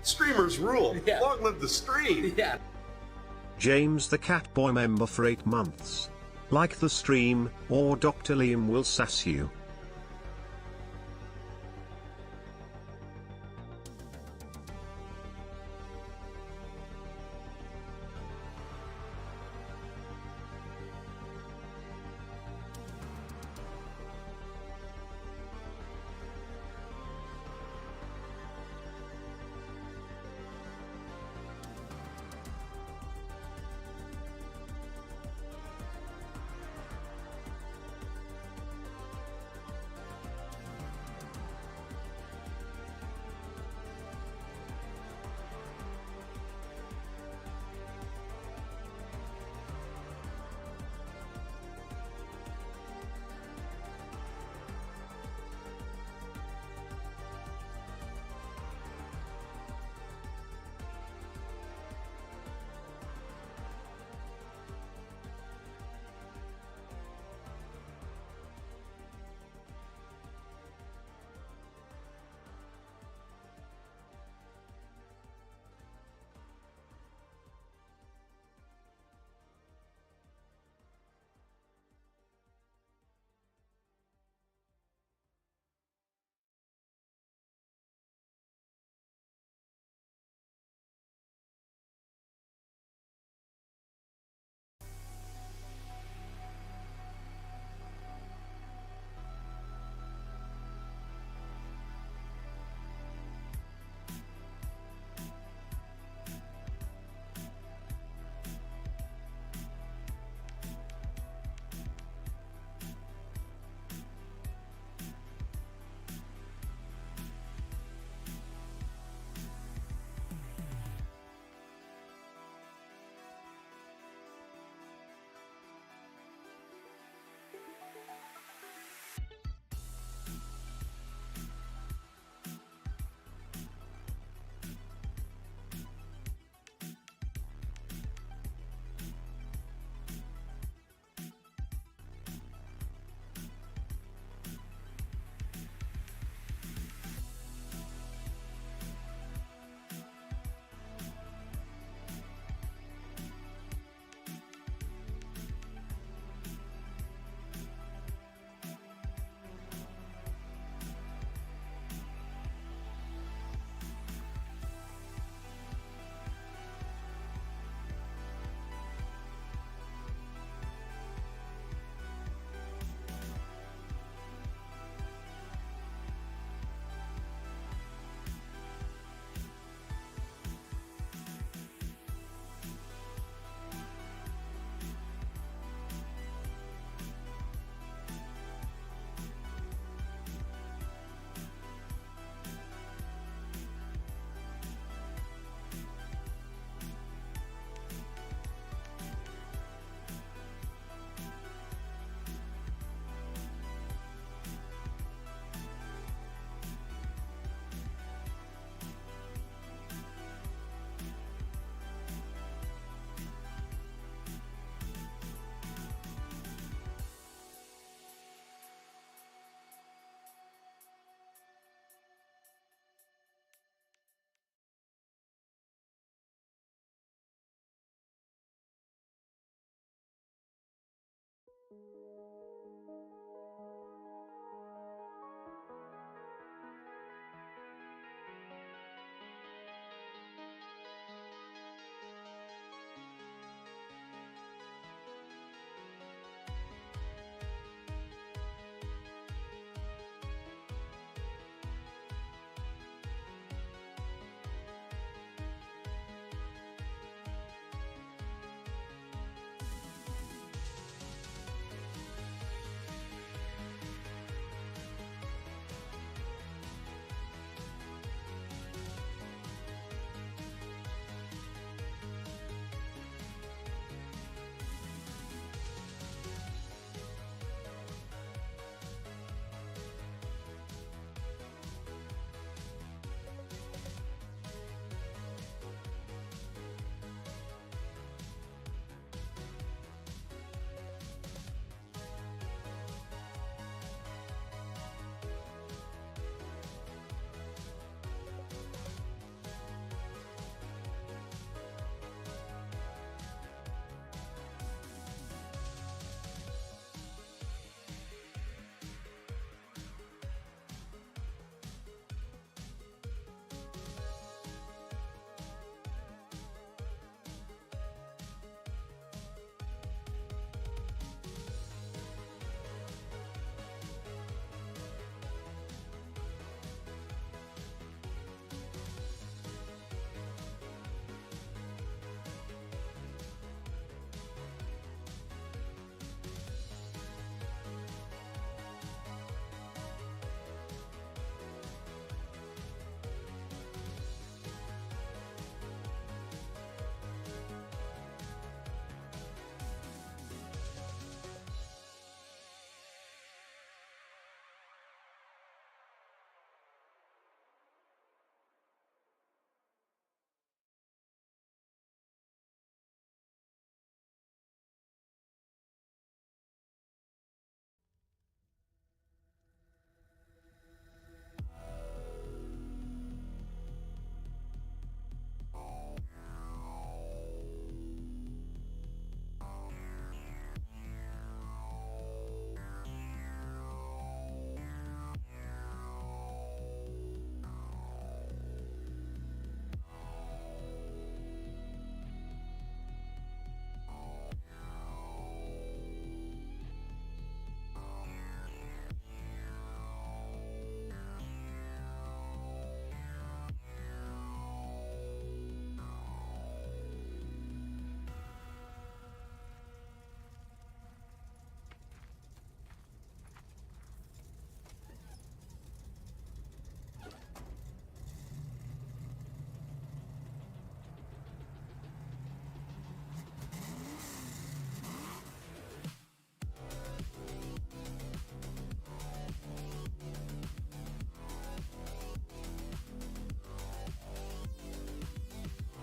Streamers rule. Yeah. Long live the stream. Yeah. James the Catboy member for 8 months. Like the stream, or Dr. Liam will sass you.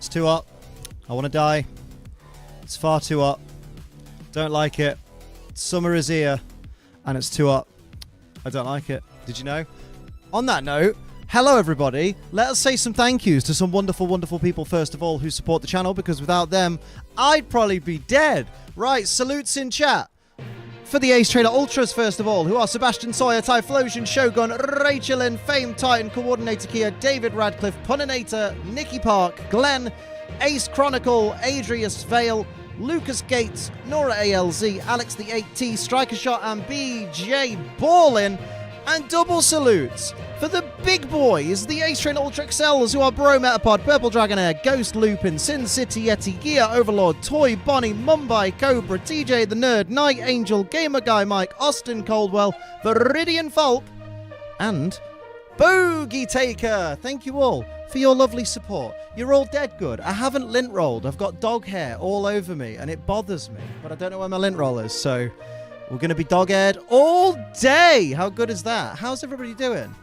It's too hot. I want to die. It's far too hot. Don't like it. Summer is here, and it's too hot. I don't like it. Did you know? On that note, hello everybody. Let us say some thank yous to some wonderful, wonderful people, first of all, who support the channel, because without them, I'd probably be dead. Right, salutes in chat. For the Ace Trader Ultras, first of all, who are Sebastian Sawyer, Typhlosion, Shogun, Rachel and Fame Titan, Coordinator Kia, David Radcliffe, Puninator, Nikki Park, Glenn, Ace Chronicle, Adrius Vale, Lucas Gates, Nora ALZ, Alex the 8T, Striker Shot, and BJ Ballin. And double salutes for the big boys, the Ace Train Ultra XLs, who are Bro Metapod, Purple Dragonair, Ghost Lupin, Sin City Yeti, Gear Overlord, Toy Bonnie, Mumbai Cobra, TJ the Nerd, Night Angel, Gamer Guy Mike, Austin Coldwell, Viridian Folk, and Bogey Taker. Thank you all for your lovely support. You're all dead good. I haven't lint rolled. I've got dog hair all over me, and it bothers me, but I don't know where my lint roll is, so we're going to be dog-haired all day. How good is that? How's everybody doing?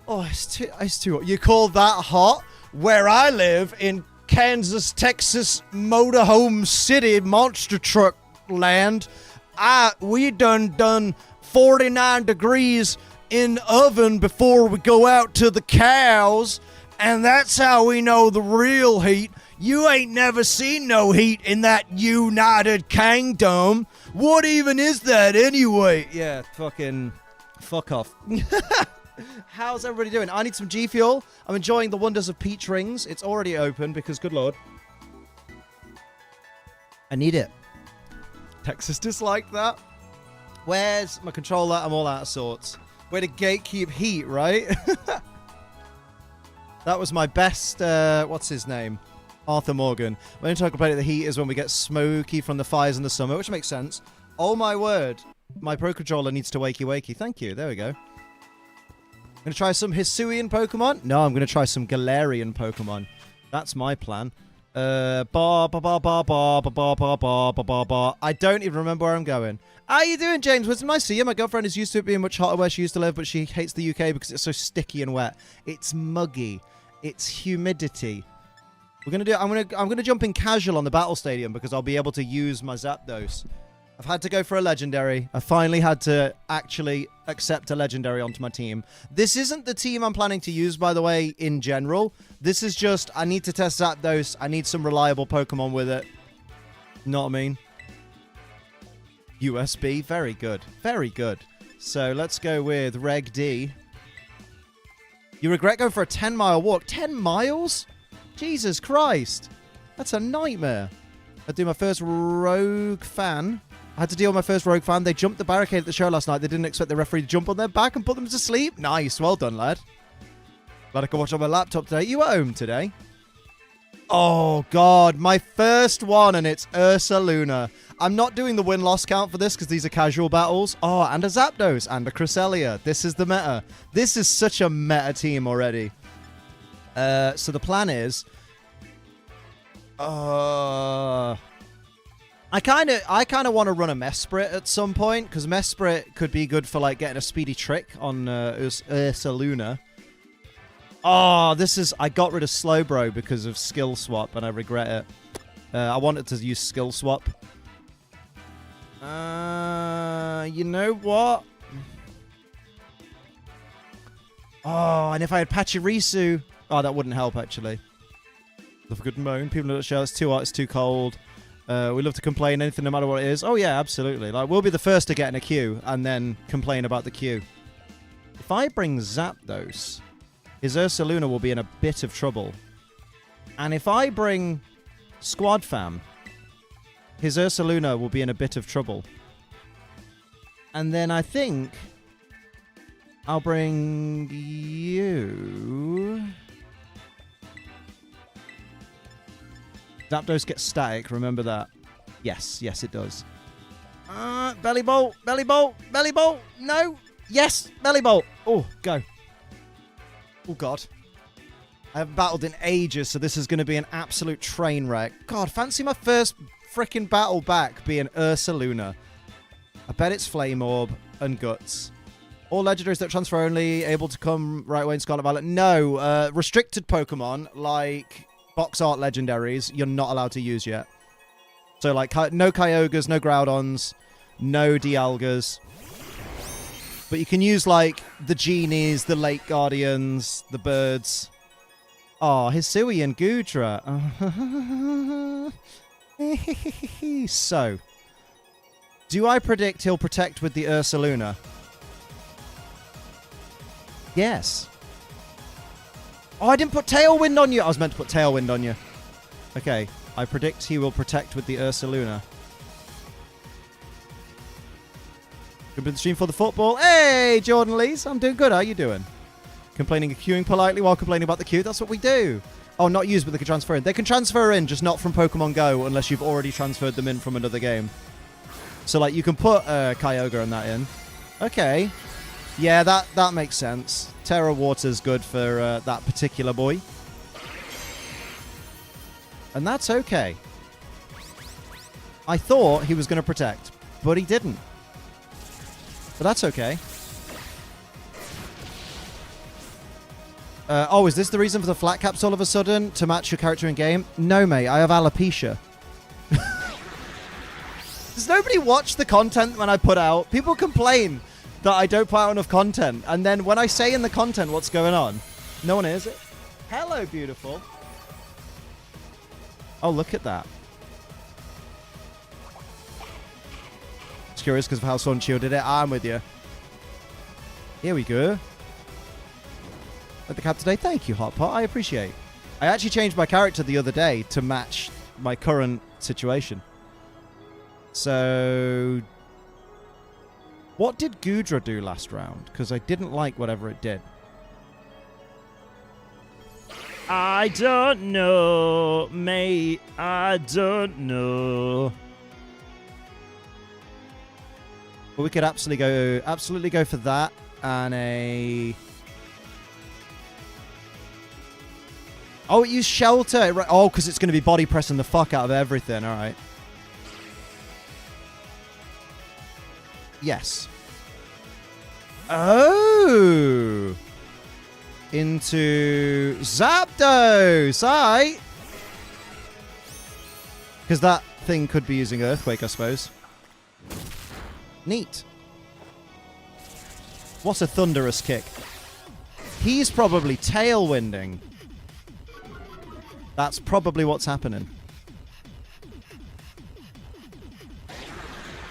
Oh, it's too hot. You call that hot? Where I live in Kansas, Texas, motorhome city, monster truck land, we done 49 degrees in oven before we go out to the cows, and that's how we know the real heat. You ain't never seen no heat in that United Kingdom. What even is that anyway? Yeah, fuck off. How's everybody doing? I need some G Fuel. I'm enjoying the wonders of peach rings. It's already open because, good lord, I need it. Texas disliked that. Where's my controller? I'm all out of sorts. Way to gatekeep heat, right? That was my best, what's his name? Arthur Morgan. When you talk about the heat is when we get smoky from the fires in the summer, which makes sense. Oh my word. My Pro Controller needs to wakey wakey. Thank you. There we go. I'm going to try some Hisuian Pokemon. No, I'm going to try some Galarian Pokemon. That's my plan. I don't even remember where I'm going. How you doing, James? What's nice to see you? My girlfriend is used to it being much hotter where she used to live, but she hates the UK because it's so sticky and wet. It's muggy. It's humidity. I'm gonna jump in casual on the battle stadium because I'll be able to use my Zapdos. I've had to go for a legendary. I finally had to actually accept a legendary onto my team. This isn't the team I'm planning to use, by the way, in general. This is just, I need to test Zapdos. I need some reliable Pokemon with it. Know what I mean? USB, very good. Very good. So let's go with Reg D. You regret going for a 10-mile walk. 10 miles? Jesus Christ. That's a nightmare. I do my first Rogue fan. I had to deal with my first Rogue fan. They jumped the barricade at the show last night. They didn't expect the referee to jump on their back and put them to sleep. Nice. Well done, lad. Glad I can watch on my laptop today. You at home today? Oh, God. My first one, and it's Ursaluna. I'm not doing the win-loss count for this because these are casual battles. Oh, and a Zapdos and a Cresselia. This is the meta. This is such a meta team already. So the plan is, I kind of want to run a Mesprit at some point because Mesprit could be good for like getting a speedy trick on Ursaluna. Oh, I got rid of Slowbro because of skill swap and I regret it. I wanted to use skill swap. You know what? Oh, and if I had Pachirisu. Oh, that wouldn't help, actually. Love a good moan. People don't show it's too hot, it's too cold. We love to complain anything, no matter what it is. Oh, yeah, absolutely. Like, we'll be the first to get in a queue and then complain about the queue. If I bring Zapdos, his Ursaluna will be in a bit of trouble. And if I bring Squad Fam, his Ursaluna will be in a bit of trouble. And then I think I'll bring you. Zapdos gets static, remember that. Yes, yes it does. Belly bolt, belly bolt, belly bolt. No. Yes, belly bolt. Oh, go. Oh, God. I haven't battled in ages, so this is going to be an absolute train wreck. God, fancy my first frickin' battle back being Ursaluna. I bet it's Flame Orb and Guts. All legendaries that transfer only, able to come right away in Scarlet Violet. No, restricted Pokemon like box art legendaries you're not allowed to use yet. So, like, no Kyogres, no Groudons, no Dialgas. But you can use, like, the Genies, the Lake Guardians, the birds. Oh, Hisui and Goodra. So, do I predict he'll protect with the Ursaluna? Yes. Oh, I didn't put Tailwind on you. I was meant to put Tailwind on you. Okay, I predict he will protect with the Ursaluna. Good to the stream for the football. Hey, Jordan Lees. I'm doing good. How are you doing? Complaining and queuing politely while complaining about the queue. That's what we do. Oh, not used, but they can transfer in. They can transfer in, just not from Pokemon Go, unless you've already transferred them in from another game. So, like, you can put Kyogre and that in. Okay. Yeah, that makes sense. Terra Water's good for that particular boy. And that's okay. I thought he was going to protect, but he didn't. But that's okay. Oh, is this the reason for the flat caps all of a sudden? To match your character in game? No, mate. I have alopecia. Does nobody watch the content when I put out? People complain that I don't put out enough content. And then when I say in the content what's going on, no one hears it. Hello, beautiful. Oh, look at that. Just curious because of how Sun shielded it. I'm with you. Here we go. At the cap today. Thank you, Hot Pot. I appreciate. I actually changed my character the other day to match my current situation. So, what did Goodra do last round? Because I didn't like whatever it did. I don't know, mate. I don't know. But we could absolutely go for that and a. Oh, it used Shelter. Oh, because it's going to be body pressing the fuck out of everything. All right. Yes. Oh. Into Zapdos. Aight. Because that thing could be using Earthquake, I suppose. Neat. What's a Thunderous Kick? He's probably Tailwinding. That's probably what's happening.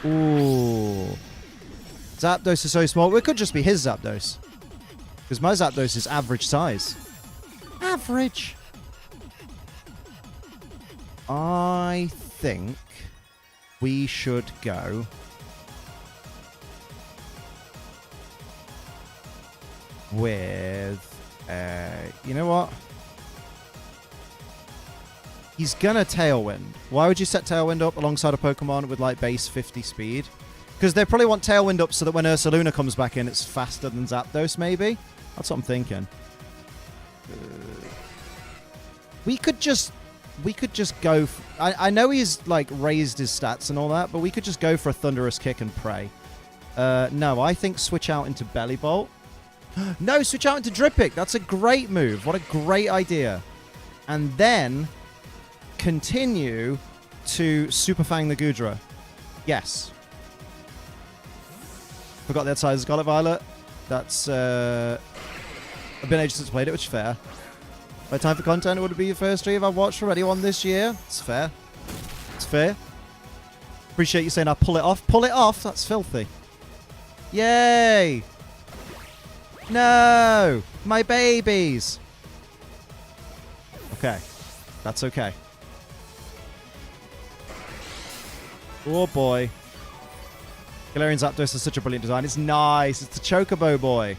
Ooh. Zapdos is so small. It could just be his Zapdos. Because my Zapdos is average size. Average. I think we should go with... you know what? He's gonna Tailwind. Why would you set Tailwind up alongside a Pokemon with, like, base 50 speed? Because they probably want Tailwind up so that when Ursaluna comes back in, it's faster than Zapdos, maybe? That's what I'm thinking. We could just go... I know he's, like, raised his stats and all that, but we could just go for a Thunderous Kick and pray. No, I think switch out into Belly Bolt. No, switch out into Dripic. That's a great move. What a great idea. And then... continue to Super Fang the Goodra. Yes. Forgot the outside of Scarlet Violet. That's I've been ages since I played it, which is fair. By time for content, would it be your first stream I've watched for anyone this year? It's fair. It's fair. Appreciate you saying I'll pull it off. Pull it off? That's filthy. Yay! No! My babies! Okay. That's okay. Oh boy. Galarian Zapdos is such a brilliant design. It's nice. It's the Chocobo boy.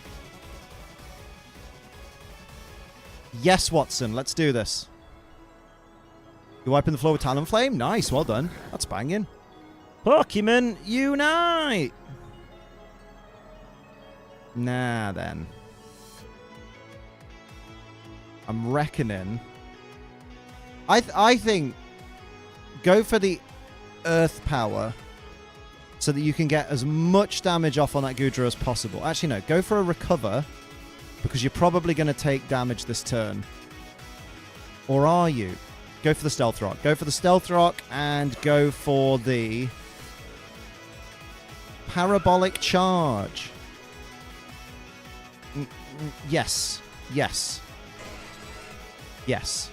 Yes, Watson. Let's do this. You wiping the floor with Talonflame? Nice. Well done. That's banging. Pokemon Unite! Nah, then. I'm reckoning. I think go for the Earth Power so that you can get as much damage off on that Goodra as possible. Actually, no. Go for a Recover because you're probably going to take damage this turn. Or are you? Go for the Stealth Rock. Go for the Stealth Rock and go for the Parabolic Charge. Yes. Yes. Yes.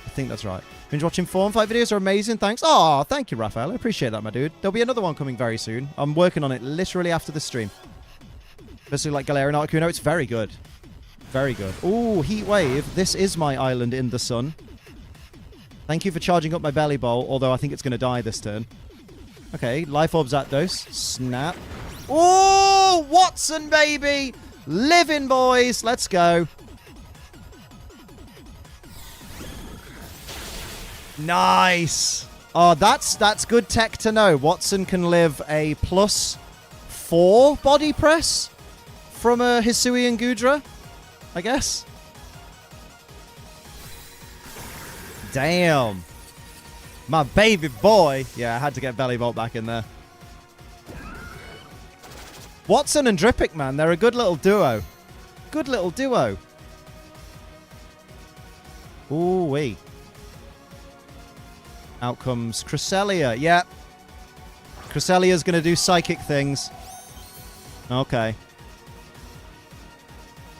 I think that's right. Binge watching 4 and 5 videos are amazing. Thanks. Oh, thank you, Raphael. I appreciate that, my dude. There'll be another one coming very soon. I'm working on it literally after the stream. Especially like Galarian Articuno. It's very good. Very good. Ooh, Heat Wave. This is my island in the sun. Thank you for charging up my belly bowl, although I think it's going to die this turn. Okay, Life Orb Zapdos. Snap. Oh, Watson, baby! Living, boys! Let's go. Nice! Oh, that's good tech to know. Watson can live a +4 body press from a Hisui and Gudra, I guess. Damn. My baby boy. Yeah, I had to get Belly Bolt back in there. Watson and Drippic, man. They're a good little duo. Good little duo. Ooh-wee. Out comes Cresselia. Yep. Cresselia's going to do psychic things. Okay.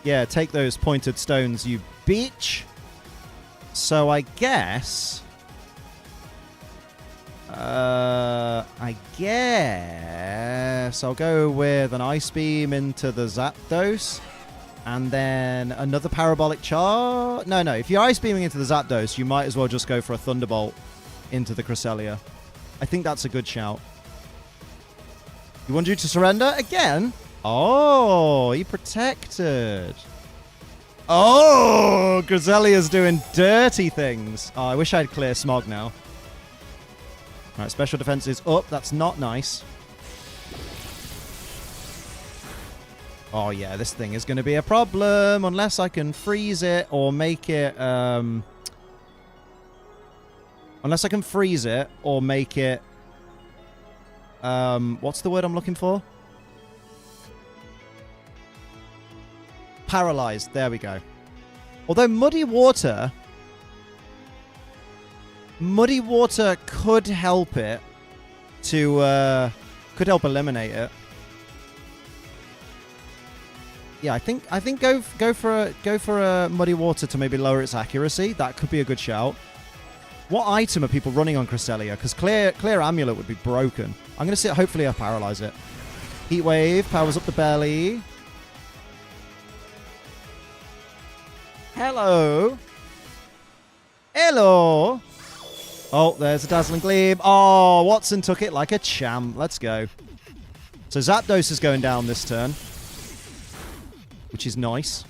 Yeah, take those pointed stones, you bitch. So I guess... I'll go with an Ice Beam into the Zapdos. And then another Parabolic Charge. No. If you're Ice Beaming into the Zapdos, you might as well just go for a Thunderbolt into the Cresselia. I think that's a good shout. You want you to surrender again? Oh, he protected. Oh, Cresselia's doing dirty things. Oh, I wish I had Clear Smog now. All right, special defense is up. That's not nice. Oh, yeah, this thing is going to be a problem unless I can freeze it or make it... Unless I can freeze it or make it... what's the word I'm looking for? Paralyzed. There we go. Although Muddy Water could help it to... could help eliminate it. Yeah, I think go for a Muddy Water to maybe lower its accuracy. That could be a good shout. What item are people running on Cresselia? Because clear Amulet would be broken. I'm going to hopefully I paralyze it. Heat Wave powers up the belly. Hello. Hello. Oh, there's a Dazzling Gleam. Oh, Watson took it like a champ. Let's go. So Zapdos is going down this turn, which is nice.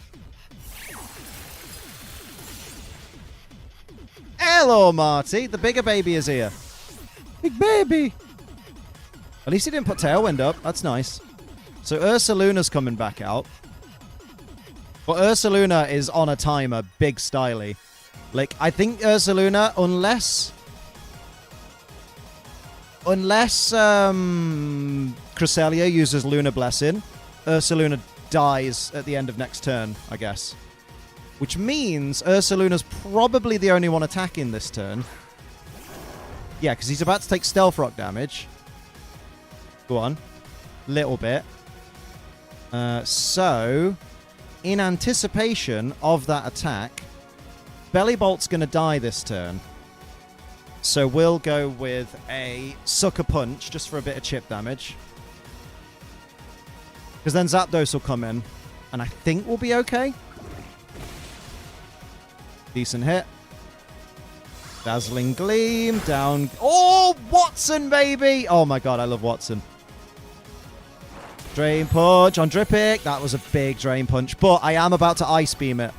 Hello, Marty. The bigger baby is here. Big baby. At least he didn't put Tailwind up. That's nice. So Ursaluna's coming back out. But Ursaluna is on a timer. Big styly. Like, I think Ursaluna, unless Cresselia uses Lunar Blessing, Ursaluna dies at the end of next turn, I guess. Which means Ursaluna's probably the only one attacking this turn. Yeah, because he's about to take Stealth Rock damage. Go on. Little bit. So, in anticipation of that attack, Belly Bolt's going to die this turn. So we'll go with a Sucker Punch just for a bit of chip damage. Because then Zapdos will come in, and I think we'll be okay. Decent hit. Dazzling Gleam down. Oh, Watson, baby! Oh my god, I love Watson. Drain Punch on Drippic. That was a big Drain Punch, but I am about to Ice Beam it,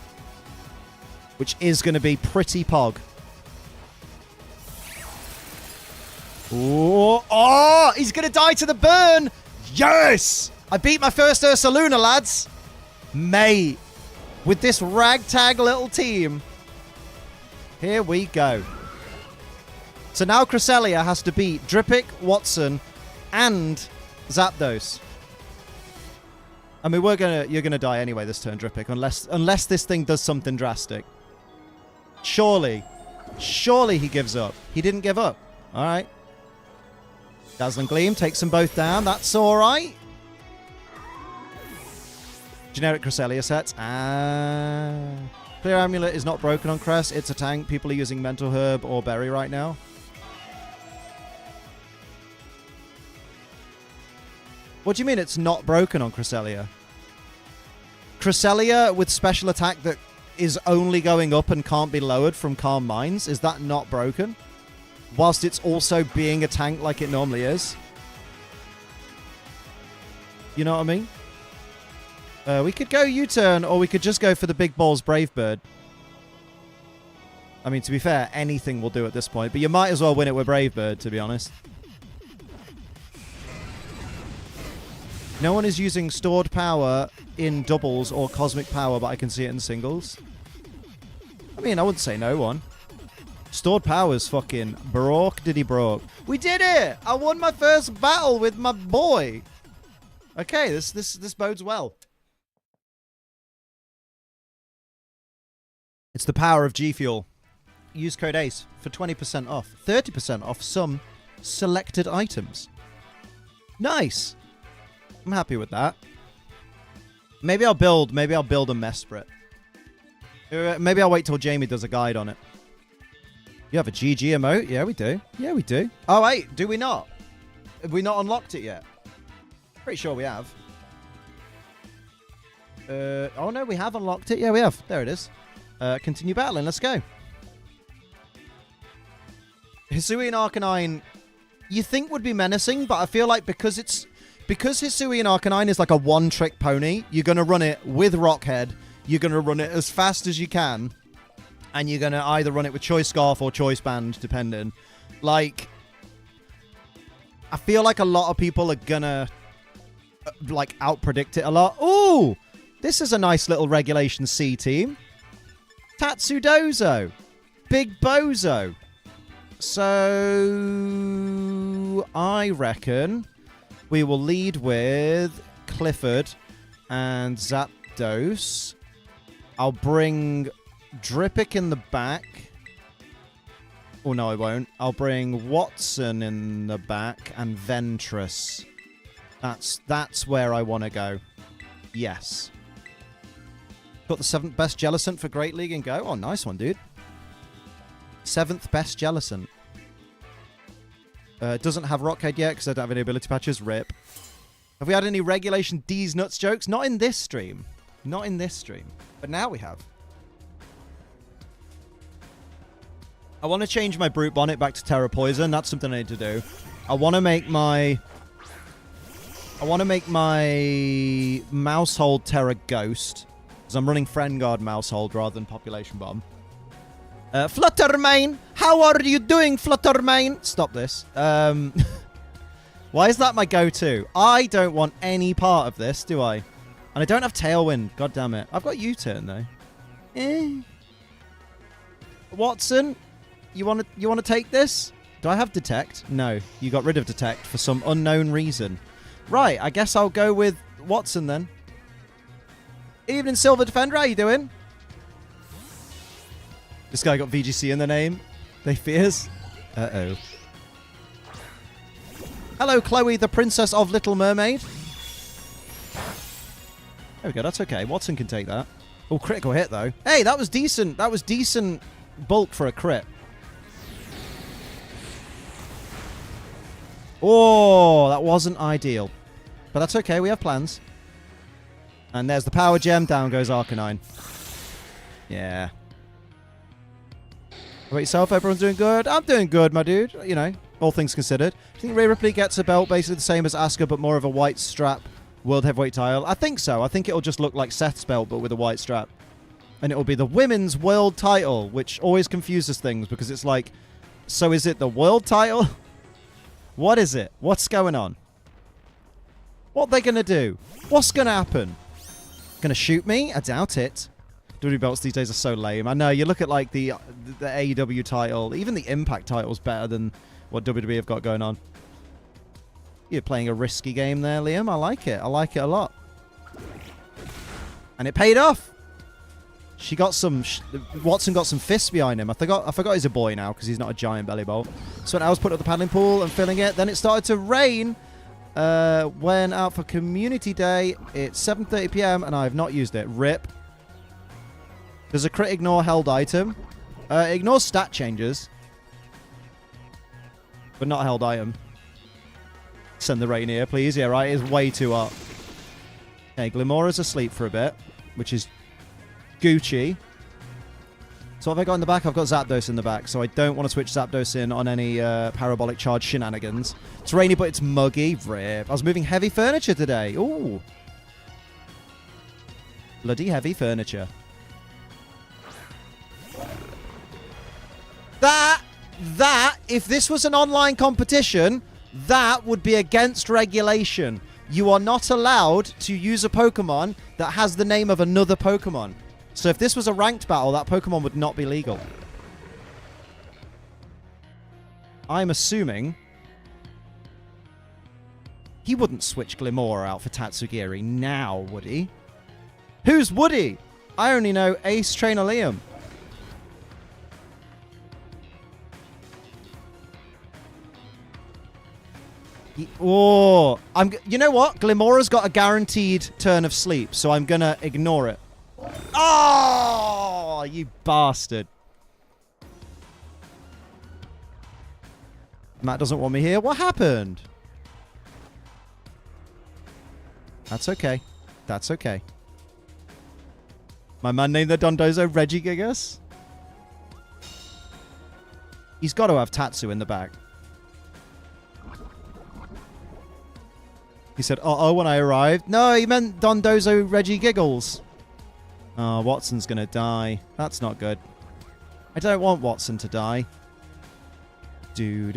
which is going to be pretty pog. Ooh. Oh, he's going to die to the burn. Yes! I beat my first Ursaluna, lads. Mate, with this ragtag little team, here we go. So now Cresselia has to beat Drippic, Watson, and Zapdos. I mean, you're gonna die anyway this turn, Drippic, unless this thing does something drastic. Surely. Surely he gives up. He didn't give up. All right. Dazzling Gleam takes them both down. That's all right. Generic Cresselia sets. Clear Amulet is not broken on Cress. It's a tank. People are using Mental Herb or Berry right now. What do you mean it's not broken on Cresselia? Cresselia with special attack that is only going up and can't be lowered from Calm Minds, is that not broken? Whilst it's also being a tank like it normally is? You know what I mean? We could go U-turn, or we could just go for the big balls Brave Bird. I mean, to be fair, anything will do at this point, but you might as well win it with Brave Bird, to be honest. No one is using stored power in doubles or cosmic power, but I can see it in singles. I mean, I wouldn't say no one. Stored power is fucking broke diddy broke. We did it! I won my first battle with my boy. Okay, this bodes well. It's the power of G Fuel. Use code ACE for 20% off. 30% off some selected items. Nice! I'm happy with that. Maybe I'll build a Mesprit. Maybe I'll wait till Jamie does a guide on it. You have a GG emote? Yeah, we do. Yeah, we do. Oh, wait, do we not? Have we not unlocked it yet? Pretty sure we have. Oh, no, we have unlocked it. Yeah, we have. There it is. Continue battling. Let's go. Hisuian Arcanine, you think would be menacing, but I feel like because Hisuian Arcanine is like a one-trick pony, you're going to run it with Rockhead, you're going to run it as fast as you can, and you're going to either run it with Choice Scarf or Choice Band, depending. Like, I feel like a lot of people are going to, like, out-predict it a lot. Ooh! This is a nice little Regulation C team. Tatsudozo. Big Bozo. So, I reckon we will lead with Clifford and Zapdos. I'll bring Drippic in the back. Oh, no, I won't. I'll bring Watson in the back and Ventress. That's where I want to go. Yes. Got the 7th best Jellicent for Great League and Go. Oh, nice one, dude. 7th best Jellicent. Doesn't have Rockhead yet because I don't have any ability patches. RIP. Have we had any Regulation D's Nuts jokes? Not in this stream. Not in this stream. But now we have. I want to change my Brute Bonnet back to Terra Poison. That's something I need to do. I want to make my Mousehold Terra Ghost. Because I'm running Friend Guard Mousehold rather than Population Bomb. Fluttermane! How are you doing, Fluttermane? Stop this. Why is that my go-to? I don't want any part of this, do I? And I don't have Tailwind. God damn it. I've got U-turn, though. Watson, you want to take this? Do I have Detect? No. You got rid of Detect for some unknown reason. Right, I guess I'll go with Watson, then. Evening, Silver Defender. How you doing? This guy got VGC in the name. They fears. Uh-oh. Hello, Chloe, the Princess of Little Mermaid. There we go. That's okay. Watson can take that. Oh, critical hit, though. Hey, that was decent. That was decent bulk for a crit. Oh, that wasn't ideal. But that's okay. We have plans. And there's the power gem. Down goes Arcanine. Yeah. How about yourself? Everyone's doing good? I'm doing good, my dude. You know, all things considered. Do you think Rhea Ripley gets a belt basically the same as Asuka, but more of a white strap World Heavyweight title? I think so. I think it'll just look like Seth's belt, but with a white strap. And it'll be the Women's World title, which always confuses things because it's like, so is it the world title? What is it? What's going on? What are they going to do? What's going to happen? Going to shoot me? I doubt it. WWE belts these days are so lame. I know, you look at like the AEW title, even the Impact title's better than what WWE have got going on. You're playing a risky game there, Liam. I like it. I like it a lot. And it paid off. She got some... Watson got some fists behind him. I forgot he's a boy now because he's not a giant belly bolt. So when I was putting up the paddling pool and filling it, then it started to rain. Went out for community day. It's 7:30 p.m. and I have not used it. RIP. Does a crit ignore held item? Ignore stat changes. But not held item. Send the rain here, please. Yeah, right. It's way too hot. Okay, Glimora's asleep for a bit, which is Gucci. So what have I got in the back? I've got Zapdos in the back, so I don't want to switch Zapdos in on any parabolic charge shenanigans. It's rainy, but it's muggy. Rip. I was moving heavy furniture today. Ooh. Bloody heavy furniture. That, if this was an online competition, that would be against regulation. You are not allowed to use a Pokemon that has the name of another Pokemon. So if this was a ranked battle, that Pokemon would not be legal. I'm assuming he wouldn't switch Glimora out for Tatsugiri now, would he? Who's Woody? I only know Ace Trainer Liam. You know what? Glimora's got a guaranteed turn of sleep, so I'm gonna ignore it. Oh, you bastard. Matt doesn't want me here. What happened? That's okay. That's okay. My man named the Dondozo Reggie Gigas. He's got to have Tatsu in the back. He said, uh-oh, when I arrived. No, he meant Dondozo Reggie Giggles. Oh, Watson's going to die. That's not good. I don't want Watson to die. Do.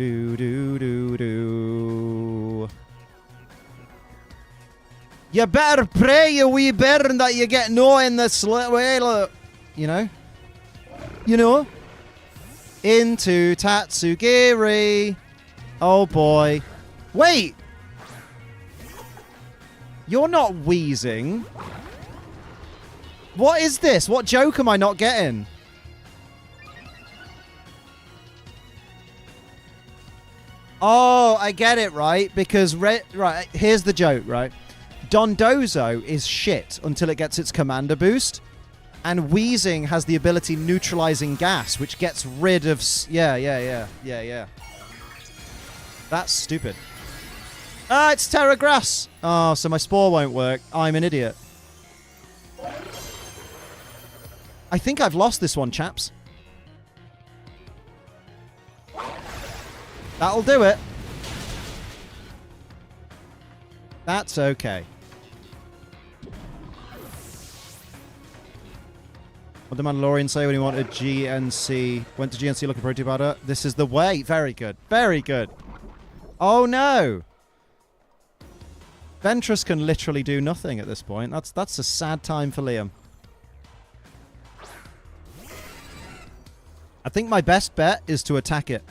You better pray, you wee bairn, that you get no in this way. You know? You know? Into Tatsugiri. Oh, boy. Wait! You're not wheezing. What is this? What joke am I not getting? Oh, I get it, right? Because, right, here's the joke, right? Dondozo is shit until it gets its commander boost. And wheezing has the ability neutralizing gas, which gets rid of... Yeah. That's stupid. Ah, it's Terra Grass. Oh, so my spore won't work. I'm an idiot. I think I've lost this one, chaps. That'll do it. That's okay. What did Mandalorian say when he wanted GNC? Went to GNC looking for a Tibata. This is the way. Very good. Very good. Oh, no. Ventress can literally do nothing at this point. That's a sad time for Liam. I think my best bet is to attack it.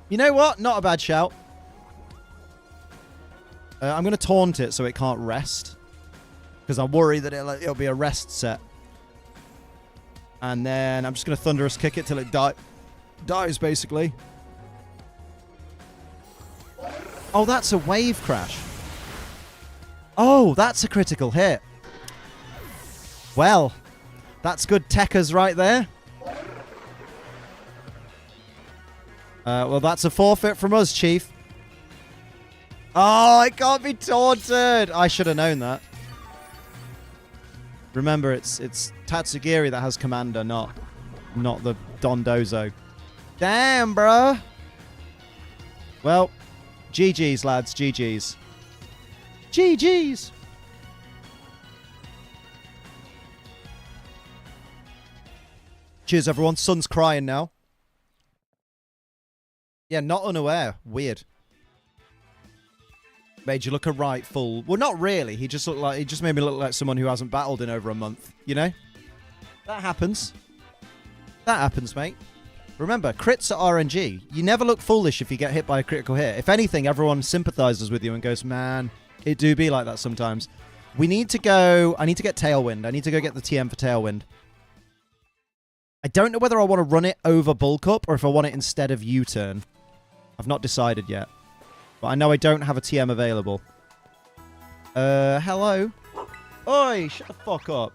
You know what? Not a bad shout. I'm going to taunt it so it can't rest. Because I'm worried that it'll be a rest set. And then I'm just going to Thunderous Kick it till it dies, basically. Oh, that's a Wave Crash. Oh, that's a critical hit. Well, that's good techers right there. Well, that's a forfeit from us, Chief. Oh, it can't be taunted. I should have known that. Remember, it's Tatsugiri that has Commander, not the Dondozo. Damn, bruh. Well, GG's, lads. GG's. GG's. Cheers, everyone. Sun's crying now. Yeah, not unaware. Weird. Made you look a right fool. Well, not really. He just made me look like someone who hasn't battled in over a month. You know? That happens. That happens, mate. Remember, crits are RNG. You never look foolish if you get hit by a critical hit. If anything, everyone sympathizes with you and goes, man, it do be like that sometimes. We need to go... I need to get Tailwind. I need to go get the TM for Tailwind. I don't know whether I want to run it over Bulk Up or if I want it instead of U-Turn. I've not decided yet. But I know I don't have a TM available. Hello? Oi, shut the fuck up.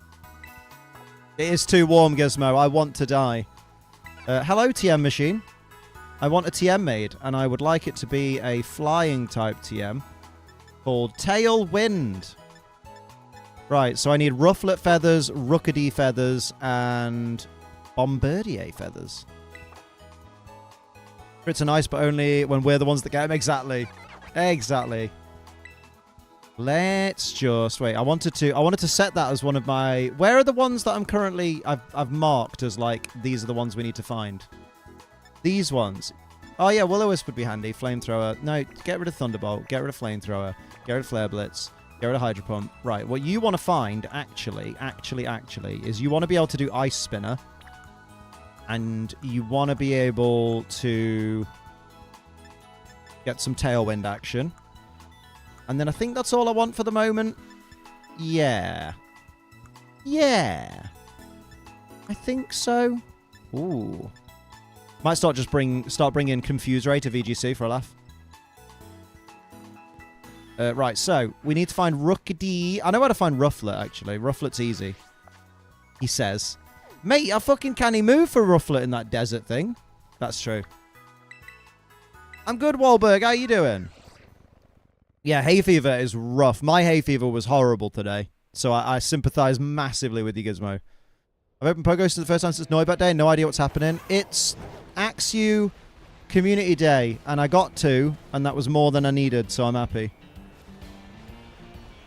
It is too warm, Gizmo. I want to die. Hello, TM machine. I want a TM made, and I would like it to be a flying type TM called Tailwind. Right, so I need Rufflet feathers, Rookidee feathers, and Bombardier feathers. Crits are nice, but only when we're the ones that get them. Exactly. Exactly. Let's just wait. I wanted to set that as one of my... Where are the ones that I'm currently... I've marked as like, these are the ones we need to find. These ones. Oh yeah, Will-O-Wisp would be handy. Flamethrower. No, get rid of Thunderbolt. Get rid of Flamethrower. Get rid of Flare Blitz. Get rid of Hydro Pump. Right, what you want to find, actually, is you want to be able to do Ice Spinner. And you want to be able to get some Tailwind action. And then I think that's all I want for the moment. Yeah. Yeah. I think so. Ooh. Might start bringing Confuse Ray to VGC for a laugh. Right, so we need to find Rookidee. I know how to find Rufflet, actually. Rufflet's easy. He says. Mate, I fucking can't even move for Rufflet in that desert thing. That's true. I'm good, Wahlberg. How you doing? Yeah, hay fever is rough. My hay fever was horrible today. So I sympathize massively with you, Gizmo. I've opened Pogos for the first time since Noibat Day. No idea what's happening. It's Axew Community Day, and I got 2, and that was more than I needed, so I'm happy.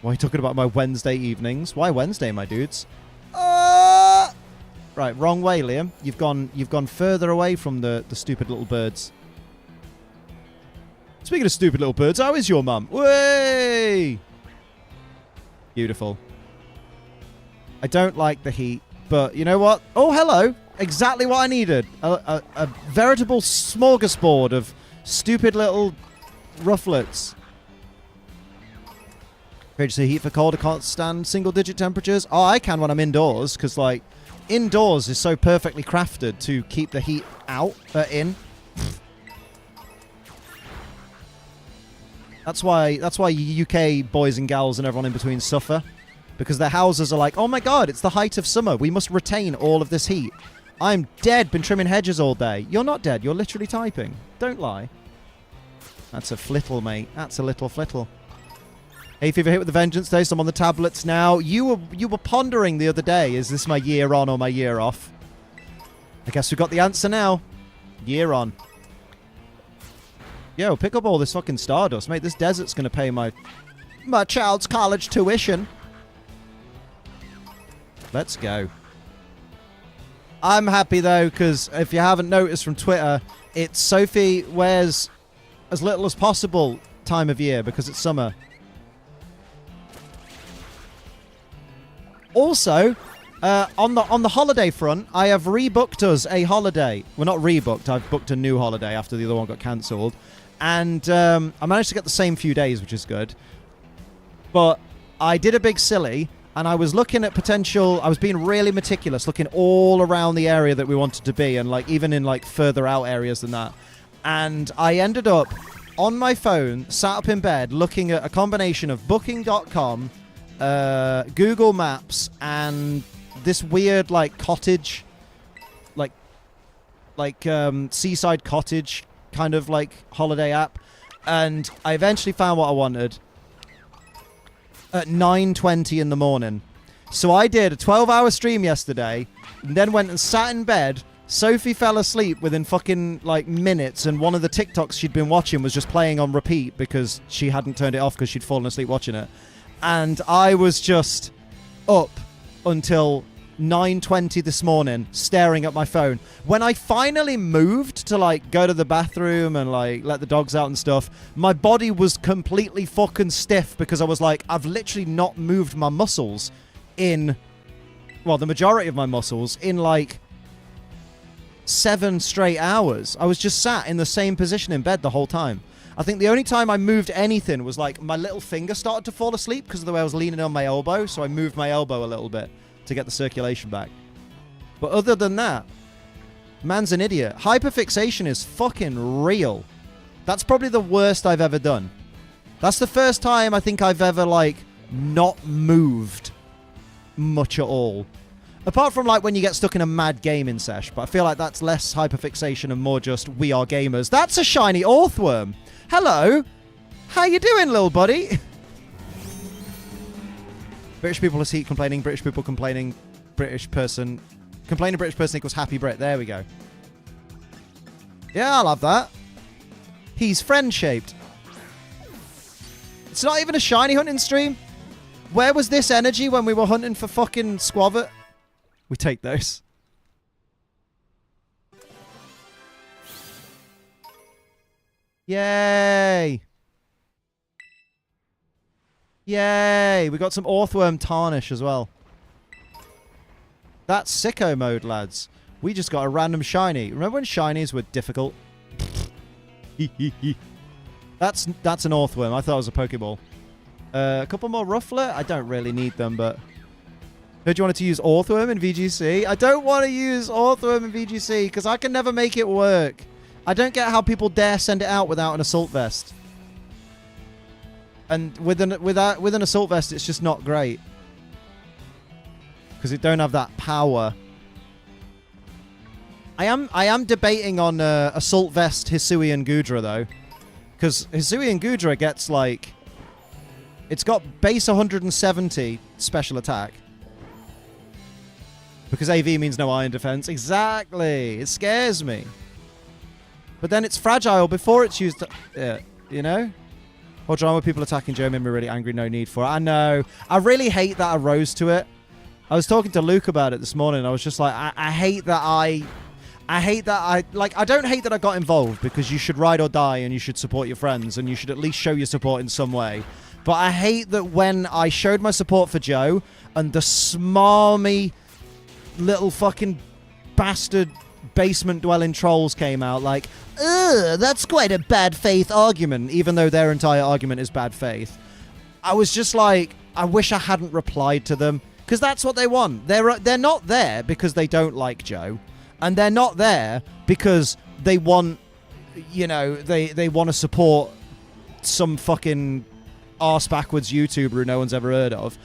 Why are you talking about my Wednesday evenings? Why Wednesday, my dudes? Right, wrong way, Liam. You've gone further away from the stupid little birds. Speaking of stupid little birds, how is your mum? Way! Beautiful. I don't like the heat, but you know what? Oh, hello! Exactly what I needed. A veritable smorgasbord of stupid little rufflets. Creates the heat for cold. I can't stand single-digit temperatures. Oh, I can when I'm indoors, because, like, indoors is so perfectly crafted to keep the heat out, in. That's why UK boys and gals and everyone in between suffer. Because their houses are like, oh my god, it's the height of summer. We must retain all of this heat. I'm dead, been trimming hedges all day. You're not dead, you're literally typing. Don't lie. That's a flittle, mate. That's a little flittle. Hey, Fever hit with the vengeance today, so I'm on the tablets now. You were pondering the other day, is this my year on or my year off? I guess we got the answer now. Year on. Yo, pick up all this fucking Stardust, mate. This desert's gonna pay my child's college tuition. Let's go. I'm happy, though, because if you haven't noticed from Twitter, it's Sophie wears as little as possible time of year because it's summer. Also, on the holiday front, I have rebooked us a holiday. Well, not rebooked. I've booked a new holiday after the other one got cancelled. And I managed to get the same few days, which is good. But I did a big silly, and I was looking at potential... I was being really meticulous, looking all around the area that we wanted to be, and like even in like further out areas than that. And I ended up on my phone, sat up in bed, looking at a combination of Booking.com, Google Maps, and this weird like cottage, like seaside cottage kind of like holiday app, and I eventually found what I wanted at 9:20 in the morning. So I did a 12-hour stream yesterday, and then went and sat in bed. Sophie fell asleep within fucking like minutes, and one of the TikToks she'd been watching was just playing on repeat because she hadn't turned it off because she'd fallen asleep watching it. And I was just up until 9:20 this morning, staring at my phone. When I finally moved to like go to the bathroom and like let the dogs out and stuff, my body was completely fucking stiff because I was like, I've literally not moved my muscles in, well, the majority of my muscles in like 7 straight hours. I was just sat in the same position in bed the whole time. I think the only time I moved anything was like my little finger started to fall asleep because of the way I was leaning on my elbow. So I moved my elbow a little bit to get the circulation back. But other than that, man's an idiot. Hyperfixation is fucking real. That's probably the worst I've ever done. That's the first time I think I've ever, like, not moved much at all. Apart from, like, when you get stuck in a mad gaming sesh. But I feel like that's less hyperfixation and more just we are gamers. That's a shiny Orthworm. Hello. How you doing, little buddy? British people is heat complaining. British people complaining. British person. Complaining British person equals happy Brit. There we go. Yeah, I'll have that. He's friend-shaped. It's not even a shiny hunting stream. Where was this energy when we were hunting for fucking Squavit? We take those. Yay! Yay! We got some Orthworm Tarnish as well. That's sicko mode, lads. We just got a random shiny. Remember when shinies were difficult? That's an Orthworm. I thought it was a Pokeball. A couple more Ruffler. I don't really need them, but... Heard you wanted to use Orthworm in VGC? I don't want to use Orthworm in VGC because I can never make it work. I don't get how people dare send it out without an Assault Vest. And with an Assault Vest, it's just not great. Because it don't have that power. I am debating on Assault Vest Hisuian Gudra, though. Because Hisuian Gudra gets, like... It's got base 170 special attack. Because AV means no iron defense. Exactly. It scares me. But then it's fragile before it's used... you know? Or drama people attacking Joe made me really angry. No need for it. I know. I really hate that I rose to it. I was talking to Luke about it this morning. I was just like, I hate that I don't hate that I got involved because you should ride or die and you should support your friends and you should at least show your support in some way. But I hate that when I showed my support for Joe and the smarmy little fucking bastard basement-dwelling trolls came out like, ugh, that's quite a bad faith argument, even though their entire argument is bad faith. I was just like, I wish I hadn't replied to them. Because that's what they want. They're not there because they don't like Joe. And they're not there because they want, you know, they want to support some fucking arse-backwards YouTuber who no one's ever heard of.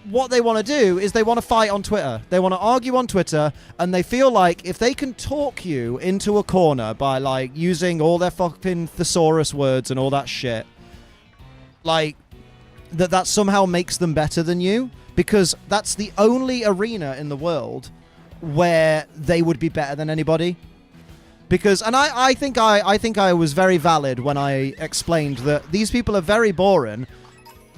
What they want to do is they want to fight on Twitter. They want to argue on Twitter, and they feel like if they can talk you into a corner by, like, using all their fucking thesaurus words and all that shit, like, that somehow makes them better than you. Because that's the only arena in the world where they would be better than anybody. Because, and I think I was very valid when I explained that these people are very boring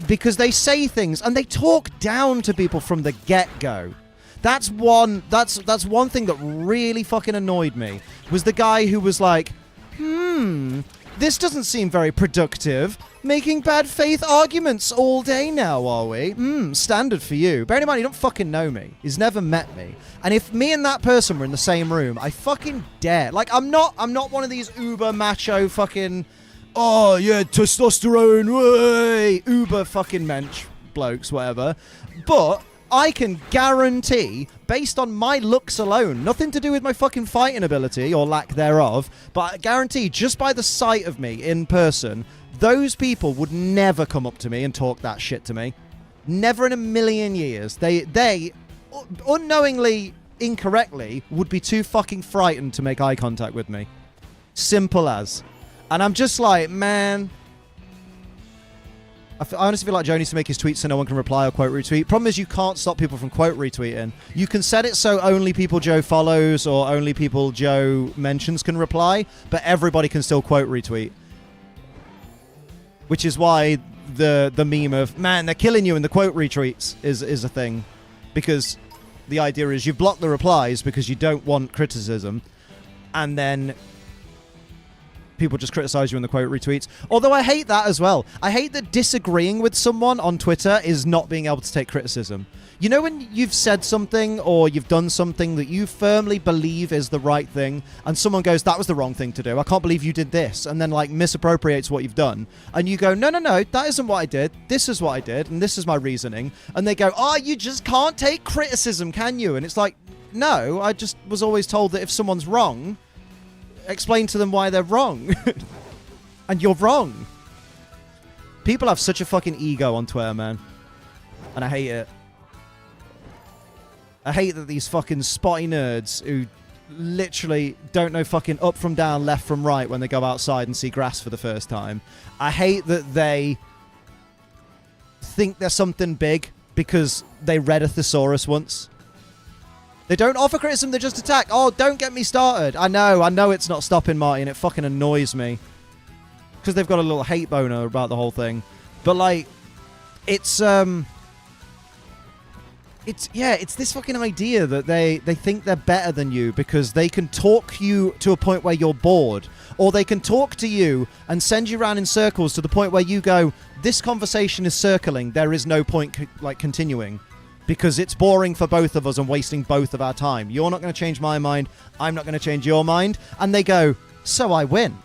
because they say things and they talk down to people from the get-go. That's one thing that really fucking annoyed me. Was the guy who was like, this doesn't seem very productive. Making bad faith arguments all day now, are we? Standard for you. Bearing in mind, you don't fucking know me. He's never met me. And if me and that person were in the same room, I fucking dare. Like, I'm not one of these uber macho fucking, oh yeah, testosterone, way, uber fucking mensch blokes, whatever. But I can guarantee, based on my looks alone, nothing to do with my fucking fighting ability or lack thereof, but I guarantee just by the sight of me in person, those people would never come up to me and talk that shit to me. Never in a million years. They unknowingly, incorrectly, would be too fucking frightened to make eye contact with me. Simple as. And I'm just like, man... I honestly feel like Joe needs to make his tweets so no one can reply or quote retweet. Problem is you can't stop people from quote retweeting. You can set it so only people Joe follows or only people Joe mentions can reply, but everybody can still quote retweet. Which is why the meme of, man, they're killing you in the quote retweets is a thing. Because the idea is you've blocked the replies because you don't want criticism, and then people just criticize you in the quote retweets. Although I hate that as well. I hate that disagreeing with someone on Twitter is not being able to take criticism. You know when you've said something or you've done something that you firmly believe is the right thing, and someone goes, that was the wrong thing to do, I can't believe you did this, and then like misappropriates what you've done, and you go, no, that isn't what I did, this is what I did, and this is my reasoning, and they go, oh, you just can't take criticism, can you? And it's like, no, I just was always told that if someone's wrong, explain to them why they're wrong. And you're wrong. People have such a fucking ego on Twitter, man. And I hate it. I hate that these fucking spotty nerds who literally don't know fucking up from down, left from right when they go outside and see grass for the first time. I hate that they think they're something big because they read a thesaurus once. They don't offer criticism, they just attack. Oh, don't get me started. I know it's not stopping, Martin. It fucking annoys me. Because they've got a little hate boner about the whole thing. But, like, it's this fucking idea that they think they're better than you because they can talk you to a point where you're bored. Or they can talk to you and send you around in circles to the point where you go, this conversation is circling. There is no point, continuing. Because it's boring for both of us and wasting both of our time. You're not going to change my mind. I'm not going to change your mind. And they go, so I win.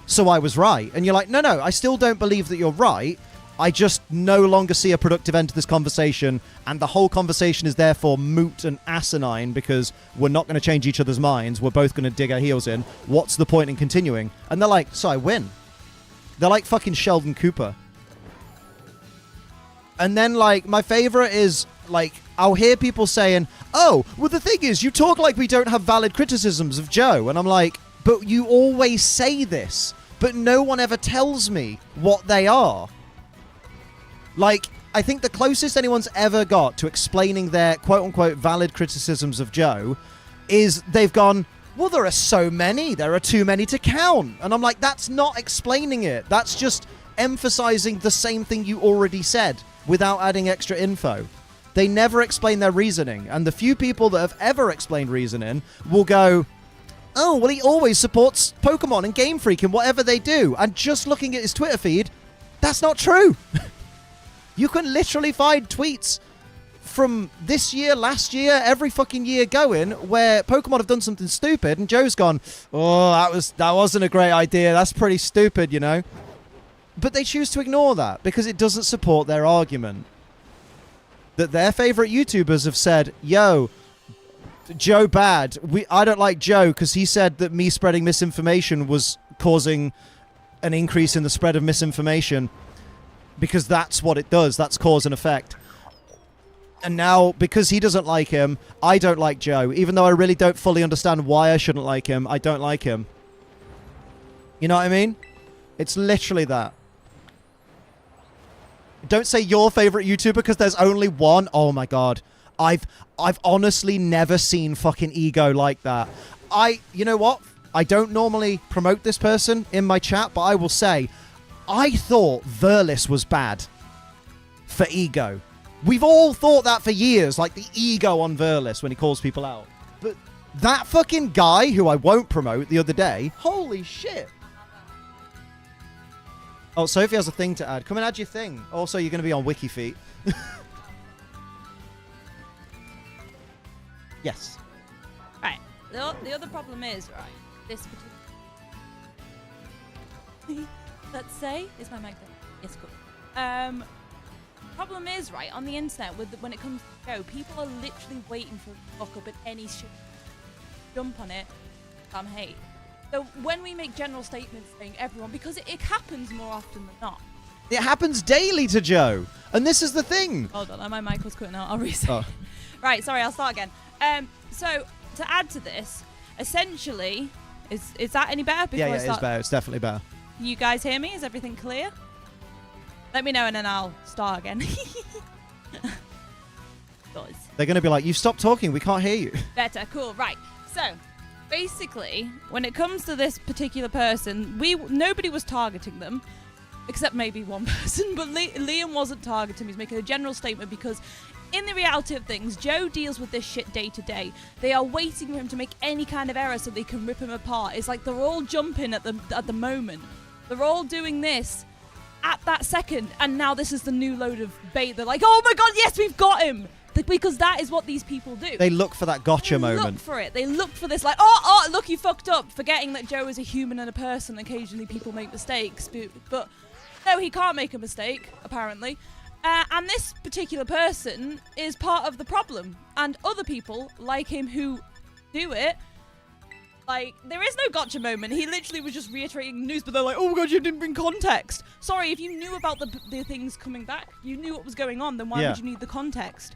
So I was right. And you're like, no, I still don't believe that you're right. I just no longer see a productive end to this conversation, and the whole conversation is therefore moot and asinine because we're not going to change each other's minds. We're both going to dig our heels in. What's the point in continuing? And they're like, so I win. They're like fucking Sheldon Cooper. And then, like, my favorite is, like, I'll hear people saying, oh, well, the thing is, you talk like we don't have valid criticisms of Joe. And I'm like, but you always say this, but no one ever tells me what they are. Like, I think the closest anyone's ever got to explaining their quote-unquote valid criticisms of Joe is they've gone, well, there are so many. There are too many to count. And I'm like, that's not explaining it. That's just emphasizing the same thing you already said without adding extra info. They never explain their reasoning. And the few people that have ever explained reasoning will go, oh, well, he always supports Pokemon and Game Freak and whatever they do. And just looking at his Twitter feed, that's not true. You can literally find tweets from this year, last year, every fucking year going where Pokemon have done something stupid and Joe's gone, oh, that wasn't a great idea. That's pretty stupid, you know. But they choose to ignore that because it doesn't support their argument. That their favorite YouTubers have said, yo, Joe bad. I don't like Joe because he said that me spreading misinformation was causing an increase in the spread of misinformation. Because that's what it does. That's cause and effect. And now, because he doesn't like him, I don't like Joe. Even though I really don't fully understand why I shouldn't like him, I don't like him. You know what I mean? It's literally that. Don't say your favorite YouTuber because there's only one. Oh my god. I've honestly never seen fucking ego like that. You know what? I don't normally promote this person in my chat, but I will say, I thought Verlis was bad for ego. We've all thought that for years, like the ego on Verlis when he calls people out. But that fucking guy, who I won't promote, the other day, holy shit. Oh, Sophie has a thing to add. Come and add your thing. Also, you're going to be on WikiFeet. Yes. Right. The other problem is, right, this particular... Let's say, is my mic there? Yes, cool. Problem is, right, on the internet, when it comes to Joe, people are literally waiting for a fuck up at any shit. Jump on it, hate. So when we make general statements saying everyone, because it happens more often than not. It happens daily to Joe. And this is the thing. Hold on, my mic was cutting out. I'll reset. Oh. Right, sorry, I'll start again. So to add to this, essentially, is that any better? Before Yeah, it is better. It's definitely better. You guys hear me? Is everything clear? Let me know and then I'll start again. They're going to be like, you stop talking, we can't hear you. Better, cool, right. So, basically, when it comes to this particular person, nobody was targeting them, except maybe one person, but Liam wasn't targeting him. He's making a general statement because in the reality of things, Joe deals with this shit day to day. They are waiting for him to make any kind of error so they can rip him apart. It's like they're all jumping at the moment. They're all doing this at that second, and now this is the new load of bait. They're like, oh my god, yes, we've got him! because that is what these people do. They look for that gotcha moment. They look for it. They look for this, like, oh, look, you fucked up, forgetting that Joe is a human and a person. Occasionally people make mistakes, but no, he can't make a mistake, apparently. And this particular person is part of the problem. And other people like him who do it, like, there is no gotcha moment. He literally was just reiterating the news, but they're like, oh my god, you didn't bring context. Sorry, if you knew about the things coming back, you knew what was going on, then why would you need the context?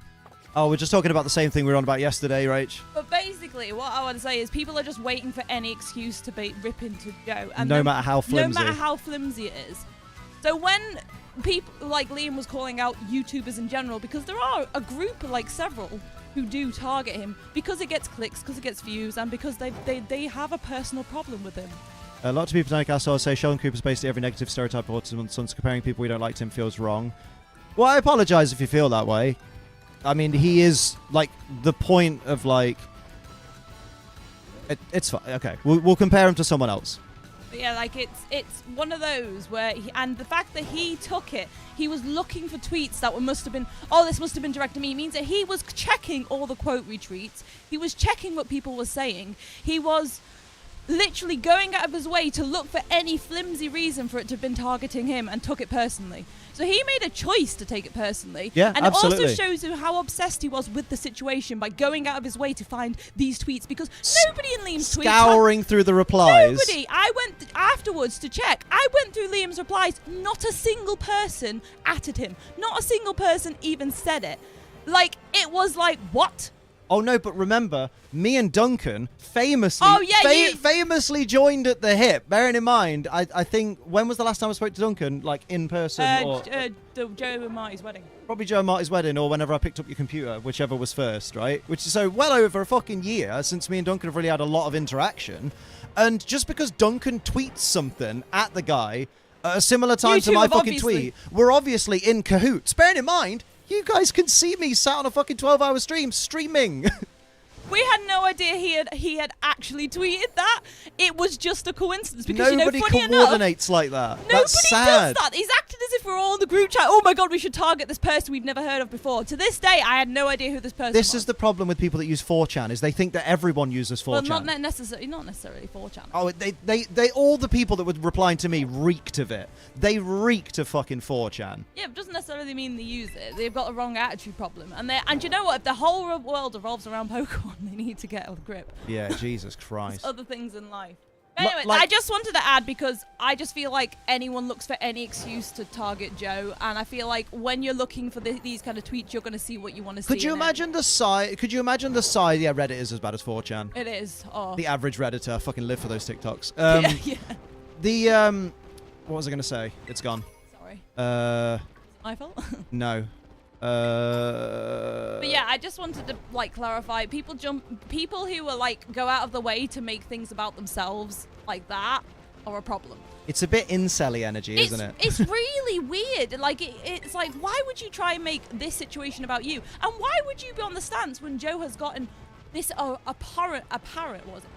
Oh, we're just talking about the same thing we were on about yesterday, Rach. But basically, what I want to say is people are just waiting for any excuse to rip into Joe. And no matter how flimsy. No matter how flimsy it is. So when people, like Liam was calling out YouTubers in general, because there are a group of, like, several who do target him because it gets clicks, because it gets views, and because they have a personal problem with him. A lot of people don't I say Sheldon Cooper's basically every negative stereotype of autism and sons. Comparing people we don't like to him feels wrong. Well, I apologize if you feel that way. I mean, he is, like, the point of, like... It's fine. Okay, we'll compare him to someone else. But yeah, like, it's one of those where... and the fact that he took it, he was looking for tweets that must have been... oh, this must have been directed to me. It means that he was checking all the quote retweets. He was checking what people were saying. He was literally going out of his way to look for any flimsy reason for it to have been targeting him, and took it personally. So he made a choice to take it personally. Yeah, and absolutely. it also shows you how obsessed he was with the situation by going out of his way to find these tweets, because nobody in Liam's tweets... Scouring through the replies. Nobody. I went afterwards to check. I went through Liam's replies. Not a single person atted him. Not a single person even said it. Like, it was like, what? Oh no, but remember, me and Duncan famously famously joined at the hip. Bearing in mind, I think, when was the last time I spoke to Duncan? Like, in person? Or Joe and Marty's wedding. Probably Joe and Marty's wedding, or whenever I picked up your computer, whichever was first, right? Which is so well over a fucking year since me and Duncan have really had a lot of interaction. And just because Duncan tweets something at the guy at a similar time to my fucking tweet, we're obviously in cahoots. Bearing in mind, you guys can see me sat on a fucking 12-hour stream streaming. We had no idea he had actually tweeted that. It was just a coincidence, because nobody funny coordinates enough, like that. Nobody That's sad. does that. He's acted as if we're all in the group chat. Oh my god, we should target this person we've never heard of before. To this day, I had no idea who this person was. This is the problem with people that use 4chan, is they think that everyone uses 4chan. Well, not necessarily 4chan. Oh, they all the people that were replying to me reeked of it. They reeked of fucking 4chan. Yeah, but it doesn't necessarily mean they use it. They've got a wrong attitude problem. And you know what? If the whole world revolves around Pokemon, they need to get a grip. Yeah, Jesus Christ. There's other things in life. Anyway, I just wanted to add, because I just feel like anyone looks for any excuse to target Joe, and I feel like when you're looking for these kind of tweets, you're going to see what you want to see. Could you imagine the side? Yeah, Reddit is as bad as 4chan. It is. Oh. The average Redditor. I fucking live for those TikToks. Yeah. What was I going to say? It's gone. Sorry. My fault? No. But yeah, I just wanted to, like, clarify. People who are, like, go out of the way to make things about themselves like that are a problem. It's a bit incel-y energy, isn't it? It's really weird. Like, it's like, why would you try and make this situation about you? And why would you be on the stance when Joe has gotten this apparent was it?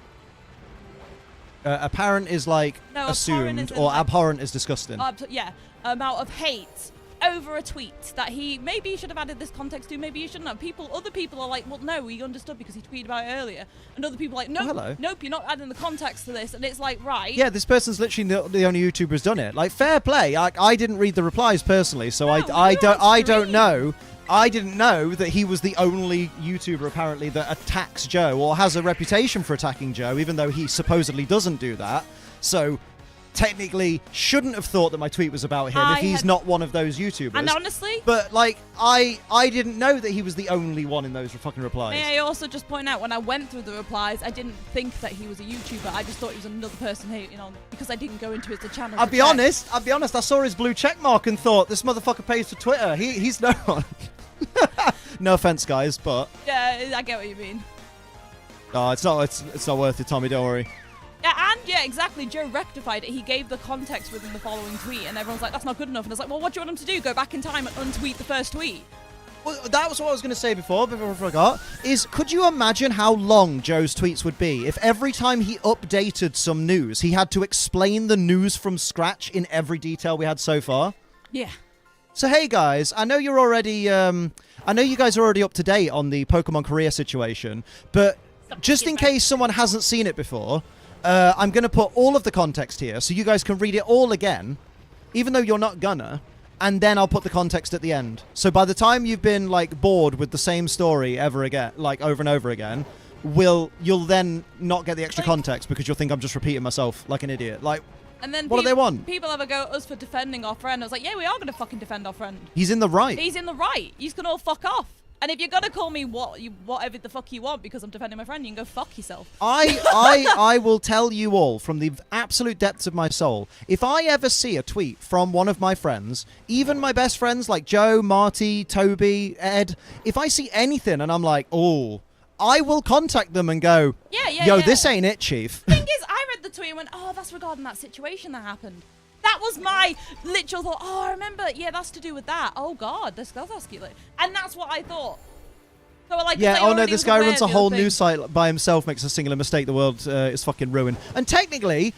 Apparent is like assumed, or abhorrent is disgusting. Amount of hate over a tweet that maybe he should have added this context to, maybe he shouldn't have. Other people are like, well, no, he understood because he tweeted about it earlier. And other people are like, nope, you're not adding the context to this. And it's like, right. Yeah, this person's literally the only YouTuber who's done it. Like, fair play. I didn't read the replies personally, so I don't know. I didn't know that he was the only YouTuber apparently that attacks Joe, or has a reputation for attacking Joe, even though he supposedly doesn't do that. So technically shouldn't have thought that my tweet was about him if he's not one of those YouTubers. And honestly, but like I didn't know that he was the only one in those fucking replies. May I also just point out, when I went through the replies, I didn't think that he was a YouTuber. I just thought he was another person hating on, because I didn't go into his channel. I'll be honest. I saw his blue check mark and thought, this motherfucker pays for Twitter. He's no one. No offense, guys, but yeah, I get what you mean. Oh, it's not worth it, Tommy. Don't worry. Yeah, exactly. Joe rectified it. He gave the context within the following tweet, and everyone's like, that's not good enough. And it's like, well, what do you want him to do? Go back in time and untweet the first tweet? Well, that was what I was going to say before I forgot, is could you imagine how long Joe's tweets would be if every time he updated some news, he had to explain the news from scratch in every detail we had so far? Yeah. So, hey, guys, I know you're already I know you guys are already up to date on the Pokemon Korea situation, but just in case someone hasn't seen it before, I'm going to put all of the context here so you guys can read it all again, even though you're not gonna, and then I'll put the context at the end. So by the time you've been like bored with the same story ever again, like over and over again, you'll then not get the extra context because you'll think I'm just repeating myself like an idiot. Like, and then what do they want? People have a go at us for defending our friend. I was like, yeah, we are going to fucking defend our friend. He's in the right. He's in the right. You can all fuck off. And if you're going to call me whatever the fuck you want because I'm defending my friend, you can go fuck yourself. I will tell you all from the absolute depths of my soul, if I ever see a tweet from one of my friends, even my best friends like Joe, Marty, Toby, Ed, if I see anything and I'm like, oh, I will contact them and go, yo, this ain't it, chief. Thing is, I read the tweet and went, oh, that's regarding that situation that happened. That was my literal thought. Oh, I remember. Yeah, that's to do with that. Oh, God. That's cute. And that's what I thought. So, like, yeah, oh no, this guy runs a whole news site by himself, makes a singular mistake, the world is fucking ruined. And technically,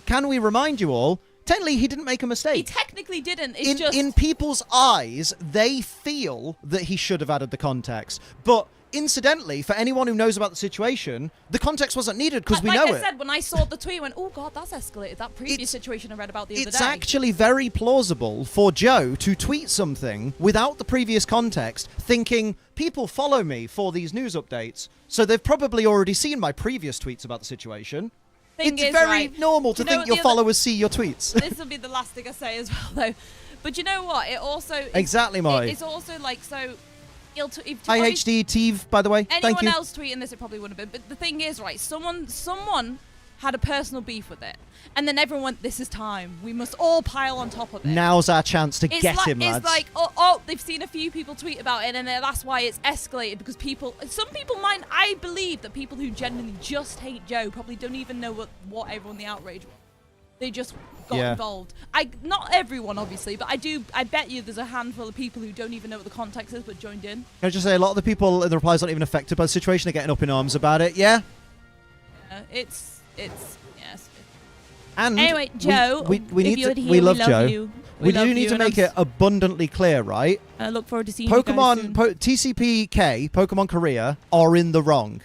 can we remind you all, technically he didn't make a mistake. He technically didn't. It's just... In people's eyes, they feel that he should have added the context. But... incidentally, for anyone who knows about the situation, the context wasn't needed because we know it. Like I said, when I saw the tweet, I went, oh, God, that's escalated. That previous situation I read about the other day. It's actually very plausible for Joe to tweet something without the previous context, thinking, people follow me for these news updates, so they've probably already seen my previous tweets about the situation. It's very normal to think your followers see your tweets. This will be the last thing I say as well, though. But you know what? It also... Exactly, Molly. It's also like, so... Hi HD Teve, by the way. Thank you. Anyone else tweeting this, it probably wouldn't have been. But the thing is, right, someone had a personal beef with it. And then everyone went, this is time. We must all pile on top of it. Now's our chance to get him, lads. It's like, oh, they've seen a few people tweet about it, and that's why it's escalated, because some people might, I believe that people who genuinely just hate Joe probably don't even know what everyone in the outrage was. They just got involved. Not everyone, obviously, but I bet you there's a handful of people who don't even know what the context is, but joined in. Can I just say, a lot of the people in the replies aren't even affected by the situation. They're getting up in arms about it. Yeah. It's yes. And anyway, Joe, we love Joe. We do need to make it abundantly clear, right? I look forward to seeing you guys soon. TCPK, Pokemon Korea, are in the wrong.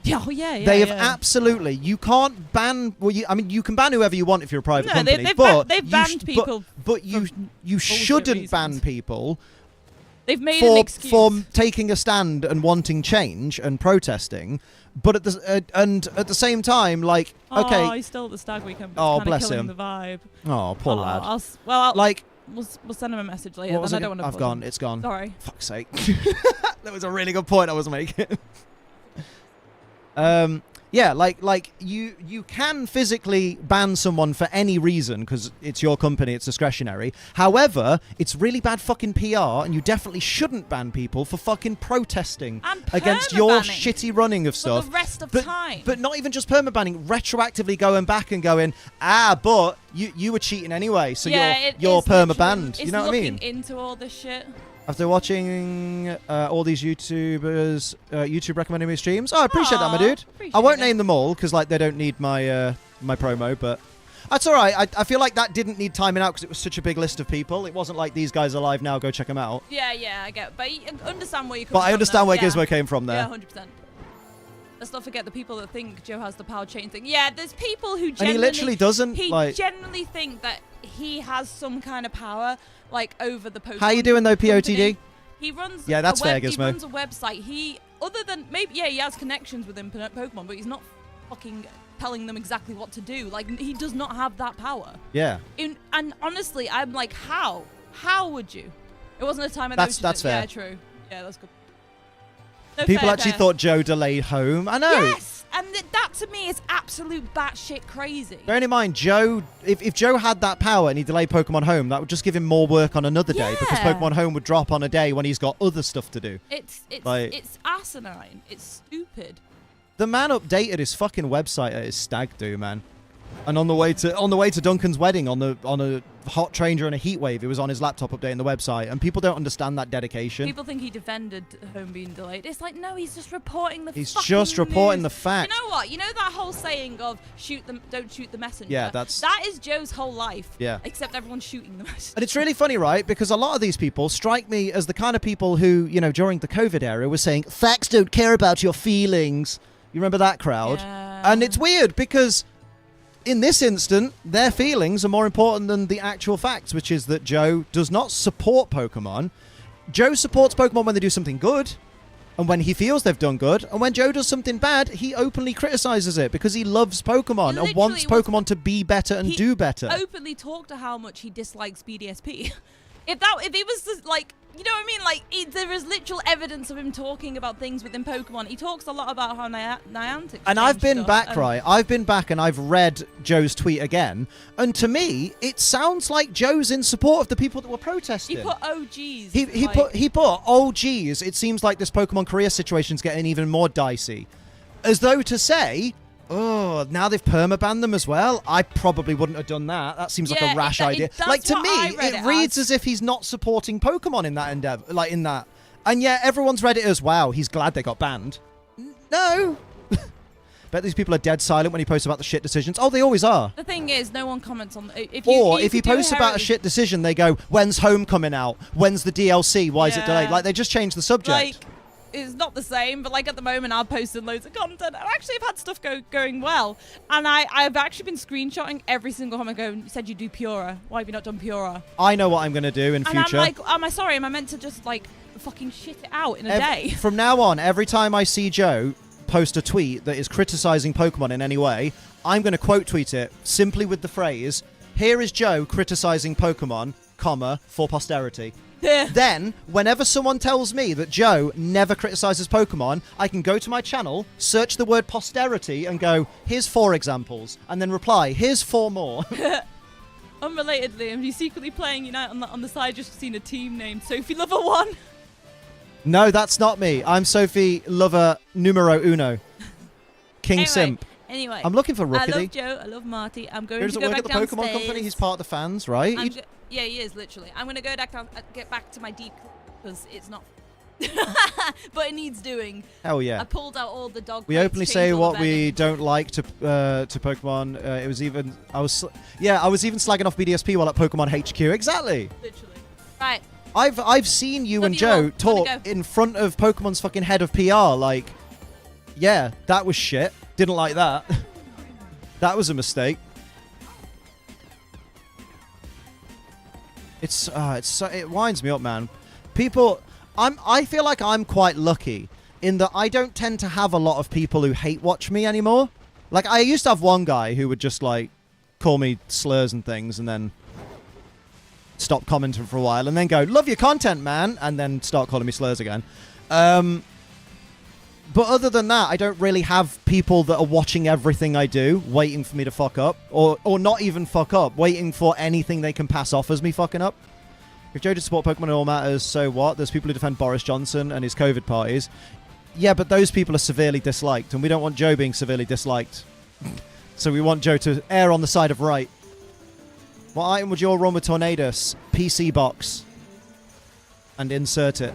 Oh, yeah. They have absolutely. You can't ban. Well, you can ban whoever you want if you're a private company. They've banned people. But you shouldn't ban people. They've made an excuse for taking a stand and wanting change and protesting. But at the same time, like, okay. Oh, he's still at the Stag Weekend. Oh, bless him. The vibe. Oh, poor lad. We'll send him a message later. Then I don't want to. I've gone. It's gone. Sorry. Fuck's sake. That was a really good point I was making. Yeah, like you can physically ban someone for any reason because it's your company, it's discretionary. However, it's really bad fucking PR, and you definitely shouldn't ban people for fucking protesting against your shitty running of stuff. For the rest of time. But not even just permabanning, retroactively going back and going, but you were cheating anyway, so you're perma-banned. You know what I mean? It's looking into all this shit. After watching all these YouTubers, YouTube recommending me streams. Oh, I appreciate that, my dude. I won't name them all because like they don't need my my promo, but that's all right. I feel like that didn't need timing out because it was such a big list of people. It wasn't like these guys are live now. Go check them out. Yeah, I get it. But I understand where you're coming from. But I understand where Gizmo came from there. Yeah, 100%. Let's not forget the people that think Joe has the power chain thing. Yeah, there's people who genuinely... And he literally doesn't. He generally think that he has some kind of power, like, over the Pokemon. How you doing, though, POTD? He runs... Yeah, that's fair, Gizmo. He runs a website. Other than... Maybe, yeah, he has connections within Pokemon, but he's not fucking telling them exactly what to do. Like, he does not have that power. Yeah. And honestly, I'm like, how? How would you? It wasn't a time... That's fair. Yeah, true. Yeah, that's good. No, people actually thought Joe delayed home. I know. Yes, and that to me is absolute batshit crazy. Bearing in mind, Joe, if Joe had that power and he delayed Pokemon Home, that would just give him more work on another day because Pokemon Home would drop on a day when he's got other stuff to do. It's asinine. It's stupid. The man updated his fucking website at his stag do, man. And on the way to Duncan's wedding, on a hot train during a heat wave, it was on his laptop updating the website, and people don't understand that dedication. People think he defended home being delayed. It's like, no, he's just reporting the. He's just reporting the news. fact. You know what? You know that whole saying of don't shoot the messenger. Yeah, that is Joe's whole life. Yeah. Except everyone's shooting the messenger. And it's really funny, right? Because a lot of these people strike me as the kind of people who, you know, during the COVID era, were saying facts don't care about your feelings. You remember that crowd? Yeah. And it's weird because, in this instant, their feelings are more important than the actual facts, which is that Joe does not support Pokemon. Joe supports Pokemon when they do something good, and when he feels they've done good, and when Joe does something bad, he openly criticizes it because he loves Pokemon and wants Pokemon to be better and do better. He openly talked to how much he dislikes BDSP. If he was just like, you know what I mean? Like, there is literal evidence of him talking about things within Pokemon. He talks a lot about how Niantic. And I've been back, right? I've been back and I've read Joe's tweet again. And to me, it sounds like Joe's in support of the people that were protesting. He put OGs. He put, oh, geez, it seems like this Pokemon career situation's getting even more dicey. As though to say, oh, now they've permabanned them as well. I probably wouldn't have done that. That seems like a rash idea. Like, to me, it reads as if he's not supporting Pokemon in that endeavor, like in that. And yet everyone's read it as, wow, he's glad they got banned. No. Bet these people are dead silent when he posts about the shit decisions. Oh, they always are. The thing is, no one comments on. If he posts about a shit decision, they go, "When's Home coming out? When's the DLC? Why is it delayed?" Like, they just change the subject. Like, it's not the same, but like at the moment, I'm posting loads of content. I actually have had stuff going well, and I've actually been screenshotting every single comment. You said you do Pura. Why have you not done Pura? I know what I'm gonna do in future. And I'm like, am I meant to just like fucking shit it out in a day? From now on, every time I see Joe post a tweet that is criticizing Pokemon in any way, I'm going to quote tweet it simply with the phrase, "Here is Joe criticizing Pokemon, comma, for posterity." Then, whenever someone tells me that Joe never criticizes Pokemon, I can go to my channel, search the word posterity, and go, "Here's 4 examples," and then reply, "Here's 4 more." Unrelatedly, am you secretly playing Unite on the side? Just seen a team named Sophie Lover 1. No, that's not me. I'm Sophie Lover numero uno. King Simp. Anyway, I'm looking for I Rookity. love Joe. I love Marty. I'm going Who to doesn't go work back at the downstairs. Pokemon Company? He's part of the fans, right? Yeah, he is, literally. I'm going to go get back to my deep because it's not... but it needs doing. Hell yeah. I pulled out all the dog. We openly say what we don't like to Pokemon. It was even... I was even slagging off BDSP while at Pokemon HQ. Exactly. Literally. Right. I've seen you and Joe all. talk in front of Pokemon's fucking head of PR. Like, yeah, that was shit. Didn't like that. That was a mistake. It winds me up, man. People, I feel like I'm quite lucky in that I don't tend to have a lot of people who hate watch me anymore. Like, I used to have one guy who would just like call me slurs and things, and then stop commenting for a while, and then go, "Love your content, man," and then start calling me slurs again. But other than that, I don't really have people that are watching everything I do, waiting for me to fuck up, or not even fuck up, waiting for anything they can pass off as me fucking up. If Joe did support Pokemon in all matters, so what? There's people who defend Boris Johnson and his COVID parties. Yeah, but those people are severely disliked, and we don't want Joe being severely disliked. So we want Joe to err on the side of right. What item would you all run with Tornadus? PC box. And insert it.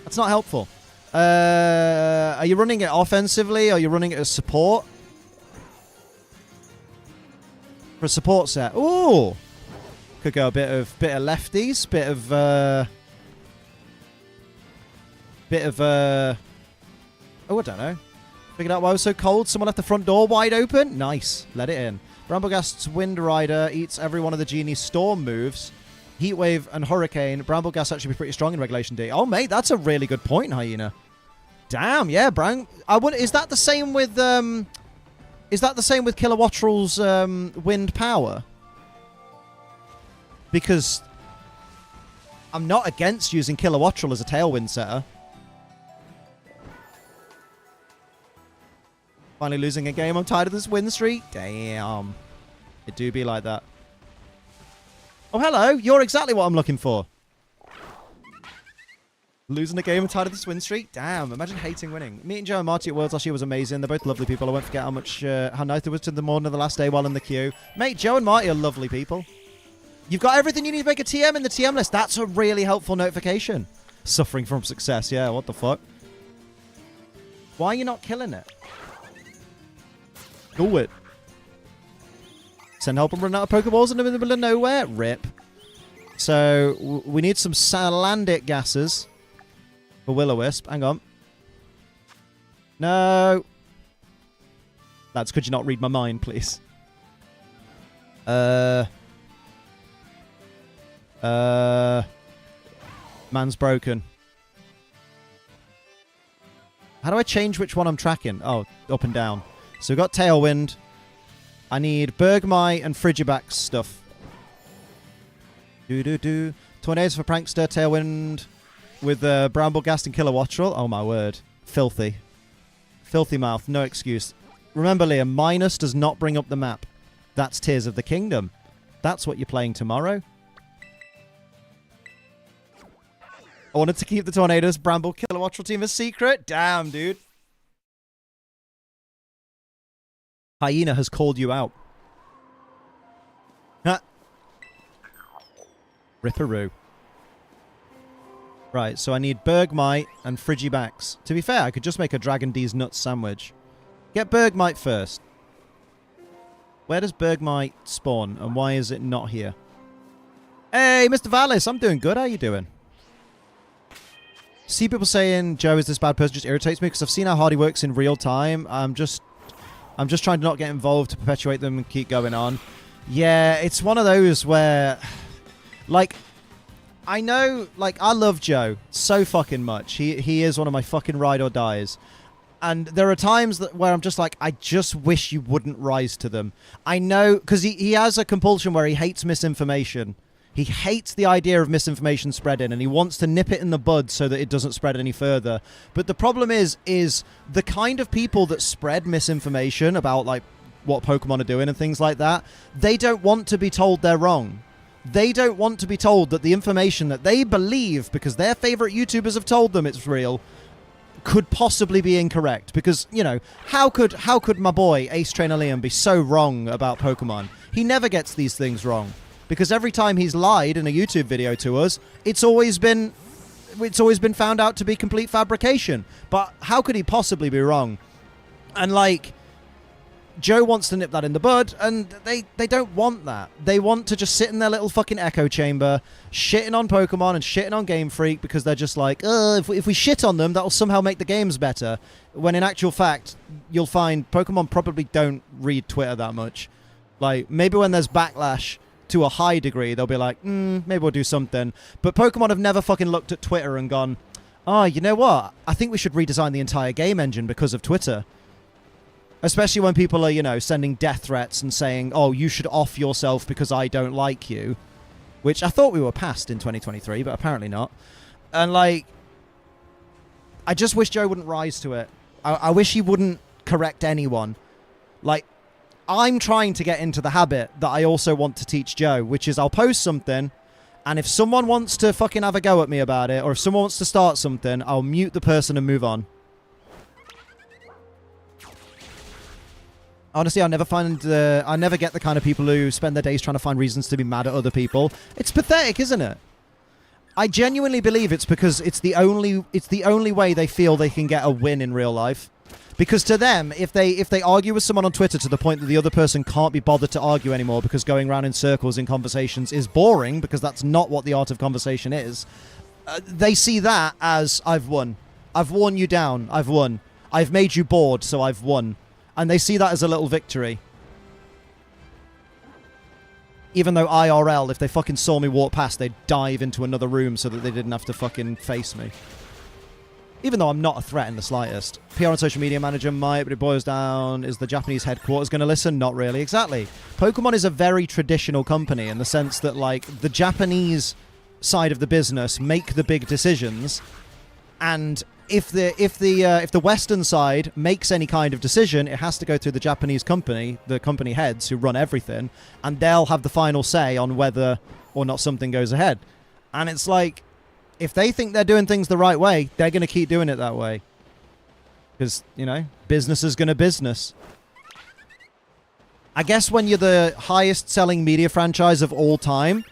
That's not helpful. Are you running it offensively? Or are you running it as support? For a support set. Ooh! Could go a bit of lefties, bit of oh, I don't know. Figured out why it was so cold. Someone left the front door wide open. Nice. Let it in. Bramblegast's Wind Rider eats every one of the Genie's Storm moves. Heatwave and Hurricane. Bramblegast actually be pretty strong in Regulation D. Oh, mate, that's a really good point, Hyena. Damn, yeah, is that the same with Kilowattrel's Wind Power? Because I'm not against using Kilowattrel as a Tailwind setter. Finally losing a game. I'm tired of this win streak. Damn. It do be like that. Oh, hello. You're exactly what I'm looking for. Losing the game and tired of this win streak? Damn, imagine hating winning. Meeting Joe and Marty at Worlds last year was amazing. They're both lovely people. I won't forget how nice it was to them more than the last day while in the queue. Mate, Joe and Marty are lovely people. You've got everything you need to make a TM in the TM list. That's a really helpful notification. Suffering from success. Yeah, what the fuck? Why are you not killing it? Do it. Send help and run out of Pokeballs in the middle of nowhere? Rip. So, we need some Salandic gases for Will-O-Wisp. Hang on. No. That's could you not read my mind, please? Man's broken. How do I change which one I'm tracking? Oh, up and down. So we've got Tailwind. I need Bergmite and Frigibax stuff. Tornades for Prankster, Tailwind with Bramblegast and Killer Wattrel. Oh my word. Filthy. Filthy mouth, no excuse. Remember, Liam, minus does not bring up the map. That's Tears of the Kingdom. That's what you're playing tomorrow. I wanted to keep the Tornadoes Bramble Killer Wattrel team a secret. Damn, dude. Hyena has called you out. Ha. Ripperoo. Right, so I need Bergmite and Frigibax. To be fair, I could just make a Dragon D's Nuts sandwich. Get Bergmite first. Where does Bergmite spawn, and why is it not here? Hey, Mr. Vallis, I'm doing good. How you doing? See people saying Joe is this bad person just irritates me because I've seen how hard he works in real time. I'm just trying to not get involved to perpetuate them and keep going on. Yeah, it's one of those where, like, I know, like, I love Joe so fucking much. He is one of my fucking ride or dies. And there are times where I'm just like, I just wish you wouldn't rise to them. I know, because he has a compulsion where he hates misinformation. He hates the idea of misinformation spreading, and he wants to nip it in the bud so that it doesn't spread any further. But the problem is the kind of people that spread misinformation about, like, what Pokemon are doing and things like that, they don't want to be told they're wrong. They don't want to be told that the information that they believe, because their favorite YouTubers have told them it's real, could possibly be incorrect. Because, you know, how could my boy, Ace Trainer Liam, be so wrong about Pokemon? He never gets these things wrong. Because every time he's lied in a YouTube video to us, it's always been found out to be complete fabrication. But how could he possibly be wrong? And, like, Joe wants to nip that in the bud, and they don't want that. They want to just sit in their little fucking echo chamber, shitting on Pokemon and shitting on Game Freak, because they're just like, if we shit on them, that'll somehow make the games better. When in actual fact, you'll find Pokemon probably don't read Twitter that much. Like, maybe when there's backlash to a high degree, they'll be like, maybe we'll do something. But Pokemon have never fucking looked at Twitter and gone, oh, you know what? I think we should redesign the entire game engine because of Twitter. Especially when people are, you know, sending death threats and saying, oh, you should off yourself because I don't like you. Which I thought we were past in 2023, but apparently not. And, like, I just wish Joe wouldn't rise to it. I wish he wouldn't correct anyone. Like, I'm trying to get into the habit that I also want to teach Joe, which is I'll post something, and if someone wants to fucking have a go at me about it, or if someone wants to start something, I'll mute the person and move on. Honestly, I never get the kind of people who spend their days trying to find reasons to be mad at other people. It's pathetic, isn't it? I genuinely believe it's because it's the only way they feel they can get a win in real life. Because to them, if they argue with someone on Twitter to the point that the other person can't be bothered to argue anymore because going around in circles in conversations is boring, because that's not what the art of conversation is, they see that as, I've won. I've worn you down. I've won. I've made you bored, so I've won. And they see that as a little victory. Even though IRL, if they fucking saw me walk past, they'd dive into another room so that they didn't have to fucking face me. Even though I'm not a threat in the slightest. PR and social media manager might, but it boils down, is the Japanese headquarters going to listen? Not really. Exactly. Pokemon is a very traditional company in the sense that, like, the Japanese side of the business make the big decisions, and if the Western side makes any kind of decision, it has to go through the Japanese company, the company heads who run everything, and they'll have the final say on whether or not something goes ahead. And it's like, If they think they're doing things the right way, they're going to keep doing it that way. Because, you know, business is going to business. I guess when you're the highest selling media franchise of all time,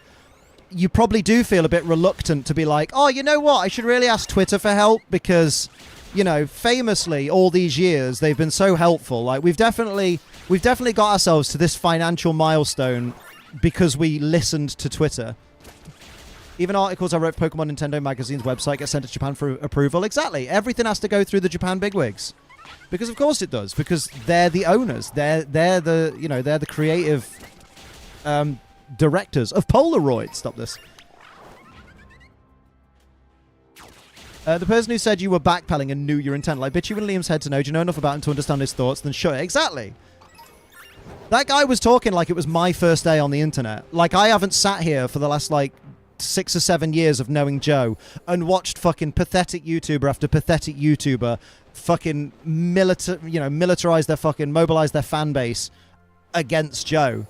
you probably do feel a bit reluctant to be like, oh, you know what? I should really ask Twitter for help because, you know, famously all these years they've been so helpful. Like we've definitely got ourselves to this financial milestone because we listened to Twitter. Even articles I wrote for Pokemon Nintendo Magazine's website get sent to Japan for approval. Exactly. Everything has to go through the Japan bigwigs. Because of course it does. Because they're the owners. They're the, you know, they're the creative directors of Polaroid. Stop this. The person who said you were backpedaling and knew your intent. Like, bitch, you and Liam's head to know. Do you know enough about him to understand his thoughts? Then shut it. Exactly. That guy was talking like it was my first day on the internet. Like, I haven't sat here for the last, like, 6 or 7 years of knowing Joe and watched fucking pathetic YouTuber after pathetic YouTuber fucking militarize their fucking, mobilize their fan base against Joe.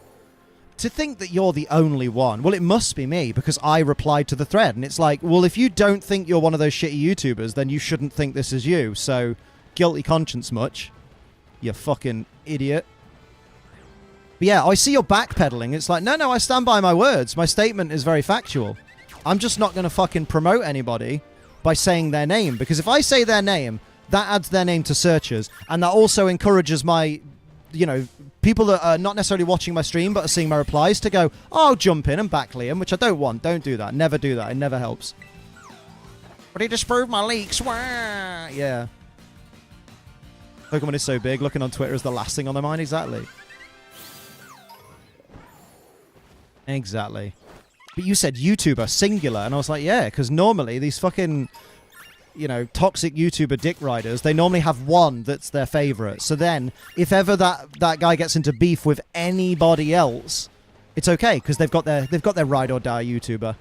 To think that you're the only one, well, it must be me because I replied to the thread. And it's like, well, if you don't think you're one of those shitty YouTubers, then you shouldn't think this is you. So, guilty conscience much. You fucking idiot. But yeah, I see you're backpedaling. It's like, no, I stand by my words. My statement is very factual. I'm just not going to fucking promote anybody by saying their name. Because if I say their name, that adds their name to searches. And that also encourages my, you know, people that are not necessarily watching my stream but are seeing my replies to go, oh, I'll jump in and back Liam, which I don't want. Don't do that. Never do that. It never helps. But he disproved my leaks. Wah! Yeah. Pokemon is so big. Looking on Twitter is the last thing on their mind. Exactly. Exactly. But you said YouTuber, singular, and I was like, yeah, because normally these fucking, you know, toxic YouTuber dick riders, they normally have one that's their favorite. So then, if ever that guy gets into beef with anybody else, it's okay, because they've got their ride or die YouTuber.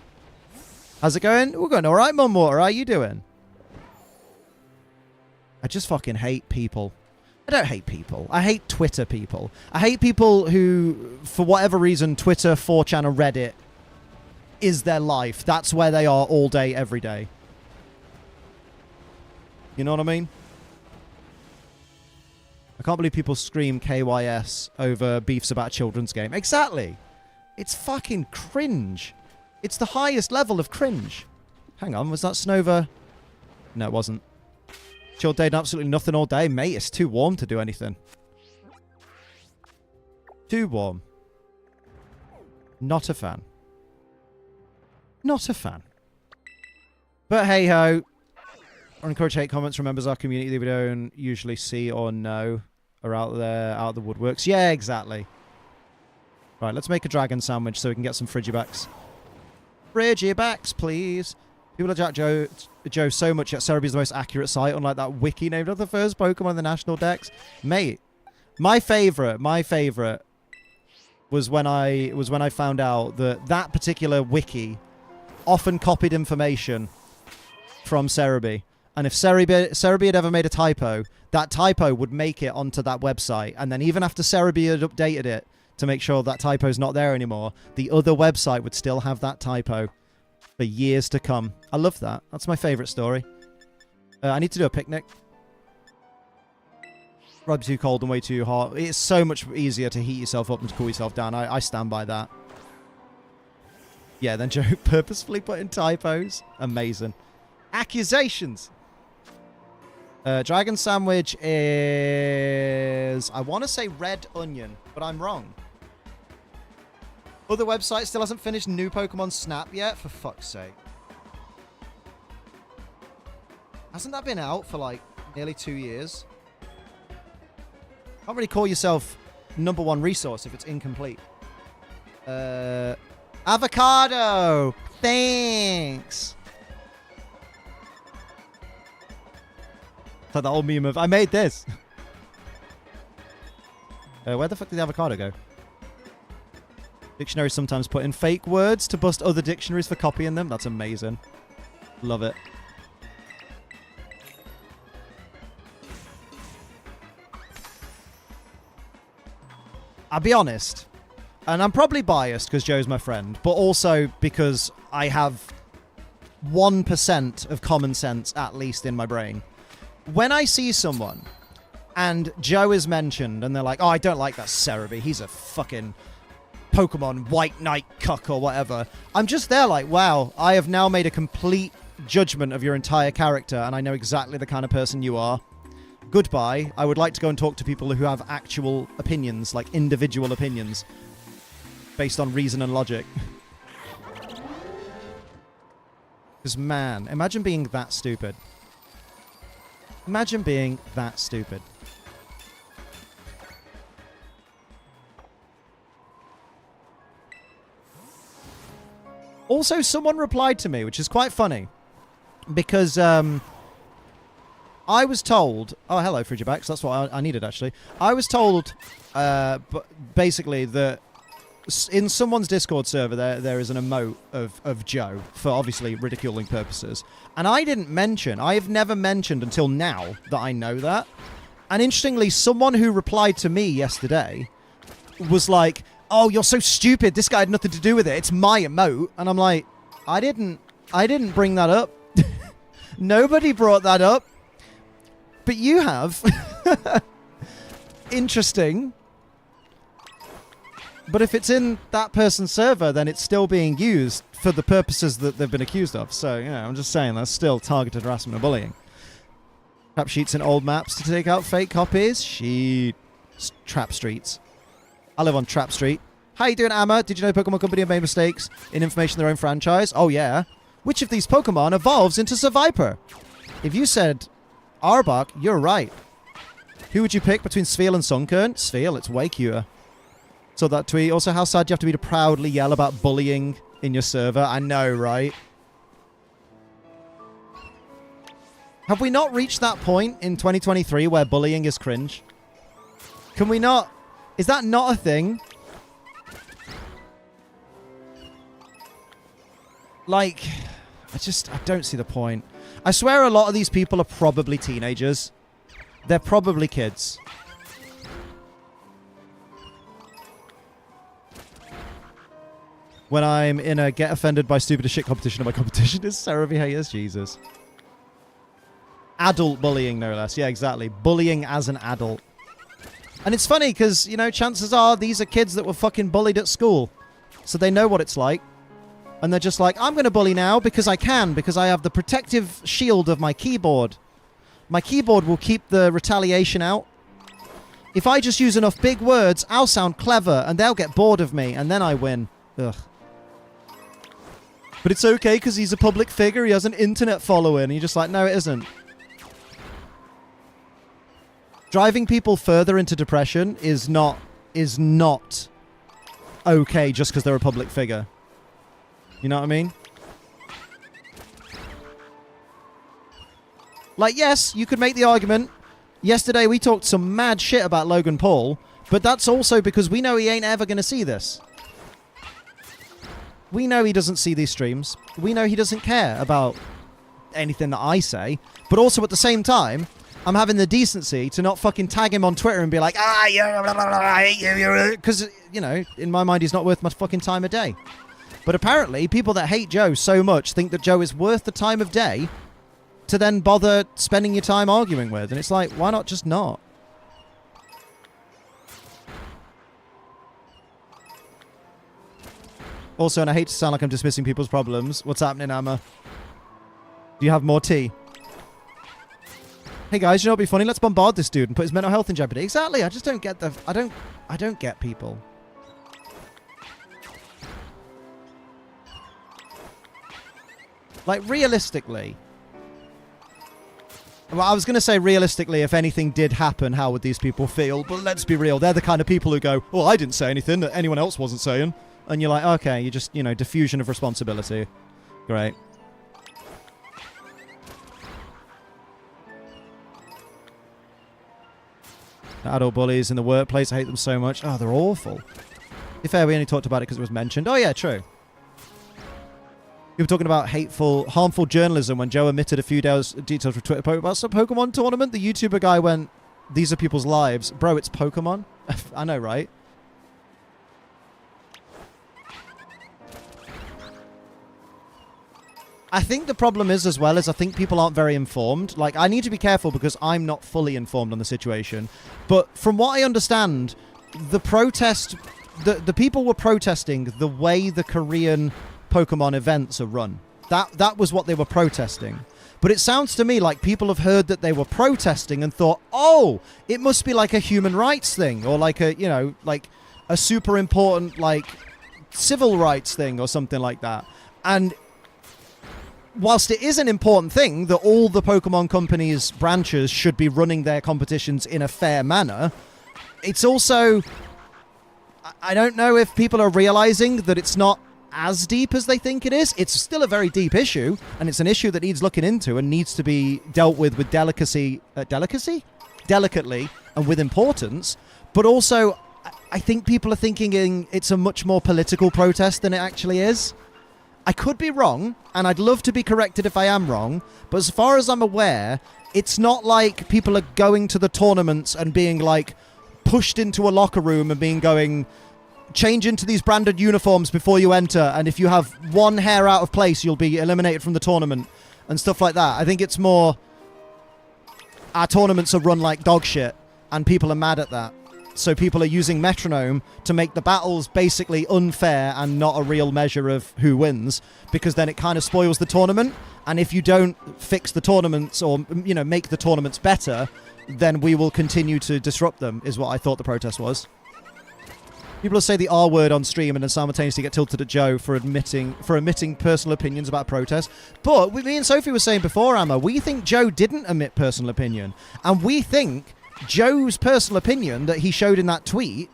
How's it going? We're going all right, Mum Water. How are you doing? I just fucking hate people. I don't hate people. I hate Twitter people. I hate people who, for whatever reason, Twitter, 4chan, or Reddit is their life. That's where they are all day, every day. You know what I mean? I can't believe people scream KYS over beefs about a children's game. Exactly. It's fucking cringe. It's the highest level of cringe. Hang on, was that Snova? No, it wasn't. Chill day and absolutely nothing all day. Mate, it's too warm to do anything. Too warm. Not a fan. Not a fan. But hey ho. I encourage hate comments from members of our community that we don't usually see or know are out there, out of the woodworks. Yeah, exactly. Right, let's make a dragon sandwich so we can get some Frigibacks. Frigibacks, please. People are Jack Joe so much, yet Cerebi is the most accurate site, unlike that wiki named after the first Pokemon in the national decks. Mate, my favorite was when I found out that particular wiki often copied information from Cerebi. And if Cerebi had ever made a typo, that typo would make it onto that website. And then even after Cerebi had updated it to make sure that typo's not there anymore, the other website would still have that typo for years to come. I love that. That's my favorite story. I need to do a picnic. Probably too cold and way too hot. It's so much easier to heat yourself up than to cool yourself down. I stand by that. Yeah, then Joe purposefully put in typos. Amazing. Accusations. Dragon sandwich is, I want to say red onion, but I'm wrong. Other website still hasn't finished new Pokemon Snap yet? For fuck's sake. Hasn't that been out for like nearly 2 years? Can't really call yourself #1 resource if it's incomplete. Avocado! Thanks! It's like the old meme of, I made this! Where the fuck did the avocado go? Dictionaries sometimes put in fake words to bust other dictionaries for copying them. That's amazing. Love it. I'll be honest, and I'm probably biased because Joe's my friend, but also because I have 1% of common sense, at least in my brain. When I see someone and Joe is mentioned and they're like, oh, I don't like that Cerebi. He's a fucking Pokemon White Knight cuck or whatever. I'm just there like, wow, I have now made a complete judgment of your entire character and I know exactly the kind of person you are. Goodbye. I would like to go and talk to people who have actual opinions, like individual opinions, based on reason and logic. Because, man, imagine being that stupid. Imagine being that stupid. Also, someone replied to me, which is quite funny. Because, I was told... Oh, hello, Frigibax. That's what I needed, actually. I was told, basically, that in someone's Discord server, there is an emote of Joe, for obviously ridiculing purposes. And I didn't mention... I have never mentioned until now that I know that. And interestingly, someone who replied to me yesterday was like, oh, you're so stupid. This guy had nothing to do with it. It's my emote. And I'm like, I didn't bring that up. Nobody brought that up. But you have. Interesting. But if it's in that person's server, then it's still being used for the purposes that they've been accused of. So, you know, I'm just saying that's still targeted harassment and bullying. Trap sheets and old maps to take out fake copies. Trap streets. I live on Trap Street. How you doing, Amma? Did you know Pokemon Company have made mistakes in information in their own franchise? Oh, yeah. Which of these Pokemon evolves into Seviper? If you said Arbok, you're right. Who would you pick between Spheal and Sunkern? Spheal, it's way cuter. So that tweet. Also, how sad do you have to be to proudly yell about bullying in your server? I know, right? Have we not reached that point in 2023 where bullying is cringe? Can we not... Is that not a thing? Like, I don't see the point. I swear a lot of these people are probably teenagers. They're probably kids. When I'm in a get offended by stupid as shit competition and my competition is Cerebi haters, Jesus. Adult bullying, no less. Yeah, exactly. Bullying as an adult. And it's funny because, you know, chances are these are kids that were fucking bullied at school. So they know what it's like. And they're just like, I'm going to bully now because I can, because I have the protective shield of my keyboard. My keyboard will keep the retaliation out. If I just use enough big words, I'll sound clever and they'll get bored of me and then I win. Ugh. But it's okay because he's a public figure, he has an internet following. And you're just like, no, it isn't. Driving people further into depression is not okay just because they're a public figure. You know what I mean? Like, yes, you could make the argument. Yesterday we talked some mad shit about Logan Paul, but that's also because we know he ain't ever going to see this. We know he doesn't see these streams. We know he doesn't care about anything that I say. But also at the same time, I'm having the decency to not fucking tag him on Twitter and be like, I hate you. Because, you know, in my mind, he's not worth my fucking time of day. But apparently, people that hate Joe so much think that Joe is worth the time of day to then bother spending your time arguing with. And it's like, why not just not? Also, and I hate to sound like I'm dismissing people's problems. What's happening, Amma? Do you have more tea? Hey guys, you know what'd be funny? Let's bombard this dude and put his mental health in jeopardy. Exactly. I just don't get the... I don't get people. Like, realistically... Well, I was going to say realistically, if anything did happen, how would these people feel? But let's be real. They're the kind of people who go, well, I didn't say anything that anyone else wasn't saying. And you're like, okay, you just, you know, diffusion of responsibility. Great. Adult bullies in the workplace, I hate them so much. Oh, they're awful. To be fair, we only talked about it because it was mentioned. Oh, yeah, true. We were talking about harmful journalism when Joe omitted a few details from Twitter about some Pokemon tournament. The YouTuber guy went, these are people's lives. Bro, it's Pokemon. I know, right? I think the problem is, as well, is I think people aren't very informed. Like, I need to be careful because I'm not fully informed on the situation. But from what I understand, the protest... The people were protesting the way the Korean Pokemon events are run. That was what they were protesting. But it sounds to me like people have heard that they were protesting and thought, oh, it must be like a human rights thing, or like a, you know, like a super important, like, civil rights thing or something like that. And whilst it is an important thing that all the Pokemon companies' branches should be running their competitions in a fair manner, it's also... I don't know if people are realizing that it's not as deep as they think it is. It's still a very deep issue, and it's an issue that needs looking into and needs to be dealt with delicately and with importance. But also, I think people are thinking it's a much more political protest than it actually is. I could be wrong, and I'd love to be corrected if I am wrong, but as far as I'm aware, it's not like people are going to the tournaments and being, like, pushed into a locker room and going, change into these branded uniforms before you enter, and if you have one hair out of place, you'll be eliminated from the tournament, and stuff like that. I think it's more, our tournaments are run like dog shit, and people are mad at that. So people are using metronome to make the battles basically unfair and not a real measure of who wins, because then it kind of spoils the tournament, and if you don't fix the tournaments or, you know, make the tournaments better, then we will continue to disrupt them, is what I thought the protest was. People will say the R word on stream and then simultaneously get tilted at Joe for emitting personal opinions about protest. But me and Sophie were saying before, Amma, we think Joe didn't emit personal opinion. And we think Joe's personal opinion that he showed in that tweet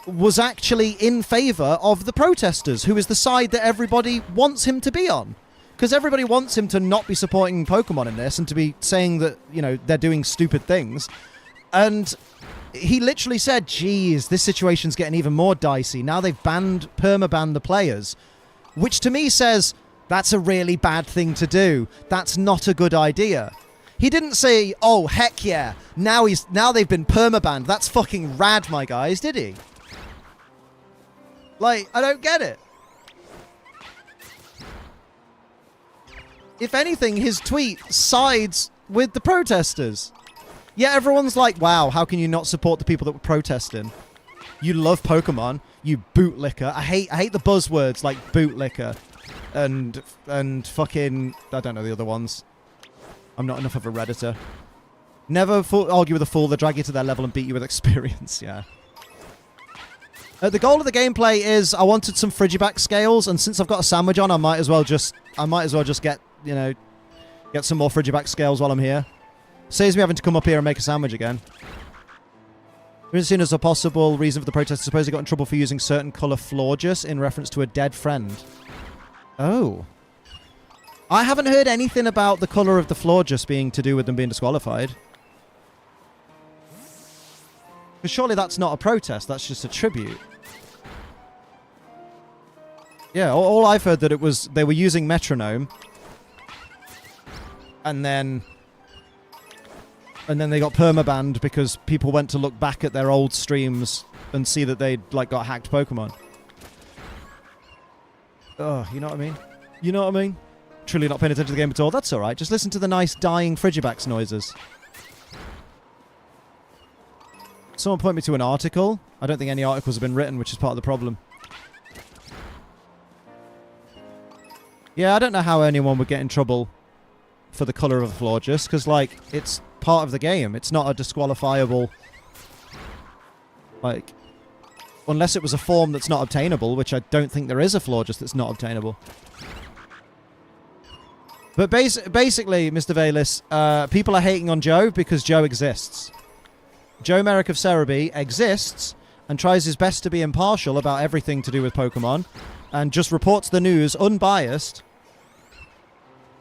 was actually in favour of the protesters, who is the side that everybody wants him to be on. Because everybody wants him to not be supporting Pokemon in this and to be saying that, you know, they're doing stupid things. And he literally said, geez, this situation's getting even more dicey. Now they've perma-banned the players. Which to me says, that's a really bad thing to do. That's not a good idea. He didn't say, oh, heck yeah, now they've been perma-banned. That's fucking rad, my guys, did he? Like, I don't get it. If anything, his tweet sides with the protesters. Yeah, everyone's like, wow, how can you not support the people that were protesting? You love Pokemon, you bootlicker. I hate the buzzwords like bootlicker and fucking, I don't know the other ones. I'm not enough of a Redditor. Never argue with a fool, they drag you to their level and beat you with experience, yeah. The goal of the gameplay is I wanted some Frigiback scales, and since I've got a sandwich on, I might as well just get, you know, get some more Frigiback scales while I'm here. Saves me having to come up here and make a sandwich again. As soon as a possible reason for the protest, suppose they got in trouble for using certain colour Florges in reference to a dead friend. Oh. I haven't heard anything about the colour of the Florges being to do with them being disqualified. Because surely that's not a protest, that's just a tribute. Yeah, all I've heard that it was they were using metronome, and then they got permabanned because people went to look back at their old streams and see that they'd like got hacked Pokemon. Oh, you know what I mean? You know what I mean? Truly not paying attention to the game at all. That's all right. Just listen to the nice dying Frigibacks noises. Someone point me to an article. I don't think any articles have been written, which is part of the problem. Yeah, I don't know how anyone would get in trouble for the colour of a Florges, because, like, it's part of the game. It's not a disqualifiable... Like... Unless it was a form that's not obtainable, which I don't think there is a Florges that's not obtainable. But basically, Mr. Valis, people are hating on Joe because Joe exists. Joe Merrick of Cerebi exists and tries his best to be impartial about everything to do with Pokemon and just reports the news unbiased.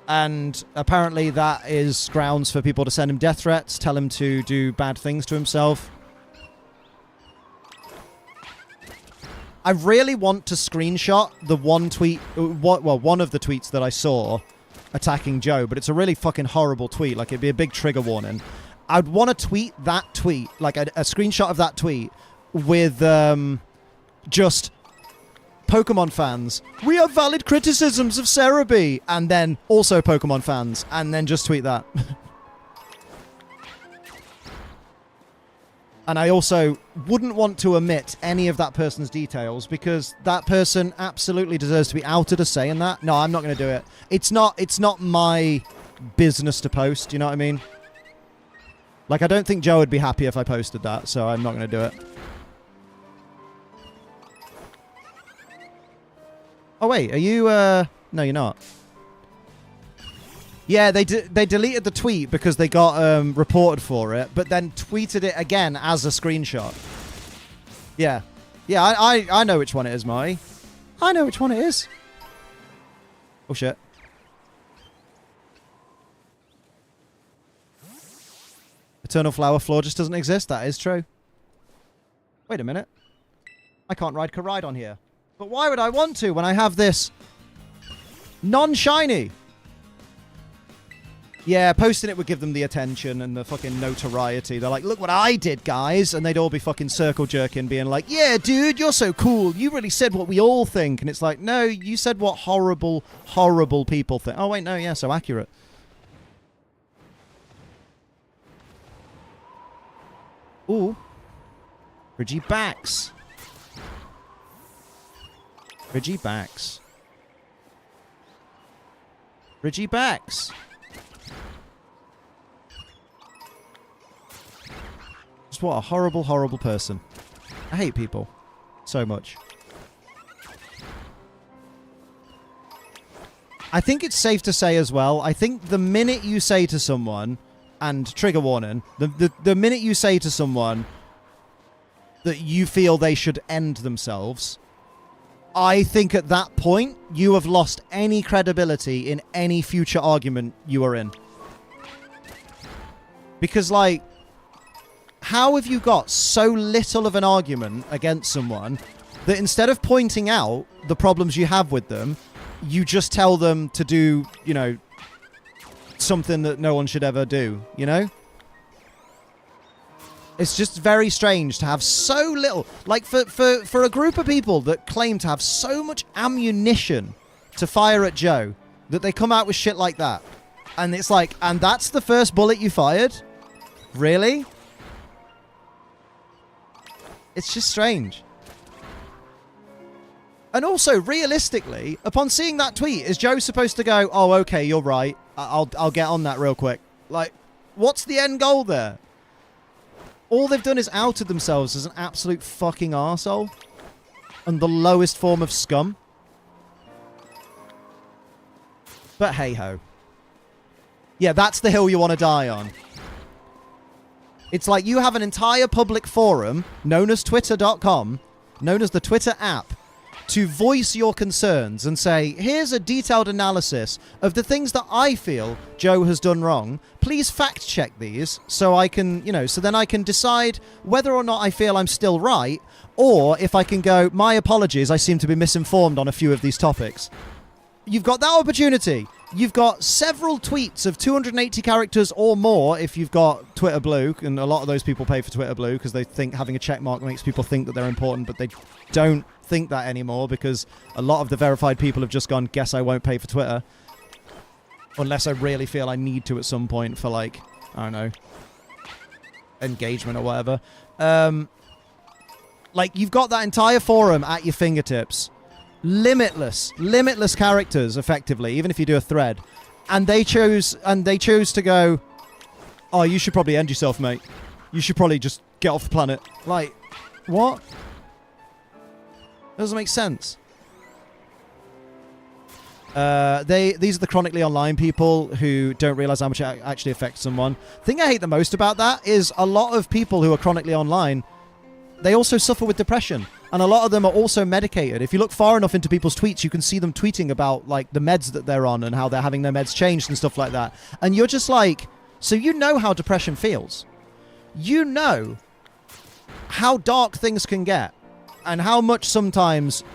And apparently that is grounds for people to send him death threats, tell him to do bad things to himself. I really want to screenshot the one tweet, one of the tweets that I saw attacking Joe, but it's a really fucking horrible tweet. Like, it'd be a big trigger warning. I'd want to tweet that tweet, like a screenshot of that tweet with just Pokemon fans, we have valid criticisms of Cerebi, and then also Pokemon fans, and then just tweet that. And I also wouldn't want to omit any of that person's details because that person absolutely deserves to be outed as saying that. No, I'm not going to do it. It's not my business to post, you know what I mean? Like, I don't think Joe would be happy if I posted that, so I'm not going to do it. Oh, wait, are you, No, you're not. Yeah, they deleted the tweet because they got reported for it, but then tweeted it again as a screenshot. Yeah. Yeah, I know which one it is, Mai. I know which one it is. Oh, shit. Eternal Flower Floor just doesn't exist. That is true. Wait a minute. I can't ride Karide on here. But why would I want to when I have this non-shiny? Yeah, posting it would give them the attention and the fucking notoriety. They're like, look what I did, guys. And they'd all be fucking circle jerking, being like, yeah, dude, you're so cool. You really said what we all think. And it's like, no, you said what horrible, horrible people think. Oh, wait, no, yeah, so accurate. Ooh. Reggie-Bax. Reggie-Bax. Reggie-Bax. Just what a horrible, horrible person. I hate people. So much. I think it's safe to say as well, I think the minute you say to someone, and trigger warning, the minute you say to someone that you feel they should end themselves, I think at that point, you have lost any credibility in any future argument you are in. Because, like, how have you got so little of an argument against someone that instead of pointing out the problems you have with them, you just tell them to do, you know, something that no one should ever do, you know? It's just very strange to have so little... Like, for a group of people that claim to have so much ammunition to fire at Joe, that they come out with shit like that. And it's like, and that's the first bullet you fired? Really? It's just strange. And also, realistically, upon seeing that tweet, is Joe supposed to go, oh, okay, you're right. I'll get on that real quick. Like, what's the end goal there? All they've done is outed themselves as an absolute fucking arsehole. And the lowest form of scum. But hey-ho. Yeah, that's the hill you want to die on. It's like you have an entire public forum, known as Twitter.com, known as the Twitter app, to voice your concerns and say, here's a detailed analysis of the things that I feel Joe has done wrong. Please fact check these so I can, you know, so then I can decide whether or not I feel I'm still right, or if I can go, my apologies, I seem to be misinformed on a few of these topics. You've got that opportunity. You've got several tweets of 280 characters or more if you've got Twitter Blue, and a lot of those people pay for Twitter Blue because they think having a check mark makes people think that they're important, but they don't think that anymore because a lot of the verified people have just gone, guess I won't pay for Twitter. Unless I really feel I need to at some point for, like, I don't know, engagement or whatever. Like, you've got that entire forum at your fingertips. Limitless characters, effectively, even if you do a thread. And they chose to go, oh, you should probably end yourself, mate. You should probably just get off the planet. Like, what? Doesn't make sense. These are the chronically online people who don't realize how much it actually affects someone. The thing I hate the most about that is a lot of people who are chronically online, they also suffer with depression. And a lot of them are also medicated. If you look far enough into people's tweets, you can see them tweeting about, like, the meds that they're on and how they're having their meds changed and stuff like that. And you're just like, so you know how depression feels. You know how dark things can get. And how much sometimes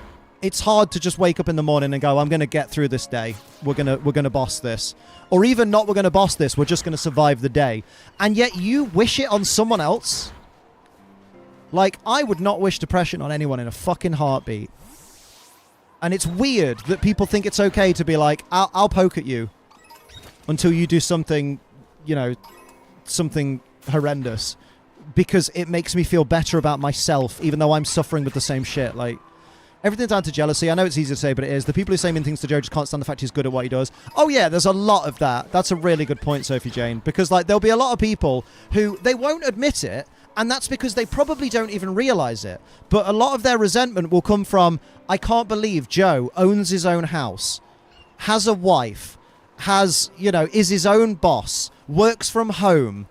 it's hard to just wake up in the morning and go, I'm going to get through this day. We're going to boss this. Or even not, we're going to boss this. We're just going to survive the day. And yet you wish it on someone else. Like, I would not wish depression on anyone in a fucking heartbeat. And it's weird that people think it's okay to be like, I'll poke at you until you do something, you know, something horrendous, because it makes me feel better about myself, even though I'm suffering with the same shit. Like, everything's down to jealousy. I know it's easy to say, but it is. The people who say mean things to Joe just can't stand the fact he's good at what he does. Oh yeah, there's a lot of that. That's a really good point, Sophie Jane, because like there'll be a lot of people who they won't admit it, and that's because they probably don't even realize it. But a lot of their resentment will come from, I can't believe Joe owns his own house, has a wife, has, you know, is his own boss, works from home,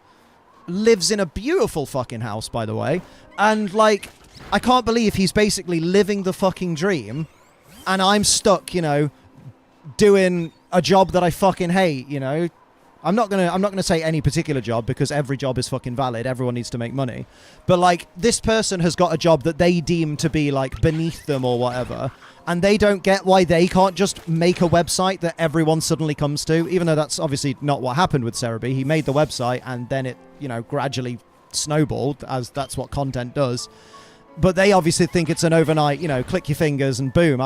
lives in a beautiful fucking house, by the way, and like, I can't believe he's basically living the fucking dream, and I'm stuck, you know, doing a job that I fucking hate, you know. I'm not gonna say any particular job, because every job is fucking valid. Everyone needs to make money. But like, this person has got a job that they deem to be like beneath them or whatever, and they don't get why they can't just make a website that everyone suddenly comes to, even though that's obviously not what happened with Cerebi. He made the website and then it, you know, gradually snowballed, as that's what content does. But they obviously think it's an overnight, you know, click your fingers and boom,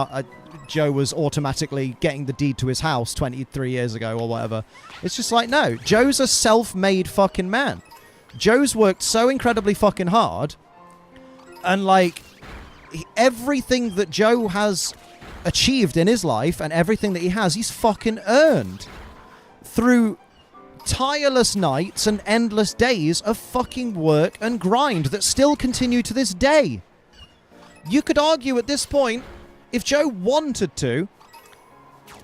Joe was automatically getting the deed to his house 23 years ago or whatever. It's just like, no, Joe's a self-made fucking man. Joe's worked so incredibly fucking hard, and like, everything that Joe has achieved in his life and everything that he has, he's fucking earned through tireless nights and endless days of fucking work and grind that still continue to this day. You could argue at this point, if Joe wanted to,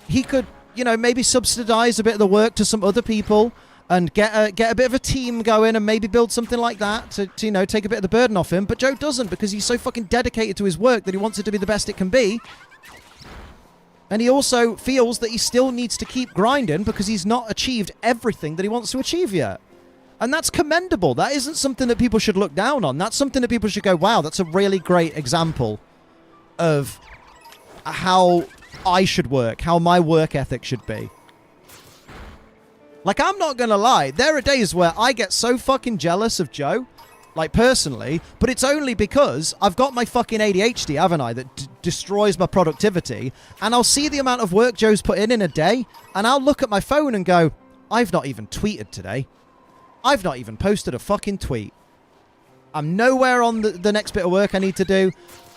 he could, you know, maybe subsidize a bit of the work to some other people and get a bit of a team going and maybe build something like that to, you know, take a bit of the burden off him. But Joe doesn't, because he's so fucking dedicated to his work that he wants it to be the best it can be. And he also feels that he still needs to keep grinding because he's not achieved everything that he wants to achieve yet. And that's commendable. That isn't something that people should look down on. That's something that people should go, wow, that's a really great example of how I should work, how my work ethic should be. Like, I'm not gonna lie, there are days where I get so fucking jealous of Joe, like, personally, but it's only because I've got my fucking ADHD, haven't I, that destroys my productivity, and I'll see the amount of work Joe's put in a day, and I'll look at my phone and go, I've not even tweeted today. I've not even posted a fucking tweet. I'm nowhere on the next bit of work I need to do.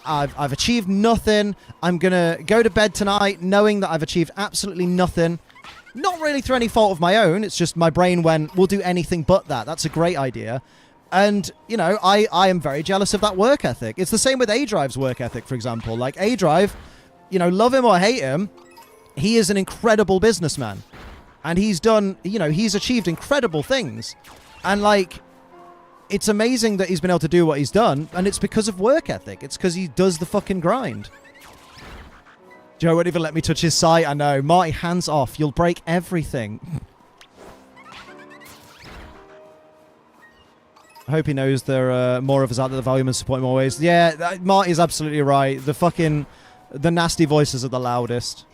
I've achieved nothing. I'm gonna go to bed tonight knowing that I've achieved absolutely nothing. Not really through any fault of my own. It's just my brain went, we'll do anything but that. That's a great idea. And, you know, I am very jealous of that work ethic. It's the same with A-Drive's work ethic, for example. Like, A-Drive, you know, love him or hate him, he is an incredible businessman. And he's done, you know, he's achieved incredible things. And, like, it's amazing that he's been able to do what he's done, and it's because of work ethic. It's because he does the fucking grind. Joe won't even let me touch his site. I know. Marty, hands off. You'll break everything. I hope he knows there are more of us out there that value him and support him always. Yeah, Marty's absolutely right. The nasty voices are the loudest.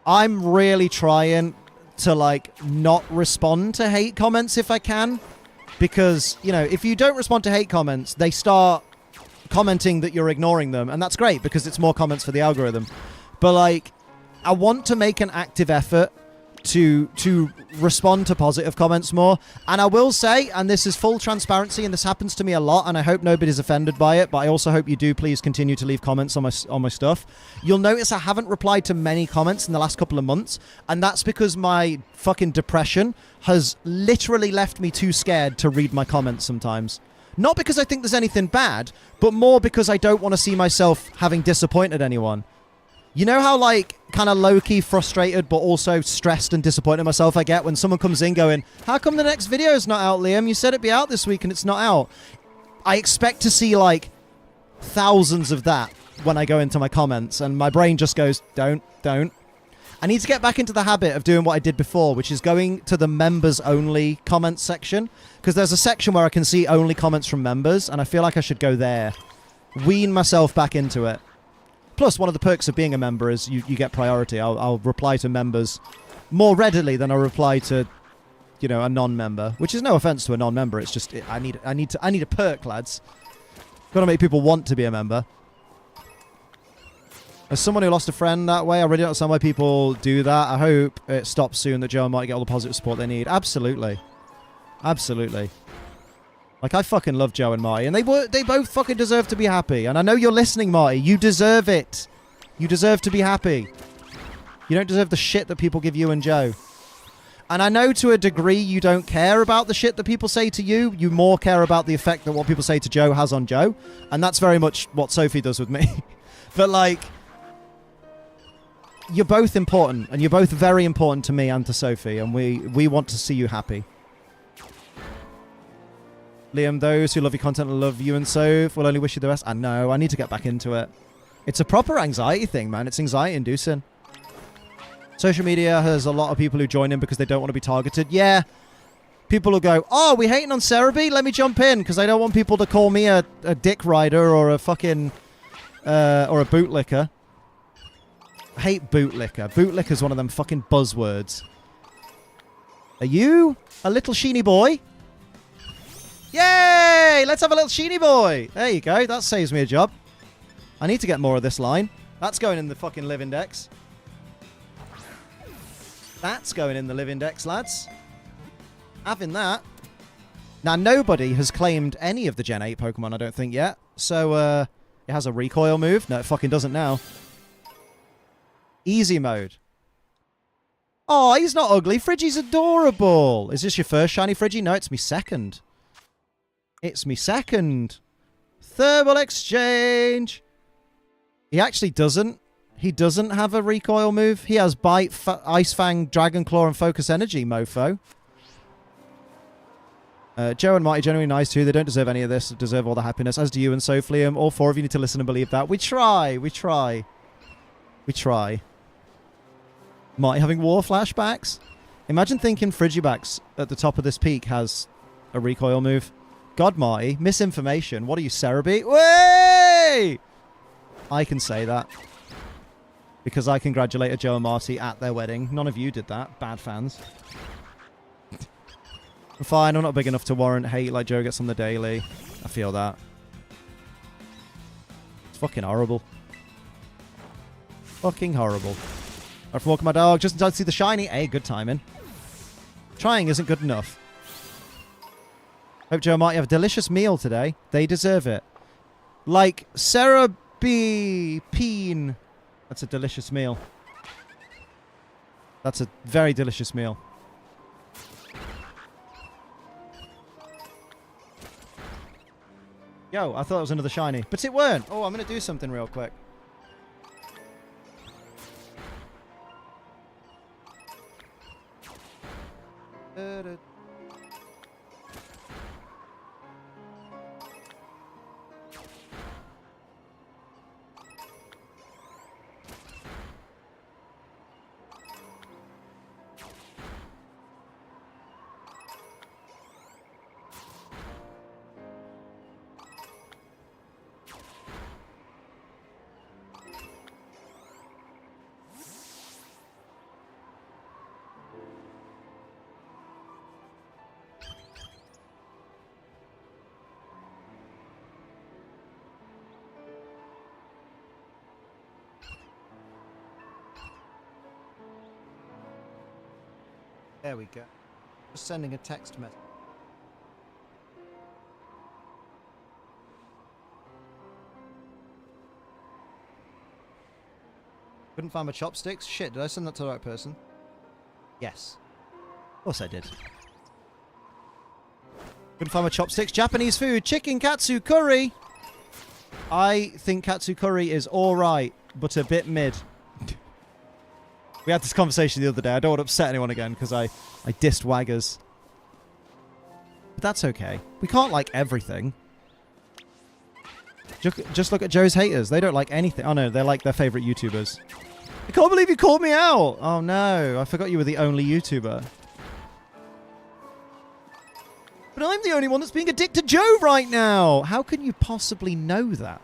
I'm really trying to, like, not respond to hate comments if I can. Because, you know, if you don't respond to hate comments, they start commenting that you're ignoring them. And that's great, because it's more comments for the algorithm. But, like, I want to make an active effort to respond to positive comments more. And I will say, and this is full transparency, and this happens to me a lot, and I hope nobody's offended by it, but I also hope you do please continue to leave comments on my stuff. You'll notice I haven't replied to many comments in the last couple of months, and that's because my fucking depression has literally left me too scared to read my comments sometimes. Not because I think there's anything bad, but more because I don't want to see myself having disappointed anyone. You know how, like, kind of low-key frustrated, but also stressed and disappointed myself I get when someone comes in going, how come the next video's not out, Liam? You said it'd be out this week and it's not out. I expect to see, like, thousands of that when I go into my comments, and my brain just goes, don't. I need to get back into the habit of doing what I did before, which is going to the members-only comments section, because there's a section where I can see only comments from members, and I feel like I should go there. Wean myself back into it. Plus, one of the perks of being a member is you get priority. I'll reply to members more readily than I'll reply to, you know, a non-member. Which is no offense to a non-member. It's just I need a perk, lads. Got to make people want to be a member. As someone who lost a friend that way, I really don't understand why people do that. I hope it stops soon, that Joe and Marty get all the positive support they need. Absolutely. Absolutely. Like, I fucking love Joe and Marty, and they both fucking deserve to be happy. And I know you're listening, Marty. You deserve it. You deserve to be happy. You don't deserve the shit that people give you and Joe. And I know to a degree you don't care about the shit that people say to you. You more care about the effect that what people say to Joe has on Joe. And that's very much what Sophie does with me. But, like, you're both important. And you're both very important to me and to Sophie. And we want to see you happy. Liam, those who love your content and love you and Soph will only wish you the best. I know. I need to get back into it. It's a proper anxiety thing, man. It's anxiety-inducing. Social media has a lot of people who join in because they don't want to be targeted. Yeah. People will go, oh, we hating on Cerebi? Let me jump in because I don't want people to call me a dick rider or a fucking... or a bootlicker. I hate bootlicker. Bootlicker is one of them fucking buzzwords. Are you a little sheeny boy? Yay! Let's have a little sheeny boy. There you go. That saves me a job. I need to get more of this line. That's going in the fucking live index. That's going in the live index, lads. Having that. Now, nobody has claimed any of the Gen 8 Pokemon, I don't think, yet. So, it has a recoil move. No, it fucking doesn't now. Easy mode. Oh, he's not ugly. Friggy's adorable. Is this your first shiny Friggy? No, it's me second. It's me second. Thermal exchange. He actually doesn't. He doesn't have a recoil move. He has Bite, Ice Fang, Dragon Claw, and Focus Energy, mofo. Joe and Marty, genuinely nice too. They don't deserve any of this. They deserve all the happiness, as do you and Soph, Liam. All four of you need to listen and believe that. We try. We try. We try. Marty having war flashbacks. Imagine thinking Frigibax at the top of this peak has a recoil move. God, Marty. Misinformation. What are you, Cerebi? Way! I can say that. Because I congratulated Joe and Marty at their wedding. None of you did that. Bad fans. I'm fine. I'm not big enough to warrant hate like Joe gets on the daily. I feel that. It's fucking horrible. Fucking horrible. I'm walking my dog just in time to see the shiny. Hey, good timing. Trying isn't good enough. Hope Joe and Marty have a delicious meal today. They deserve it. Like Sarah B. Peen. That's a delicious meal. That's a very delicious meal. Yo, I thought it was another shiny. But it weren't. Oh, I'm going to do something real quick. There we go. Just sending a text message. Couldn't find my chopsticks? Shit, did I send that to the right person? Yes. Of course I did. Couldn't find my chopsticks. Japanese food. Chicken katsu curry. I think katsu curry is alright, but a bit mid. We had this conversation the other day. I don't want to upset anyone again because I dissed Waggers. But that's okay. We can't like everything. Just look at Joe's haters. They don't like anything. Oh no, they're like their favourite YouTubers. I can't believe you called me out. Oh no, I forgot you were the only YouTuber. But I'm the only one that's being a dick to Joe right now. How can you possibly know that?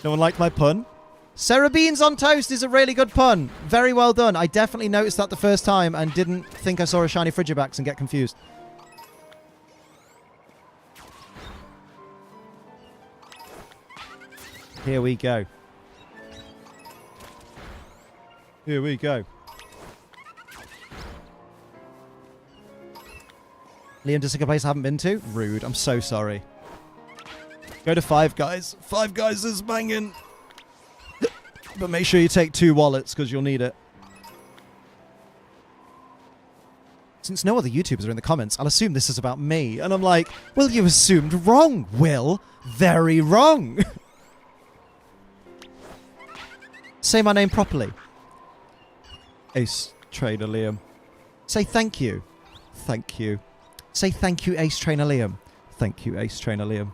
No one liked my pun? Sarah Beans on toast is a really good pun. Very well done. I definitely noticed that the first time and didn't think I saw a shiny Frigibax and get confused. Here we go. Here we go. Liam, just a place I haven't been to? Rude. I'm so sorry. Go to Five Guys. Five Guys is banging. But make sure you take 2 wallets because you'll need it. Since no other YouTubers are in the comments, I'll assume this is about me. And I'm like, well, you assumed wrong, Will. Very wrong. Say my name properly. Ace Trainer Liam. Say thank you. Thank you. Say thank you, Ace Trainer Liam. Thank you, Ace Trainer Liam.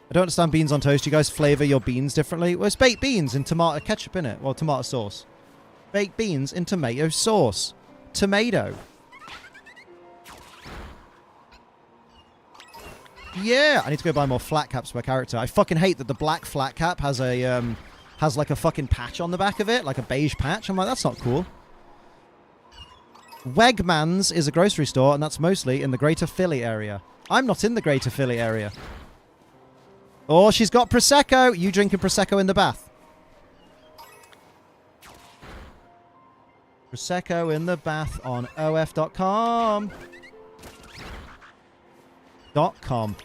I don't understand beans on toast. You guys flavour your beans differently. Well, it's baked beans in tomato ketchup, innit? Well, tomato sauce. Baked beans in tomato sauce. Tomato. Yeah, I need to go buy more flat caps per character. I fucking hate that the black flat cap has a has like a fucking patch on the back of it, like a beige patch. I'm like, that's not cool. Wegmans is a grocery store, and that's mostly in the Greater Philly area. I'm not in the Greater Philly area. Oh, she's got Prosecco. You drinking Prosecco in the bath? Prosecco in the bath on OF.com. .com.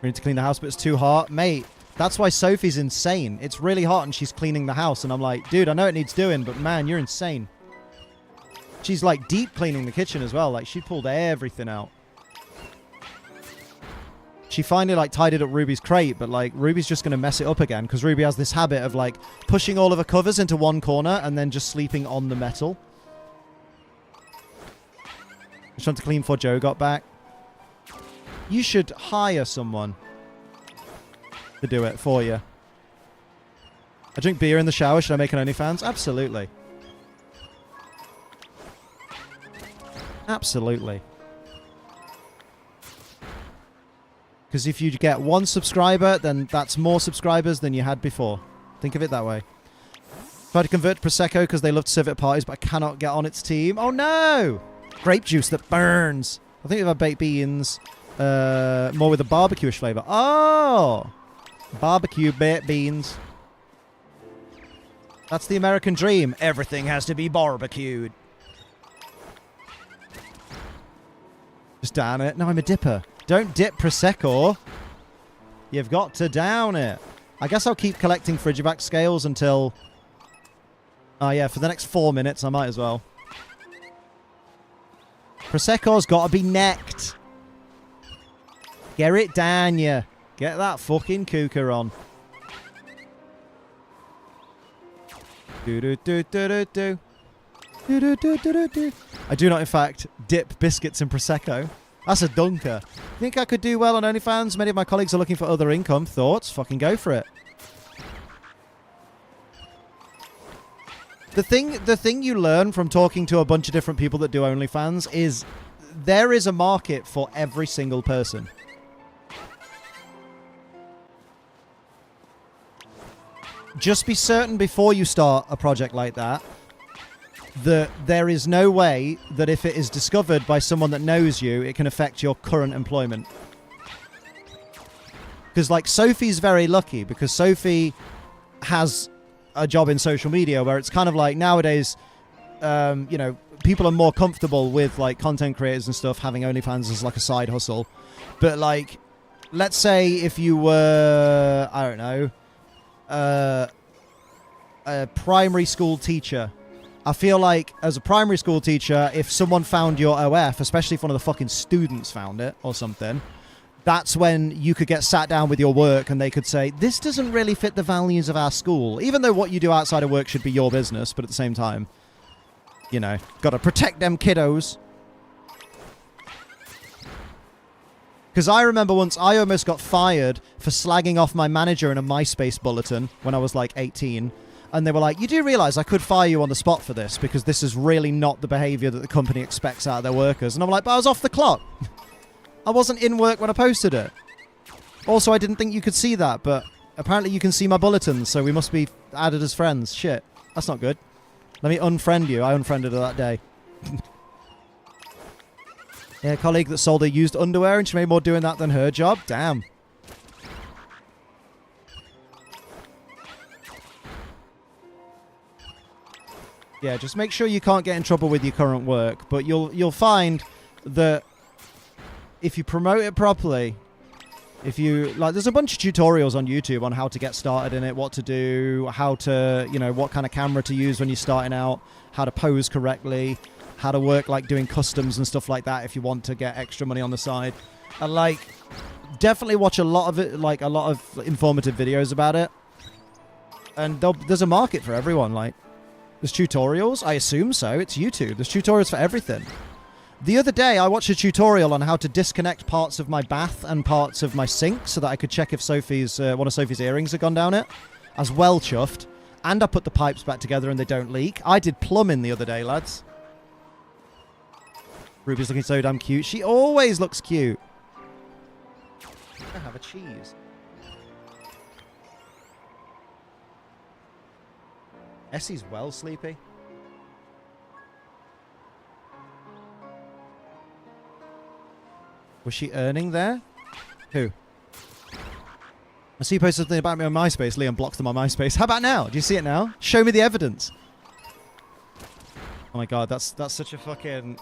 We need to clean the house, but it's too hot. Mate, that's why Sophie's insane. It's really hot and she's cleaning the house. And I'm like, dude, I know it needs doing, but man, you're insane. She's like deep cleaning the kitchen as well. Like she pulled everything out. She finally like tidied up Ruby's crate, but like Ruby's just going to mess it up again because Ruby has this habit of like pushing all of her covers into one corner and then just sleeping on the metal. Just trying to clean before Joe got back. You should hire someone to do it for you. I drink beer in the shower. Should I make an OnlyFans? Absolutely. Absolutely. Because if you get 1 subscriber, then that's more subscribers than you had before. Think of it that way. Try to convert to Prosecco because they love to serve it at parties, but I cannot get on its team. Oh no! Grape juice that burns. I think if I baked beans, more with a barbecue-ish flavour. Oh! Barbecue baked beans. That's the American dream. Everything has to be barbecued. Just down it. No, I'm a dipper. Don't dip Prosecco. You've got to down it. I guess I'll keep collecting Frigiback scales until... Oh, yeah, for the next 4 minutes, I might as well. Prosecco's got to be necked. Get it down, yeah. Get that fucking cooker on. Do-do-do-do-do-do. Do-do-do-do-do-do. I do not, in fact, dip biscuits in Prosecco. That's a dunker. Think I could do well on OnlyFans? Many of my colleagues are looking for other income. Thoughts? Fucking go for it. The thing you learn from talking to a bunch of different people that do OnlyFans is there is a market for every single person. Just be certain before you start a project like that that there is no way that if it is discovered by someone that knows you, it can affect your current employment. Because, like, Sophie's very lucky because Sophie has a job in social media where it's kind of like nowadays, you know, people are more comfortable with, like, content creators and stuff having OnlyFans as, like, a side hustle. But, like, let's say if you were, I don't know, a primary school teacher. I feel like as a primary school teacher, if someone found your OF, especially if one of the fucking students found it or something, that's when you could get sat down with your work and they could say, this doesn't really fit the values of our school. Even though what you do outside of work should be your business, but at the same time, you know, got to protect them kiddos. Because I remember once I almost got fired for slagging off my manager in a MySpace bulletin when I was like 18. And they were like, you do realize I could fire you on the spot for this because this is really not the behavior that the company expects out of their workers. And I'm like, but I was off the clock. I wasn't in work when I posted it. Also, I didn't think you could see that, but apparently you can see my bulletins, so we must be added as friends. Shit, that's not good. Let me unfriend you. I unfriended her that day. Yeah, a colleague that sold her used underwear and she made more doing that than her job. Damn. Yeah, just make sure you can't get in trouble with your current work. But you'll find that if you promote it properly, if you like, there's a bunch of tutorials on YouTube on how to get started in it, what to do, how to, you know, what kind of camera to use when you're starting out, how to pose correctly, how to work like doing customs and stuff like that if you want to get extra money on the side. And like, definitely watch a lot of it, like a lot of informative videos about it. And there's a market for everyone. Like, there's tutorials. I assume so. It's YouTube. There's tutorials for everything. The other day, I watched a tutorial on how to disconnect parts of my bath and parts of my sink so that I could check if Sophie's one of Sophie's earrings had gone down it. I was well chuffed. And I put the pipes back together and they don't leak. I did plumbing the other day, lads. Ruby's looking so damn cute. She always looks cute. I have a cheese. Essie's well sleepy. Was she earning there? Who? I see you posted something about me on MySpace. Liam blocks them on MySpace. How about now? Do you see it now? Show me the evidence. Oh my god, that's such a fucking...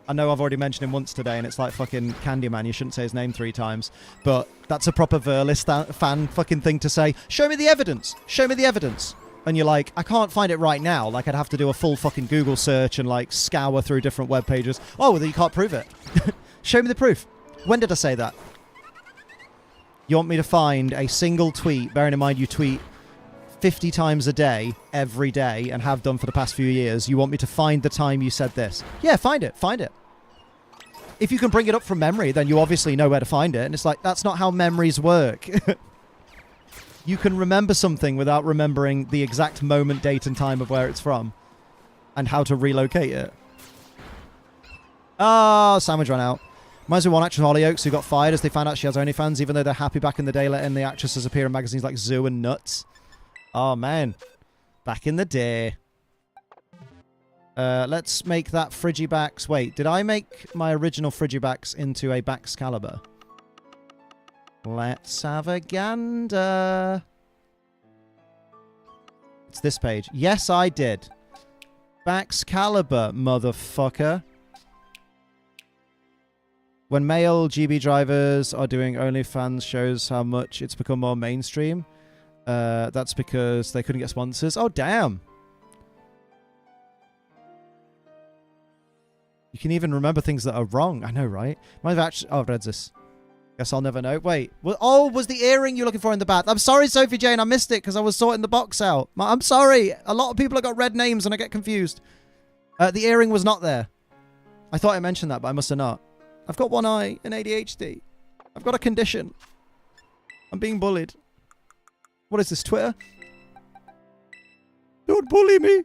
I know I've already mentioned him once today, and it's like fucking Candyman. You shouldn't say his name 3 times. But that's a proper Verlis fan fucking thing to say. Show me the evidence. Show me the evidence. And you're like, I can't find it right now. Like, I'd have to do a full fucking Google search and, like, scour through different web pages. Oh, well, you can't prove it. Show me the proof. When did I say that? You want me to find a single tweet, bearing in mind you tweet 50 times a day, every day, and have done for the past few years. You want me to find the time you said this? Yeah, find it. Find it. If you can bring it up from memory, then you obviously know where to find it. And it's like, that's not how memories work. You can remember something without remembering the exact moment, date, and time of where it's from. And how to relocate it. Oh, sandwich ran out. Reminds me of one actress, Hollyoaks, who got fired as they found out she has OnlyFans, even though they're happy back in the day letting the actresses appear in magazines like Zoo and Nuts. Oh, man. Back in the day. Let's make that Frigibax. Wait, did I make my original Frigibax into a Baxcalibur? Let's have a gander. It's this page. Yes, I did. Baxcalibur, motherfucker. When male GB drivers are doing OnlyFans shows how much it's become more mainstream. That's because they couldn't get sponsors. Oh, damn. You can even remember things that are wrong. I know, right? Might have actually... Oh, I've read this. Guess I'll never know. Wait. Oh, was the earring you're looking for in the bath? I'm sorry, Sophie Jane. I missed it because I was sorting the box out. I'm sorry. A lot of people have got red names and I get confused. The earring was not there. I thought I mentioned that, but I must have not. I've got one eye and ADHD. I've got a condition. I'm being bullied. What is this, Twitter? Don't bully me.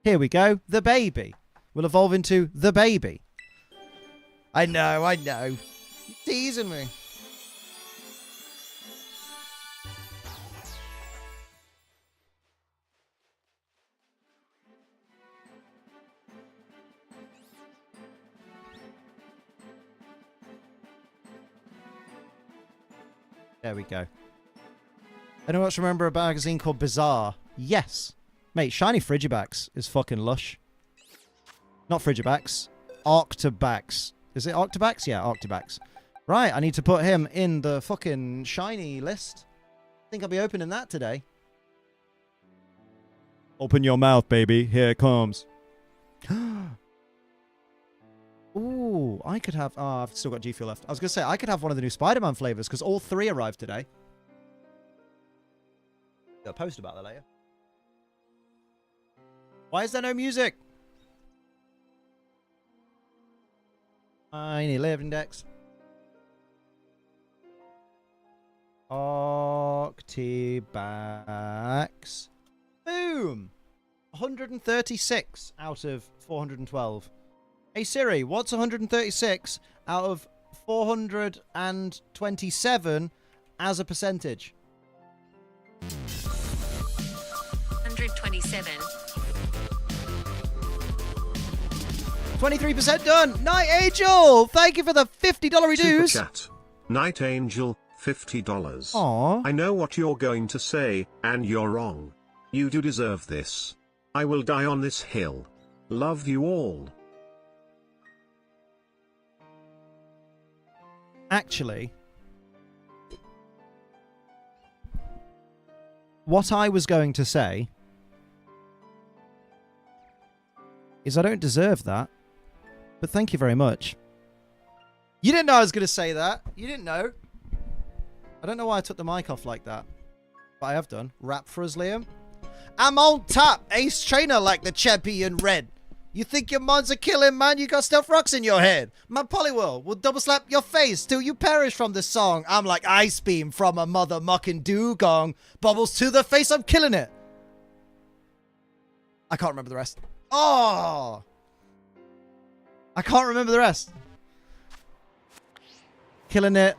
Here we go. The baby will evolve into the baby. I know, I know. You're teasing me. There we go. Anyone else remember a magazine called Bizarre? Yes. Mate, Shiny Frigibax is fucking lush. Not Frigibax. Octobax. Is it Octobax? Yeah, Octobax. Right, I need to put him in the fucking shiny list. I think I'll be opening that today. Open your mouth, baby. Here it comes. Ooh, I could have... Oh, I've still got G Fuel left. I was going to say, I could have one of the new Spider-Man flavors, because all 3 arrived today. I'll post about that later. Why is there no music? I need a live index. Octobax. Boom! 136 out of 412. Hey Siri, what's 136 out of 427 as a percentage? 127. 23% done! Night Angel! Thank you for the $50 Super reduce! chat. Night Angel, $50. Aw. I know what you're going to say, and you're wrong. You do deserve this. I will die on this hill. Love you all. Actually, what I was going to say is I don't deserve that, but thank you very much. You didn't know I was going to say that. You didn't know. I don't know why I took the mic off like that, but I have done. Rap for us, Liam. I'm on top, ace trainer like the champion red. You think your mons are killing, man? You got stealth rocks in your head. My Poliwhirl will double slap your face till you perish from this song. I'm like Ice Beam from a mother mucking dugong. Bubbles to the face, I'm killing it. I can't remember the rest. Oh! I can't remember the rest. Killing it.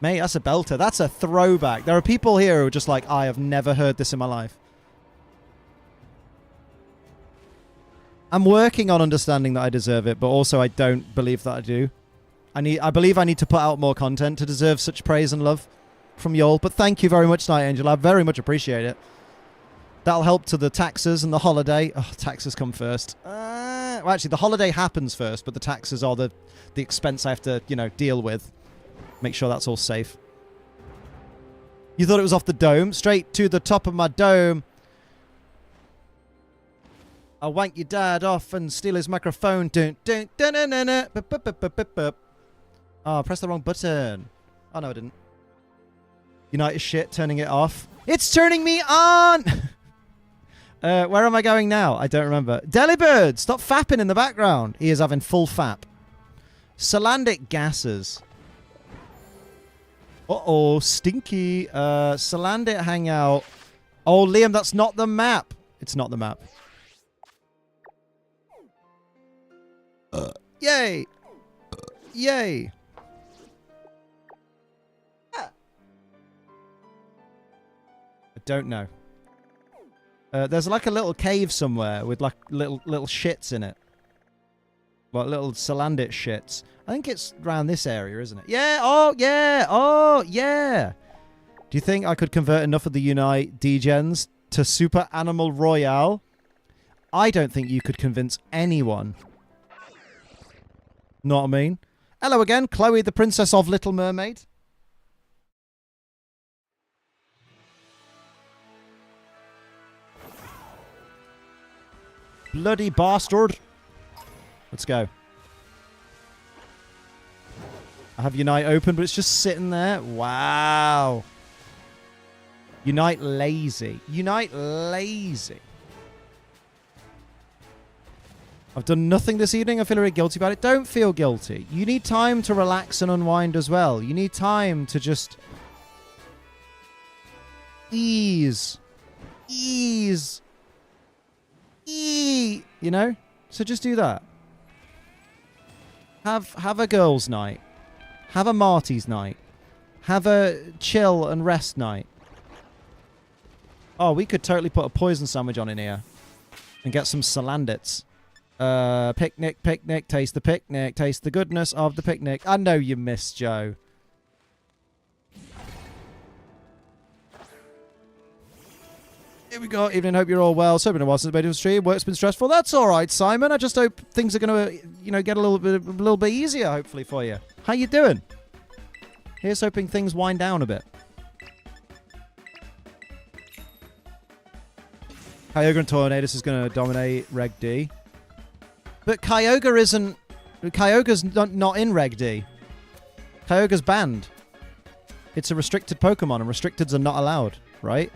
Mate, that's a belter. That's a throwback. There are people here who are just like, I have never heard this in my life. I'm working on understanding that I deserve it, but also I don't believe that I do. I believe I need to put out more content to deserve such praise and love from y'all. But thank you very much, Night Angel. I very much appreciate it. That'll help to the taxes and the holiday. Oh, taxes come first. Well, actually, the holiday happens first, but the taxes are the expense I have to, deal with. Make sure that's all safe. You thought it was off the dome? Straight to the top of my dome. I'll wank your dad off and steal his microphone. Dun, dun, dun, dun, dun, dun. Bup, bup, bup, bup, bup, bup. Oh, I pressed the wrong button. Oh, no, I didn't. United shit, turning it off. It's turning me on! Where am I going now? I don't remember. Delibird, stop fapping in the background. He is having full fap. Salandic gases. Uh-oh, stinky. Salandit hangout. Oh, Liam, that's not the map. It's not the map. Yay. Yay. I don't know. There's like a little cave somewhere with like little shits in it. Like little Salandit shits. I think it's around this area, isn't it? Yeah! Oh, yeah! Oh, yeah! Do you think I could convert enough of the Unite degens to Super Animal Royale? I don't think you could convince anyone. Know what I mean? Hello again, Chloe, the Princess of Little Mermaid. Bloody bastard. Let's go. I have Unite open, but it's just sitting there. Wow. Unite lazy. Unite lazy. I've done nothing this evening. I feel very guilty about it. Don't feel guilty. You need time to relax and unwind as well. You need time to just ease. Ease. You know? So just do that. Have a girls' night. Have a Marty's night. Have a chill and rest night. Oh, we could totally put a poison sandwich on in here. And get some Salandits. Picnic, picnic, taste the picnic. Taste the goodness of the picnic. I know you miss Joe. Here we go. Evening, hope you're all well. So been a while since I've been to the stream. Work's been stressful. That's all right, Simon. I just hope things are going to, get a little bit easier, hopefully, for you. How you doing? Here's hoping things wind down a bit. Kyogre and Tornadus is going to dominate Reg D. But Kyogre isn't... Kyogre's not in Reg D. Kyogre's banned. It's a restricted Pokemon, and restricteds are not allowed, right?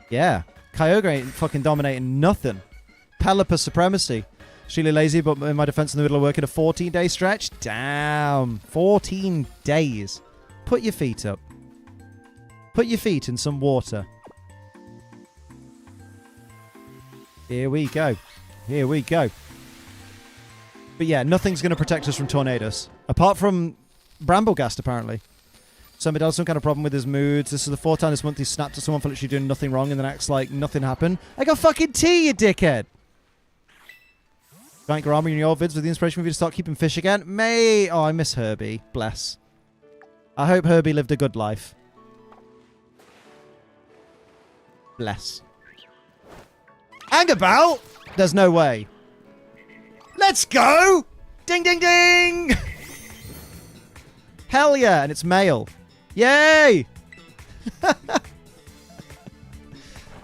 Yeah. Kyogre ain't fucking dominating nothing. Pelipper supremacy. Sheila lazy, but in my defense in the middle of working a 14-day stretch. Damn. 14 days. Put your feet up. Put your feet in some water. Here we go. Here we go. But yeah, nothing's going to protect us from Tornadus. Apart from Bramblegast, apparently. Somebody has some kind of problem with his moods. This is the 4th time this month he's snapped at someone for literally doing nothing wrong and then acts like nothing happened. I got fucking tea, you dickhead. Giant Garami in your vids with the inspiration for you to start keeping fish again. May. Oh, I miss Herbie. Bless. I hope Herbie lived a good life. Bless. Hang about? There's no way. Let's go! Ding, ding, ding! Hell yeah, and it's male. Yay!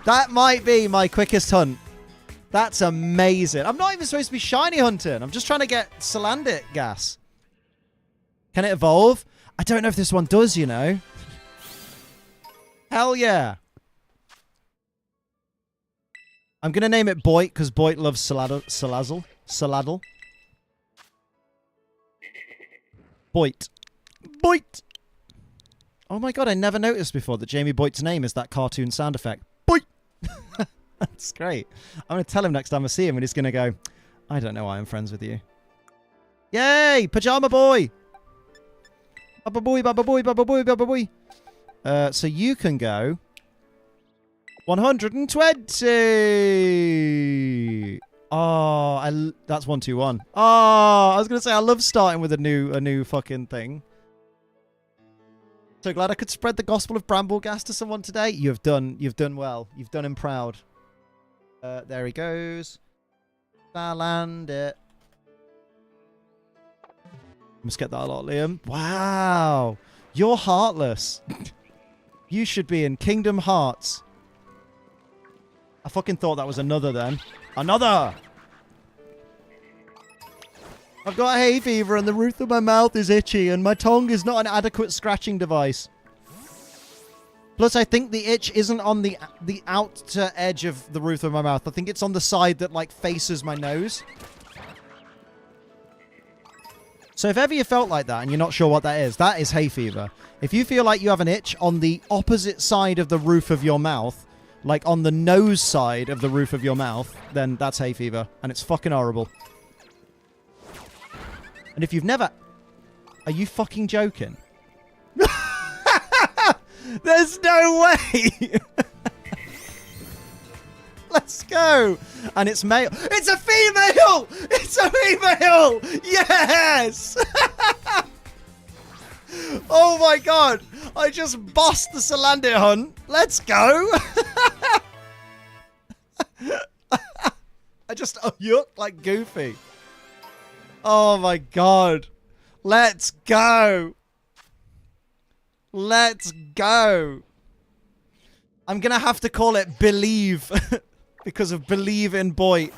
That might be my quickest hunt. That's amazing. I'm not even supposed to be shiny hunting. I'm just trying to get Salandit gas. Can it evolve? I don't know if this one does, you know. Hell yeah. I'm going to name it Boit because Boit loves Salazzle. Boit. Boit. Oh my god, I never noticed before that Jamie Boit's name is that cartoon sound effect. Boit. That's great. I'm going to tell him next time I see him and he's going to go, I don't know why I'm friends with you. Yay! Pajama boy! Baba boy, baba boy, baba boy, baba boy. So you can go 120. Oh, that's 121. Oh, I was gonna say I love starting with a new fucking thing. So glad I could spread the gospel of Bramble Gas to someone today. You've done well. You've done him proud. There he goes. I land it. Must get that a lot, Liam. Wow. You're heartless. You should be in Kingdom Hearts. I fucking thought that was another then. Another! I've got hay fever and the roof of my mouth is itchy and my tongue is not an adequate scratching device. Plus, I think the itch isn't on the outer edge of the roof of my mouth. I think it's on the side that, like, faces my nose. So if ever you felt like that and you're not sure what that is hay fever. If you feel like you have an itch on the opposite side of the roof of your mouth, like on the nose side of the roof of your mouth, then that's hay fever. And it's fucking horrible. And if you've never... Are you fucking joking? There's no way! Let's go! And it's male. It's a female! It's a female! Yes! Oh my god! I just bossed the Salandit hunt. Let's go! I just yuck like Goofy. Oh my god. Let's go. Let's go. I'm going to have to call it Believe because of Believe in Boy.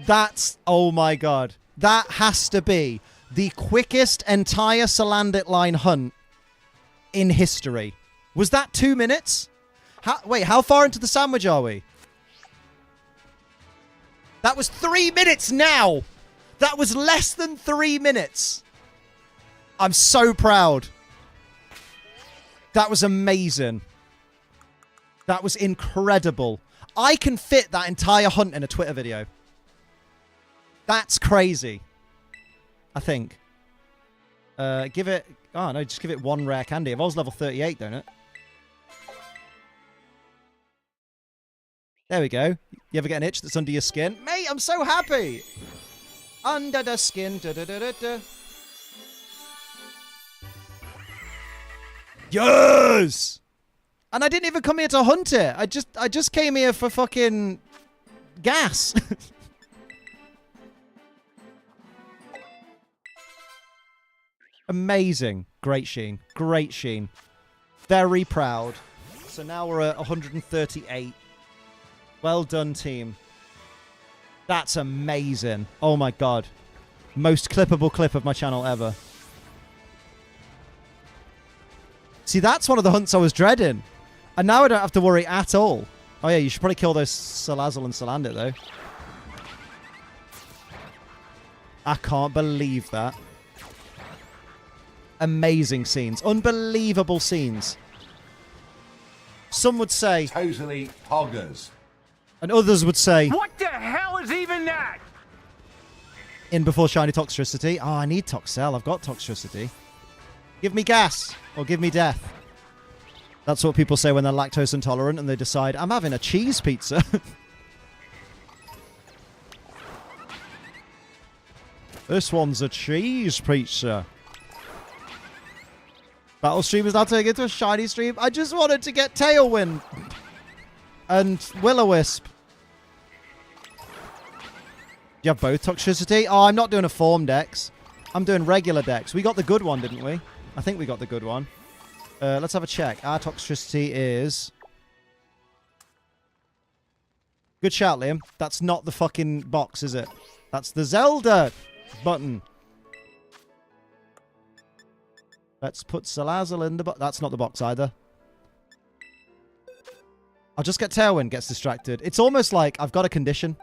That's, oh my god. That has to be the quickest entire Salandit line hunt in history. Was that 2 minutes? Wait, how far into the sandwich are we? That was 3 minutes now. That was less than 3 minutes. I'm so proud. That was amazing. That was incredible. I can fit that entire hunt in a Twitter video. That's crazy. I think. Give it... Oh, no, just give it one rare candy. It was level 38, don't it? There we go. You ever get an itch that's under your skin? Mate, I'm so happy! Under the skin. Da, da, da, da, da. Yes! And I didn't even come here to hunt it. I just came here for fucking gas. Amazing. Great Sheen. Great Sheen. Very proud. So now we're at 138. Well done, team. That's amazing. Oh my god. Most clippable clip of my channel ever. See, that's one of the hunts I was dreading. And now I don't have to worry at all. Oh yeah, you should probably kill those Salazzle and Salandit, though. I can't believe that. Amazing scenes. Unbelievable scenes. Some would say... Totally poggers. And others would say... What the hell is even that? In before shiny Toxtricity. Oh, I need Toxel. I've got Toxtricity. Give me gas. Or give me death. That's what people say when they're lactose intolerant and they decide, I'm having a cheese pizza. This one's a cheese pizza. Battle stream is now turning into a shiny stream. I just wanted to get Tailwind and Will-O-Wisp. You have both Toxtricity? Oh, I'm not doing a form dex. I'm doing regular dex. We got the good one, didn't we? I think we got the good one. Let's have a check. Our Toxtricity is... Good shout, Liam. That's not the fucking box, is it? That's the Zelda button. Let's put Salazzle in the box. That's not the box either. I'll just get Tailwind, gets distracted. It's almost like I've got a condition.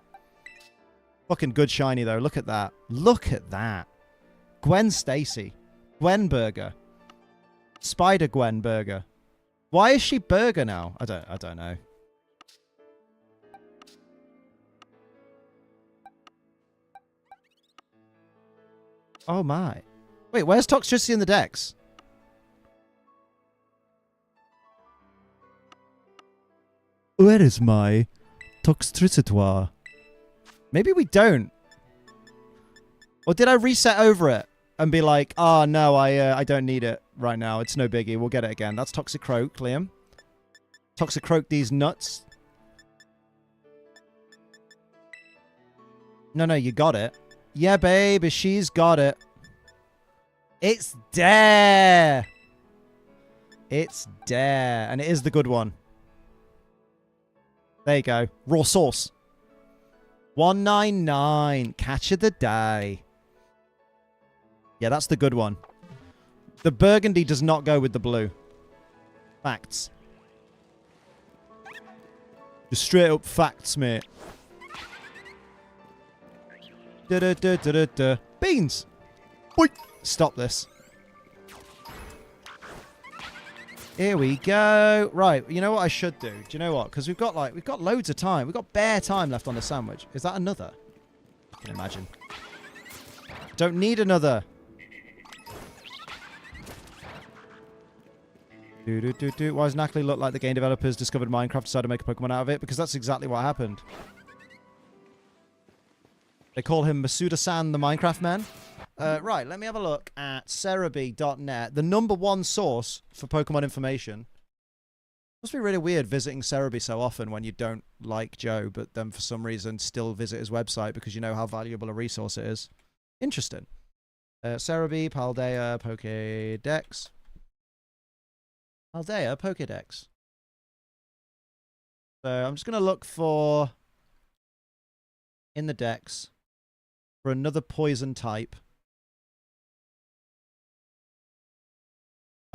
Fucking good shiny, though. Look at that. Look at that. Gwen Stacy. Gwen Burger. Spider Gwen Burger. Why is she Burger now? I don't know. Oh my. Wait, where's Toxtricity in the dex? Where is my Toxtricity? Maybe we don't. Or did I reset over it and be like, oh no, I don't need it right now. It's no biggie. We'll get it again. That's Toxicroak, Liam. Toxicroak these nuts. No, you got it. Yeah, baby, she's got it. It's there. It's there. And it is the good one. There you go. Raw sauce. 199. Catch of the day. Yeah, that's the good one. The burgundy does not go with the blue. Facts. Just straight up facts, mate. Beans. Boy. Stop this. Here we go. Right, you know what I should do? Do you know what? Because we've got loads of time. We've got bare time left on the sandwich. Is that another? I can imagine. Don't need another. Why does Knackley look like the game developers discovered Minecraft, decided to make a Pokemon out of it? Because that's exactly what happened. They call him Masuda-san, the Minecraft man. Right, let me have a look at Cerebi.net, the #1 source for Pokemon information. Must be really weird visiting Cerebi so often when you don't like Joe, but then for some reason still visit his website because you know how valuable a resource it is. Interesting. Cerebi, Paldea, Pokédex. Paldea, Pokédex. So I'm just going to look for, in the dex, for another poison type.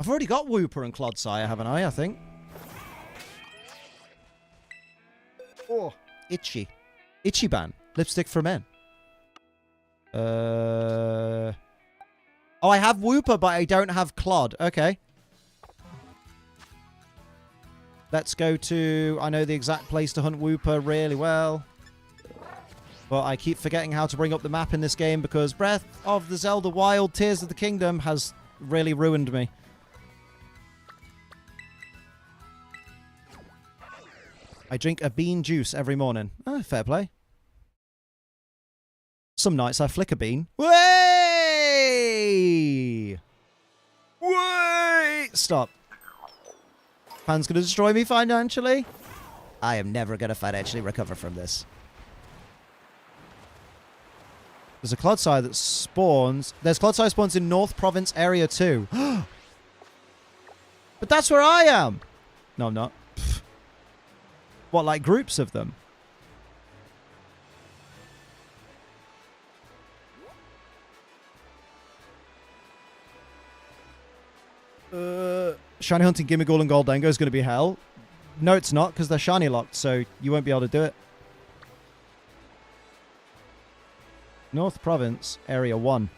I've already got Wooper and Clodsire, haven't I think? Oh, Itchy. Ichiban. Lipstick for men. Oh, I have Wooper, but I don't have Clod. Okay. Let's go to... I know the exact place to hunt Wooper really well. But I keep forgetting how to bring up the map in this game because Breath of the Zelda Wild Tears of the Kingdom has really ruined me. I drink a bean juice every morning. Oh, fair play. Some nights I flick a bean. Way! Way! Stop. Pan's going to destroy me financially. I am never going to financially recover from this. There's a Clodsire that spawns. There's Clodsire spawns in North Province Area 2. But that's where I am. No, I'm not. Pfft. What, like groups of them? Shiny hunting Gimmighoul and Goldengo is going to be hell. No, it's not, because they're shiny locked, so you won't be able to do it. North Province, Area 1.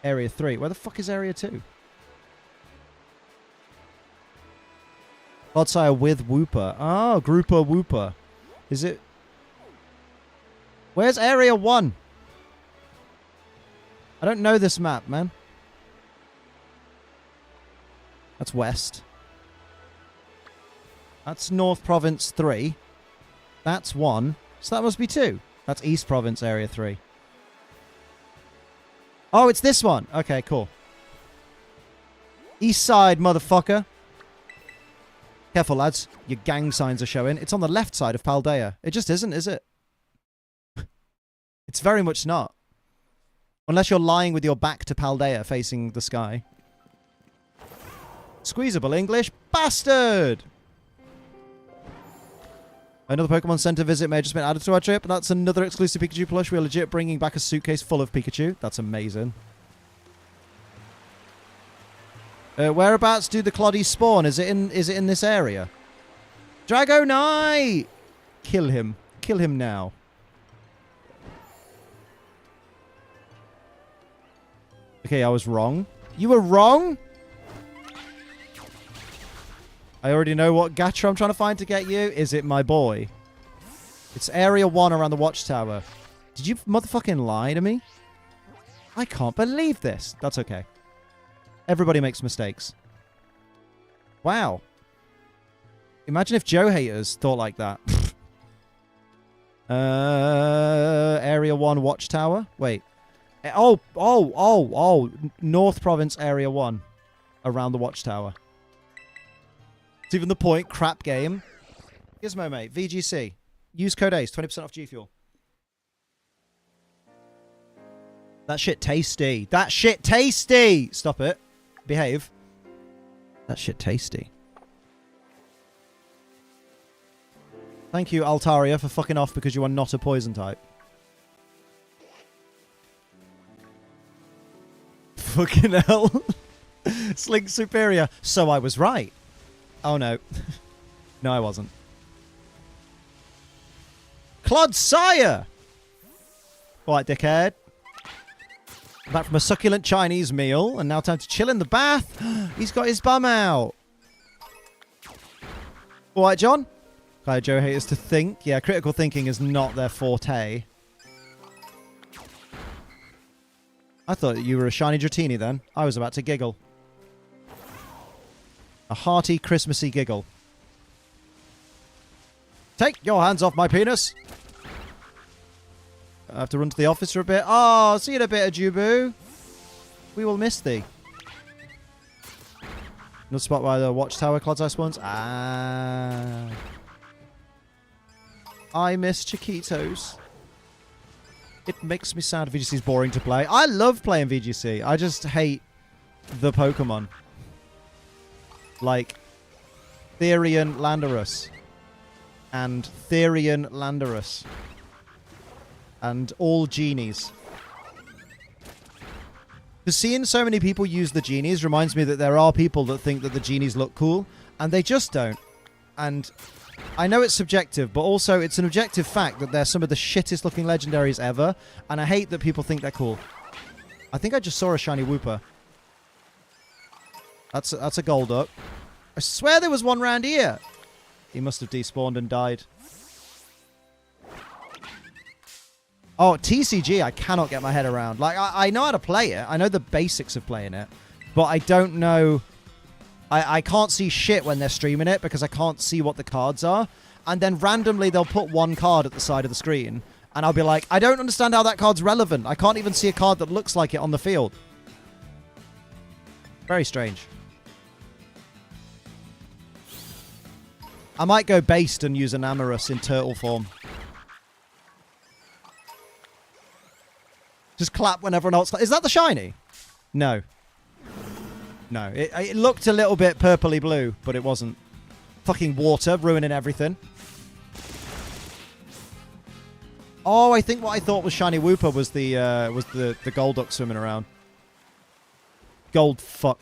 Area 3. Where the fuck is Area 2? Clodsire with Wooper. Oh, Grouper Wooper. Is it... Where's Area 1? I don't know this map, man. That's west. That's North Province 3. That's 1. So that must be 2. That's East Province Area 3. Oh, it's this one. Okay, cool. East side, motherfucker. Careful, lads. Your gang signs are showing. It's on the left side of Paldea. It just isn't, is it? It's very much not. Unless you're lying with your back to Paldea facing the sky. Squeezable English bastard! Another Pokemon Center visit may have just been added to our trip. That's another exclusive Pikachu plush. We're legit bringing back a suitcase full of Pikachu. That's amazing. Whereabouts do the Cloddies spawn? Is it in this area? Dragonite! Kill him. Kill him now. Okay, I was wrong. You were wrong? I already know what gacha I'm trying to find to get you. Is it my boy? It's Area 1 around the Watchtower. Did you motherfucking lie to me? I can't believe this. That's okay. Everybody makes mistakes. Wow. Imagine if Joe haters thought like that. Area 1 Watchtower? Wait. Oh. North Province Area 1. Around the Watchtower. It's even the point. Crap game. Gizmo, mate. VGC. Use code ACE. 20% off G Fuel. That shit tasty. That shit tasty! Stop it. Behave. That shit tasty. Thank you, Altaria, for fucking off because you are not a poison type. Fucking hell. Slink superior. So I was right. Oh no. No, I wasn't. Clodsire! Alright, dickhead. Back from a succulent Chinese meal, and now time to chill in the bath. He's got his bum out. Alright, John? Hi, Joe haters to think. Yeah, critical thinking is not their forte. I thought you were a shiny Dratini then. I was about to giggle. A hearty, Christmassy giggle. Take your hands off my penis! I have to run to the office for a bit. Oh, see you in a bit, Ajubu. We will miss thee. No spot by the Watchtower Clodsire spawns. Ah. I miss Chiquitos. It makes me sad VGC is boring to play. I love playing VGC. I just hate the Pokemon. Like Therian Landorus. And Therian Landorus. And all genies. Because seeing so many people use the genies reminds me that there are people that think that the genies look cool, and they just don't. And I know it's subjective, but also it's an objective fact that they're some of the shittest looking legendaries ever, and I hate that people think they're cool. I think I just saw a shiny Wooper. That's a Golduck. I swear there was one round here. He must have despawned and died. Oh, TCG, I cannot get my head around. Like, I know how to play it. I know the basics of playing it. But I don't know... I can't see shit when they're streaming it because I can't see what the cards are. And then randomly they'll put one card at the side of the screen. And I'll be like, I don't understand how that card's relevant. I can't even see a card that looks like it on the field. Very strange. I might go based and use an Amorous in turtle form. Just clap when everyone else... Is that the shiny? No. No. It looked a little bit purpley blue, but it wasn't. Fucking water, ruining everything. Oh, I think what I thought was shiny Wooper was the Golduck swimming around. Gold fuck.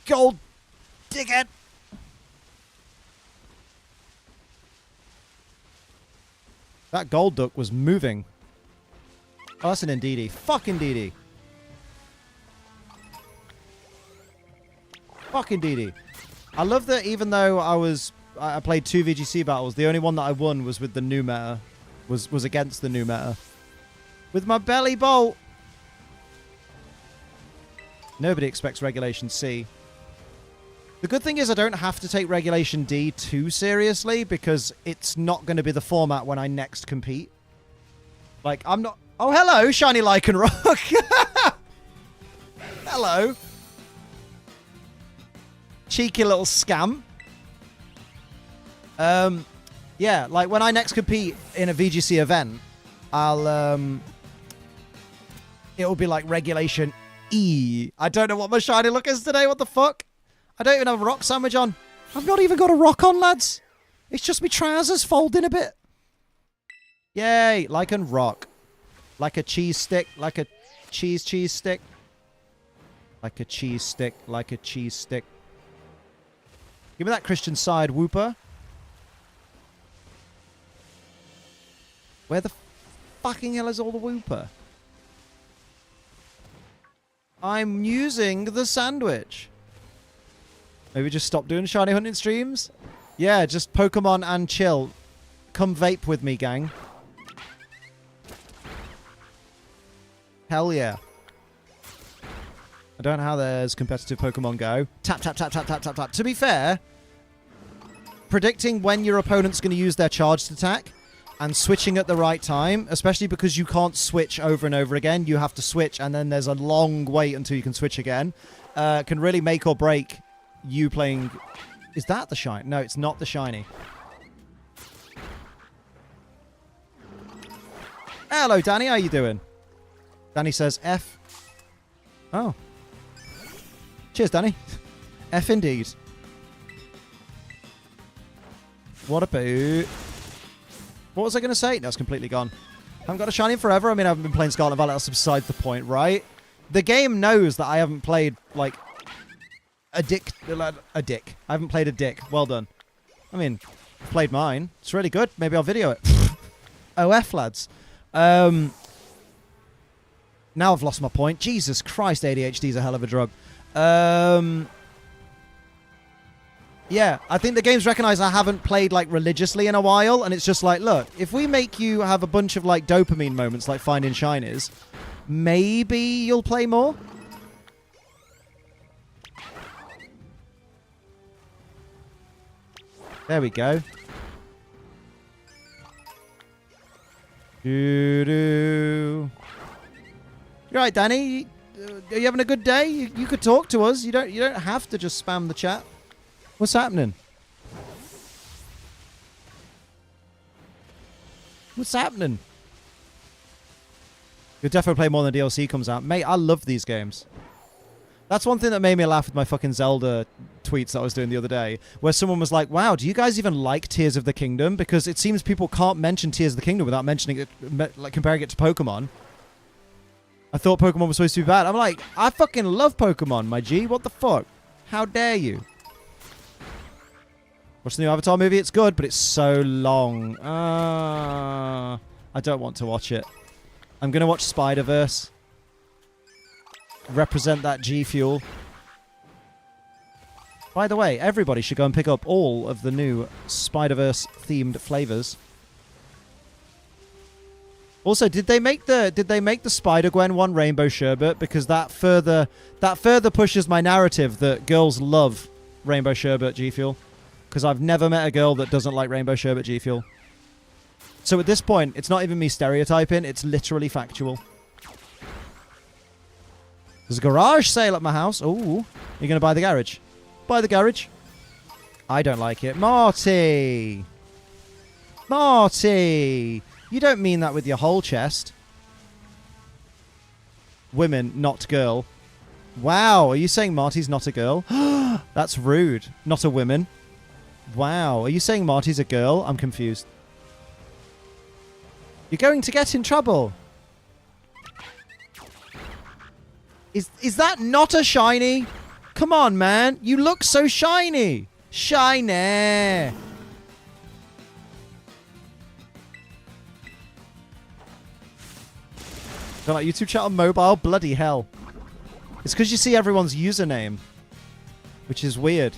Gold dickhead. That Golduck was moving. Oh, that's an Indeedee. Fuck Indeedee. Fuck Indeedee. I love that even though I played 2 VGC battles, the only one that I won was with the new meta. Was against the new meta. With my belly bolt. Nobody expects Regulation C. The good thing is I don't have to take Regulation D too seriously because it's not going to be the format when I next compete. Like, I'm not... Oh, hello, shiny Lycanroc. Hello. Cheeky little scam. Yeah, like when I next compete in a VGC event, it'll be like Regulation E. I don't know what my shiny look is today. What the fuck? I don't even have a rock sandwich on. I've not even got a rock on, lads. It's just me trousers folding a bit. Yay, Lycanroc. Like a cheese stick, like a cheese stick. Like a cheese stick, like a cheese stick. Give me that Christian side whooper. Where the fucking hell is all the whooper? I'm using the sandwich. Maybe just stop doing shiny hunting streams? Yeah, just Pokemon and chill. Come vape with me, gang. Hell yeah. I don't know how there's competitive Pokemon Go. Tap, tap, tap, tap, tap, tap, tap. To be fair, predicting when your opponent's going to use their charged attack and switching at the right time, especially because you can't switch over and over again. You have to switch, and then there's a long wait until you can switch again. Can really make or break you playing... Is that the shiny? No, it's not the shiny. Hello, Danny. How you doing? Danny says F. Oh. Cheers, Danny. F indeed. What about... What was I going to say? No, it's completely gone. I haven't got a shiny in forever. I mean, I haven't been playing Scarlet Violet. That's beside the point, right? The game knows that I haven't played, like, a dick. I haven't played a dick. Well done. I mean, I've played mine. It's really good. Maybe I'll video it. OF, lads. Now I've lost my point. Jesus Christ, ADHD's a hell of a drug. Yeah, I think the game's recognized I haven't played, like, religiously in a while, and it's just like, look, if we make you have a bunch of, like, dopamine moments, like finding shinies, maybe you'll play more? There we go. Doo-doo. You right, Danny? Are you having a good day? You could talk to us. You don't have to just spam the chat. What's happening? What's happening? You'll definitely play more than DLC comes out. Mate, I love these games. That's one thing that made me laugh with my fucking Zelda tweets that I was doing the other day, where someone was like, wow, do you guys even like Tears of the Kingdom? Because it seems people can't mention Tears of the Kingdom without mentioning it, like comparing it to Pokemon. I thought Pokemon was supposed to be bad. I'm like, I fucking love Pokemon, my G. What the fuck? How dare you? Watch the new Avatar movie. It's good, but it's so long. I don't want to watch it. I'm going to watch Spider-Verse. Represent that G Fuel. By the way, everybody should go and pick up all of the new Spider-Verse themed flavors. Also, did they make the Spider-Gwen one Rainbow Sherbet? Because that further pushes my narrative that girls love Rainbow Sherbet G Fuel. Because I've never met a girl that doesn't like Rainbow Sherbet G Fuel. So at this point, it's not even me stereotyping, it's literally factual. There's a garage sale at my house. Ooh. You're going to buy the garage? Buy the garage. I don't like it. Marty! Marty! You don't mean that with your whole chest. Women, not girl. Wow, are you saying Marty's not a girl? That's rude. Not a woman. Wow, are you saying Marty's a girl? I'm confused. You're going to get in trouble. Is that not a shiny? Come on, man. You look so shiny. Shiny. Don't like YouTube chat on mobile? Bloody hell. It's because you see everyone's username, which is weird.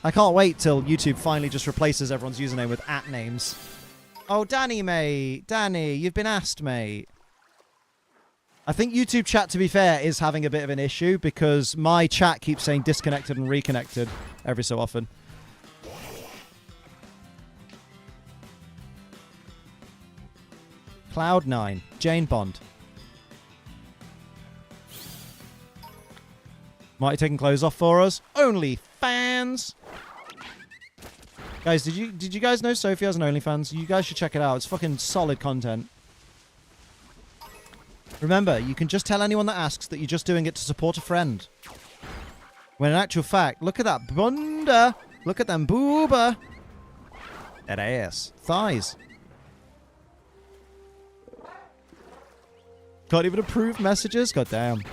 I can't wait till YouTube finally just replaces everyone's username with @names. Oh, Danny, mate. Danny, you've been asked, mate. I think YouTube chat, to be fair, is having a bit of an issue because my chat keeps saying disconnected and reconnected every so often. Cloud9. Jane Bond. Marty taking clothes off for us. Only fans. Guys, did you guys know Sophie has an OnlyFans? You guys should check it out. It's fucking solid content. Remember, you can just tell anyone that asks that you're just doing it to support a friend. When in actual fact, look at that bunda. Look at them booba. That ass. Thighs. Can't even approve messages? God damn.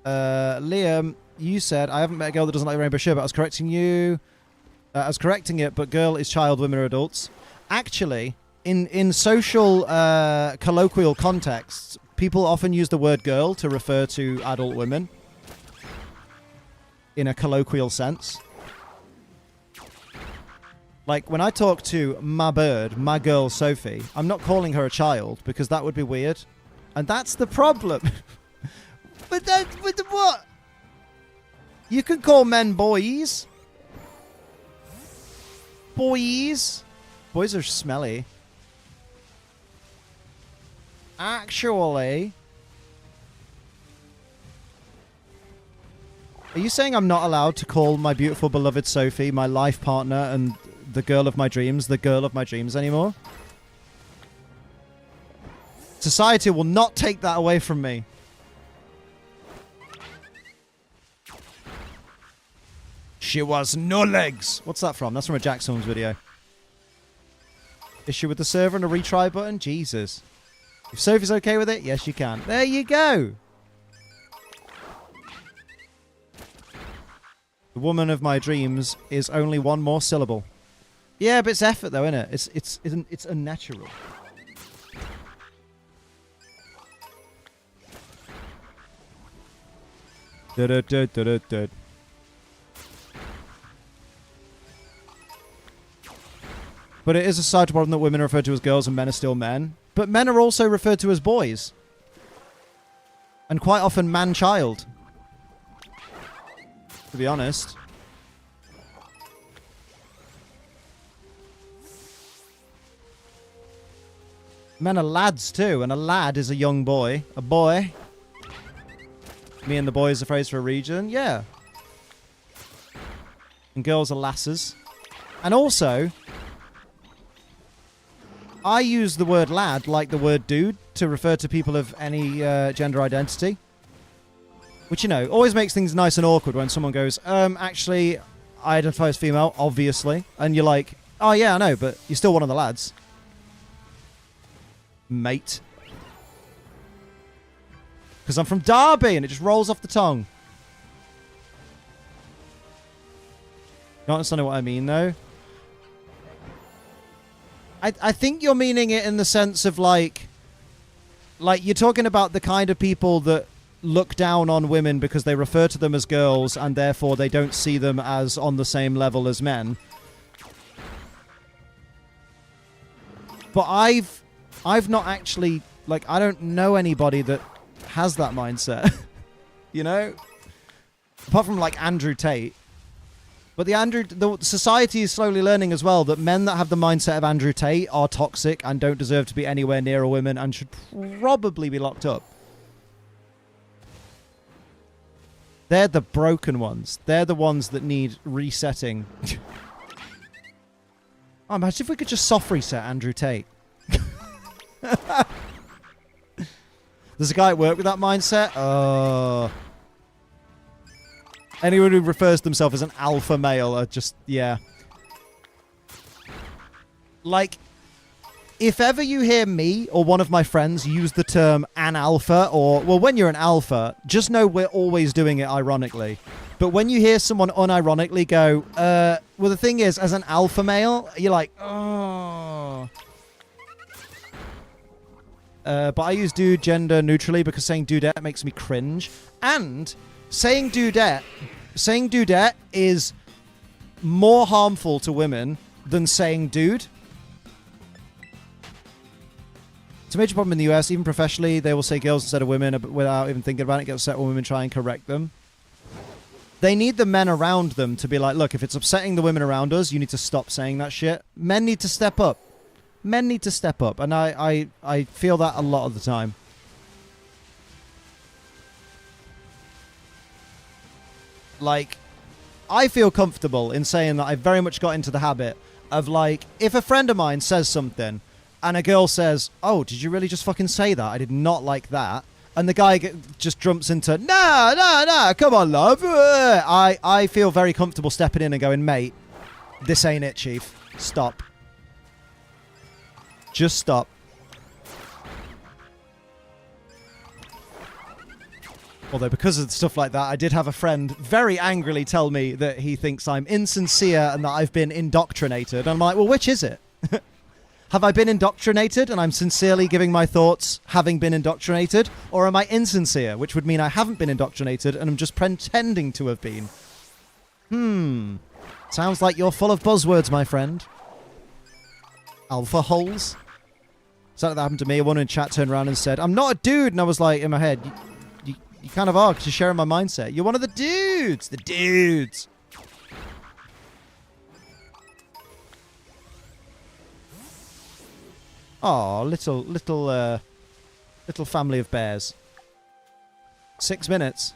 Liam, you said, I haven't met a girl that doesn't like Rainbow Shirt, but I was correcting you. I was correcting it, but girl is child, women are adults. Actually, in social colloquial contexts, people often use the word girl to refer to adult women. In a colloquial sense. Like, when I talk to my bird, my girl Sophie, I'm not calling her a child, because that would be weird. And that's the problem. But what? You can call men boys. Boys. Boys are smelly. Actually. Are you saying I'm not allowed to call my beautiful beloved Sophie, my life partner and the girl of my dreams anymore? Society will not take that away from me. She was no legs. What's that from? That's from a Jackson's video. Issue with the server and a retry button? Jesus. If Sophie's okay with it, yes, you can. There you go. The woman of my dreams is only one more syllable. Yeah, but it's effort though, isn't it? It's unnatural. Da-da-da-da-da-da. But it is a side problem that women are referred to as girls and men are still men. But men are also referred to as boys. And quite often man-child. To be honest. Men are lads too, and a lad is a young boy. A boy. Me and the boy is a phrase for a region. Yeah. And girls are lasses. And also, I use the word lad like the word dude to refer to people of any gender identity. Which, you know, always makes things nice and awkward when someone goes, actually, I identify as female, obviously. And you're like, oh yeah, I know, but you're still one of the lads. Mate. Because I'm from Derby and it just rolls off the tongue. You don't understand what I mean, though? I think you're meaning it in the sense of, like, you're talking about the kind of people that look down on women because they refer to them as girls and therefore they don't see them as on the same level as men. But I've not actually, like, I don't know anybody that has that mindset. You know? Apart from, like, Andrew Tate. But the society is slowly learning as well that men that have the mindset of Andrew Tate are toxic and don't deserve to be anywhere near a woman and should probably be locked up. They're the broken ones. They're the ones that need resetting. Oh, imagine if we could just soft reset Andrew Tate. There's a guy at work with that mindset. Oh. Anyone who refers to themselves as an alpha male are just, yeah. Like, if ever you hear me or one of my friends use the term an alpha or, well, when you're an alpha, just know we're always doing it ironically. But when you hear someone unironically go, well, the thing is, as an alpha male, you're like, oh. But I use dude gender neutrally because saying dudette makes me cringe. And saying dudette is more harmful to women than saying dude. It's a major problem in the US. Even professionally, they will say girls instead of women without even thinking about it. Get upset when women try and correct them. They need the men around them to be like, look, if it's upsetting the women around us, you need to stop saying that shit. Men need to step up. Men need to step up. And I feel that a lot of the time. Like, I feel comfortable in saying that I very much got into the habit of, like, if a friend of mine says something and a girl says, oh, did you really just fucking say that? I did not like that. And the guy just jumps into, nah, come on, love. I feel very comfortable stepping in and going, mate, this ain't it, chief. Stop. Just stop. Although because of stuff like that, I did have a friend very angrily tell me that he thinks I'm insincere and that I've been indoctrinated. And I'm like, well, which is it? Have I been indoctrinated and I'm sincerely giving my thoughts having been indoctrinated? Or am I insincere, which would mean I haven't been indoctrinated and I'm just pretending to have been? Sounds like you're full of buzzwords, my friend. Alpha holes. Something that happened to me. A woman in chat turned around and said, I'm not a dude. And I was like, in my head, you kind of are because you're sharing my mindset. You're one of the dudes. The dudes. Oh, little family of bears. 6 minutes.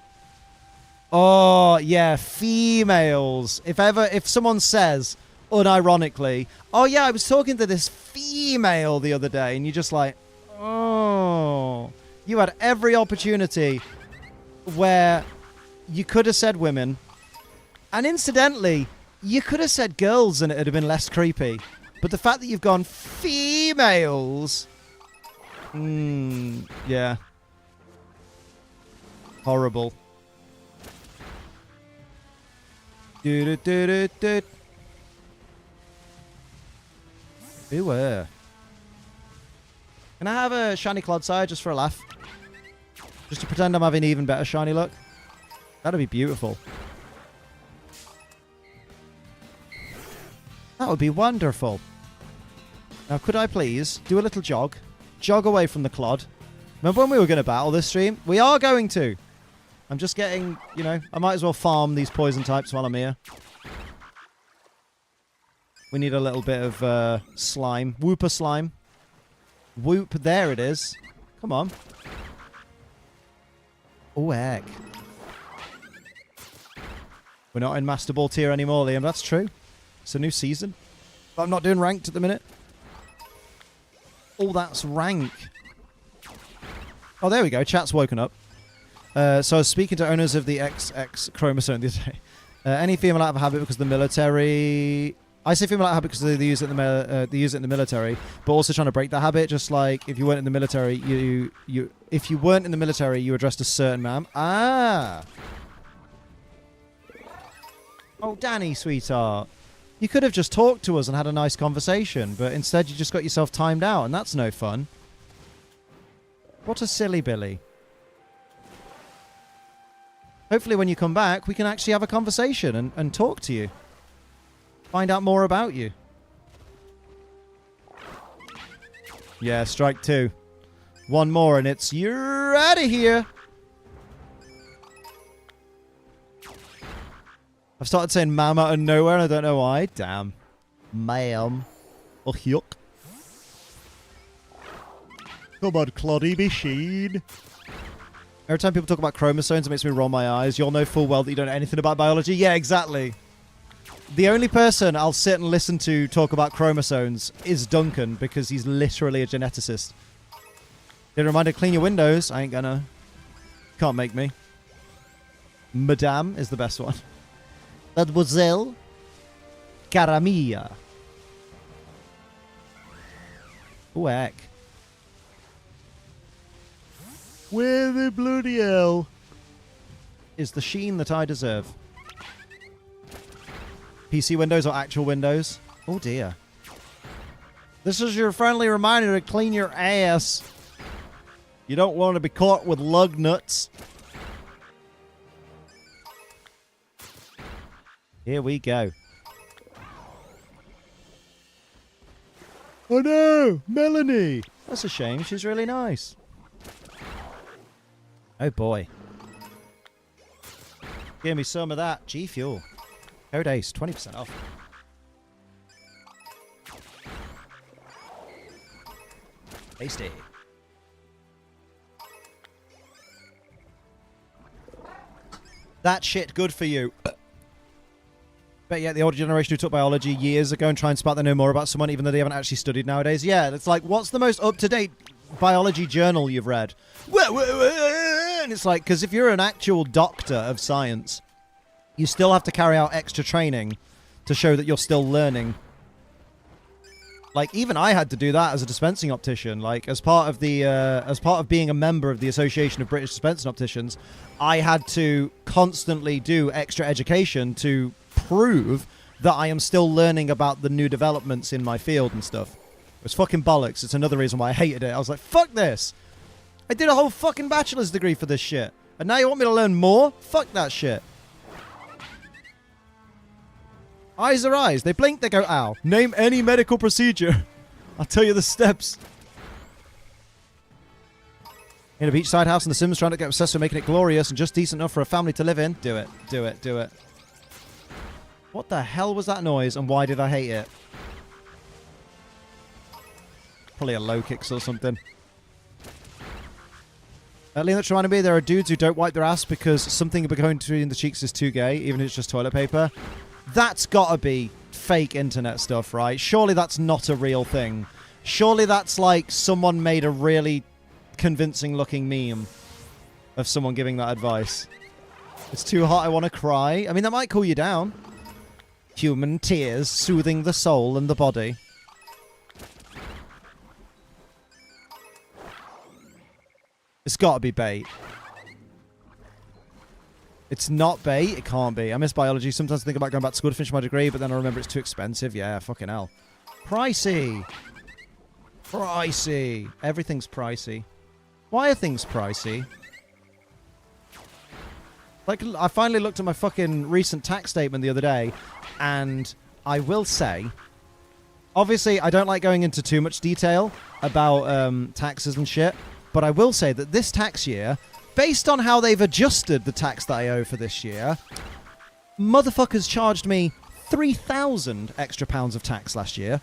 Oh, yeah, females. If someone says, unironically, oh, yeah, I was talking to this female the other day, and you're just like, oh, you had every opportunity where you could have said women, and incidentally, you could have said girls and it would have been less creepy. But the fact that you've gone females... yeah. Horrible. Do-do-do-do-do. Beware. Can I have a shiny Clodsire just for a laugh? Just to pretend I'm having even better shiny luck? That'd be beautiful. That would be wonderful. Now, could I please do a little jog? Jog away from the Clod. Remember when we were going to battle this stream? We are going to. I'm just getting, you know, I might as well farm these poison types while I'm here. We need a little bit of slime. Whooper slime. Whoop, there it is. Come on. Oh, heck. We're not in Master Ball tier anymore, Liam. That's true. It's a new season. But I'm not doing ranked at the minute. Oh, that's rank. Oh, there we go. Chat's woken up. So I was speaking to owners of the XX chromosome the other day. Any female out of habit because of the military... I say female out of habit because they use it in the military, but also trying to break that habit. Just like if you weren't in the military, if you weren't in the military, you addressed a certain man. Ah. Oh, Danny, sweetheart. You could have just talked to us and had a nice conversation, but instead you just got yourself timed out, and that's no fun. What a silly Billy. Hopefully when you come back, we can actually have a conversation and talk to you. Find out more about you. Yeah, strike 2. One more and it's, you're out of here. I've started saying ma'am out of nowhere and I don't know why. Damn. Ma'am. Oh, yuck. Come on, Cloddy machine. Every time people talk about chromosomes, it makes me roll my eyes. You'll know full well that you don't know anything about biology. Yeah, exactly. The only person I'll sit and listen to talk about chromosomes is Duncan, because he's literally a geneticist. Did a reminder, clean your windows. I ain't gonna. Can't make me. Madame is the best one. Mademoiselle. Caramia. Oh, heck. Where the bloody hell is the sheen that I deserve? PC windows or actual windows? Oh, dear. This is your friendly reminder to clean your ass. You don't want to be caught with lug nuts. Here we go. Oh no, Melanie. That's a shame. She's really nice. Oh boy. Give me some of that. G Fuel. Code Ace, 20% off. Tasty. That shit good for you. But yeah, the older generation who took biology years ago and try and spark they know more about someone even though they haven't actually studied nowadays. Yeah, it's like, what's the most up-to-date biology journal you've read? And it's like, because if you're an actual doctor of science, you still have to carry out extra training to show that you're still learning. Like, even I had to do that as a dispensing optician. Like, as part of being a member of the Association of British Dispensing Opticians, I had to constantly do extra education to prove that I am still learning about the new developments in my field and stuff. It was fucking bollocks. It's another reason why I hated it. I was like, fuck this. I did a whole fucking bachelor's degree for this shit. And now you want me to learn more? Fuck that shit. Eyes are eyes. They blink, they go, ow. Name any medical procedure. I'll tell you the steps. In a beachside house in The Sims, trying to get obsessed with making it glorious and just decent enough for a family to live in. Do it. Do it. Do it. What the hell was that noise and why did I hate it? Probably a low kicks or something. Liam, that's reminded me, there are dudes who don't wipe their ass because something going between the cheeks is too gay, even if it's just toilet paper. That's gotta be fake internet stuff, right? Surely that's not a real thing. Surely that's like someone made a really convincing looking meme of someone giving that advice. It's too hot, I want to cry. I mean, that might cool you down. Human tears soothing the soul and the body. It's gotta be bait. It's not bait. It can't be. I miss biology. Sometimes I think about going back to school to finish my degree, but then I remember it's too expensive. Yeah, fucking hell. Pricey. Pricey. Everything's pricey. Why are things pricey? Like, I finally looked at my fucking recent tax statement the other day, and I will say, obviously, I don't like going into too much detail about taxes and shit, but I will say that this tax year, based on how they've adjusted the tax that I owe for this year, motherfuckers charged me 3,000 extra pounds of tax last year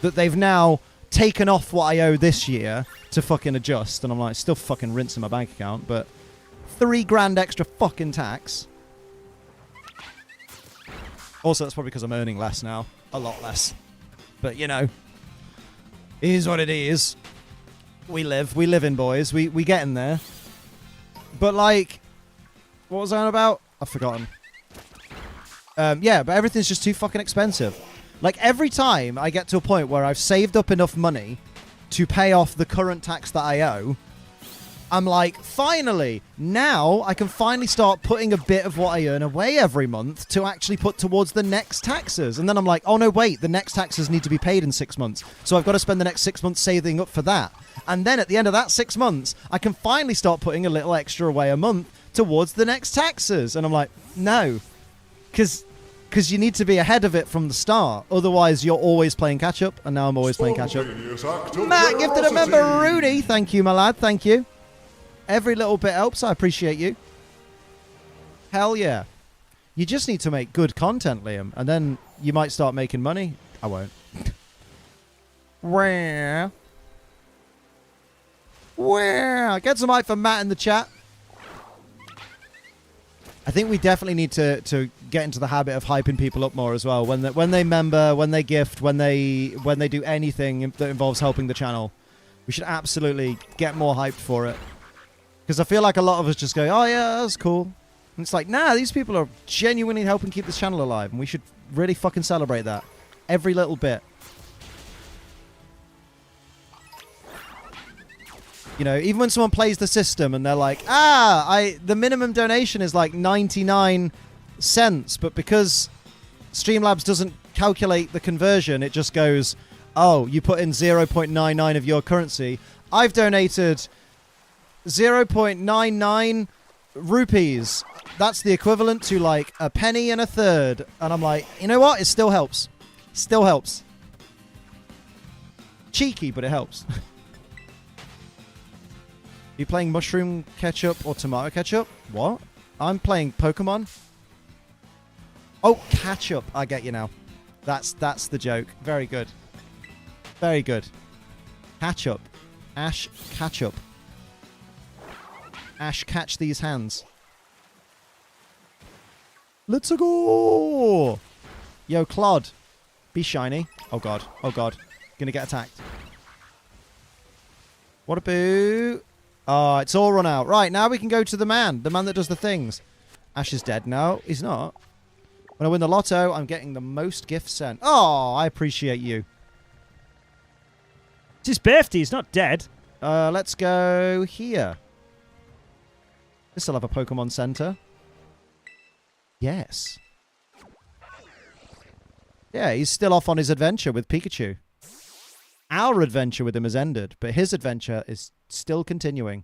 that they've now taken off what I owe this year to fucking adjust. And I'm like, still fucking rinsing my bank account, but 3 grand extra fucking tax. Also, that's probably because I'm earning less now. A lot less. But, you know, it is what it is. We live in, boys. We get in there. But, like, what was I on about? I've forgotten. Yeah, but everything's just too fucking expensive. Like, every time I get to a point where I've saved up enough money to pay off the current tax that I owe, I'm like, finally, now I can finally start putting a bit of what I earn away every month to actually put towards the next taxes. And then I'm like, oh, no, wait, the next taxes need to be paid in 6 months. So I've got to spend the next 6 months saving up for that. And then at the end of that 6 months, I can finally start putting a little extra away a month towards the next taxes. And I'm like, no, because you need to be ahead of it from the start. Otherwise, you're always playing catch-up. And now I'm always playing catch-up. Matt, gifted a member, Rudy. Thank you, my lad. Thank you. Every little bit helps. I appreciate you. Hell yeah. You just need to make good content, Liam. And then you might start making money. I won't. Where? Get some hype for Matt in the chat. I think we definitely need to get into the habit of hyping people up more as well. When they member, when they gift, when they do anything that involves helping the channel, we should absolutely get more hyped for it. Because I feel like a lot of us just go, oh yeah, that's cool. And it's like, nah, these people are genuinely helping keep this channel alive. And we should really fucking celebrate that. Every little bit. You know, even when someone plays the system and they're like, the minimum donation is like 99 cents. But because Streamlabs doesn't calculate the conversion, it just goes, oh, you put in 0.99 of your currency. I've donated 0.99 rupees. That's the equivalent to like a penny and a third. And I'm like, you know what? It still helps. Still helps. Cheeky, but it helps. You playing mushroom ketchup or tomato ketchup? What? I'm playing Pokemon. Oh, catch up. I get you now. That's the joke. Very good. Very good. Catch up. Ash, catch up. Ash, catch these hands. Let's go! Yo, Clod. Be shiny. Oh, God. Oh, God. Gonna get attacked. What a boo. Oh, it's all run out. Right, now we can go to the man. The man that does the things. Ash is dead. No, he's not. When I win the lotto, I'm getting the most gifts sent. Oh, I appreciate you. It's his birthday. He's not dead. Let's go here. This will have a Pokemon Center. Yes. Yeah, he's still off on his adventure with Pikachu. Our adventure with him has ended, but his adventure is still continuing.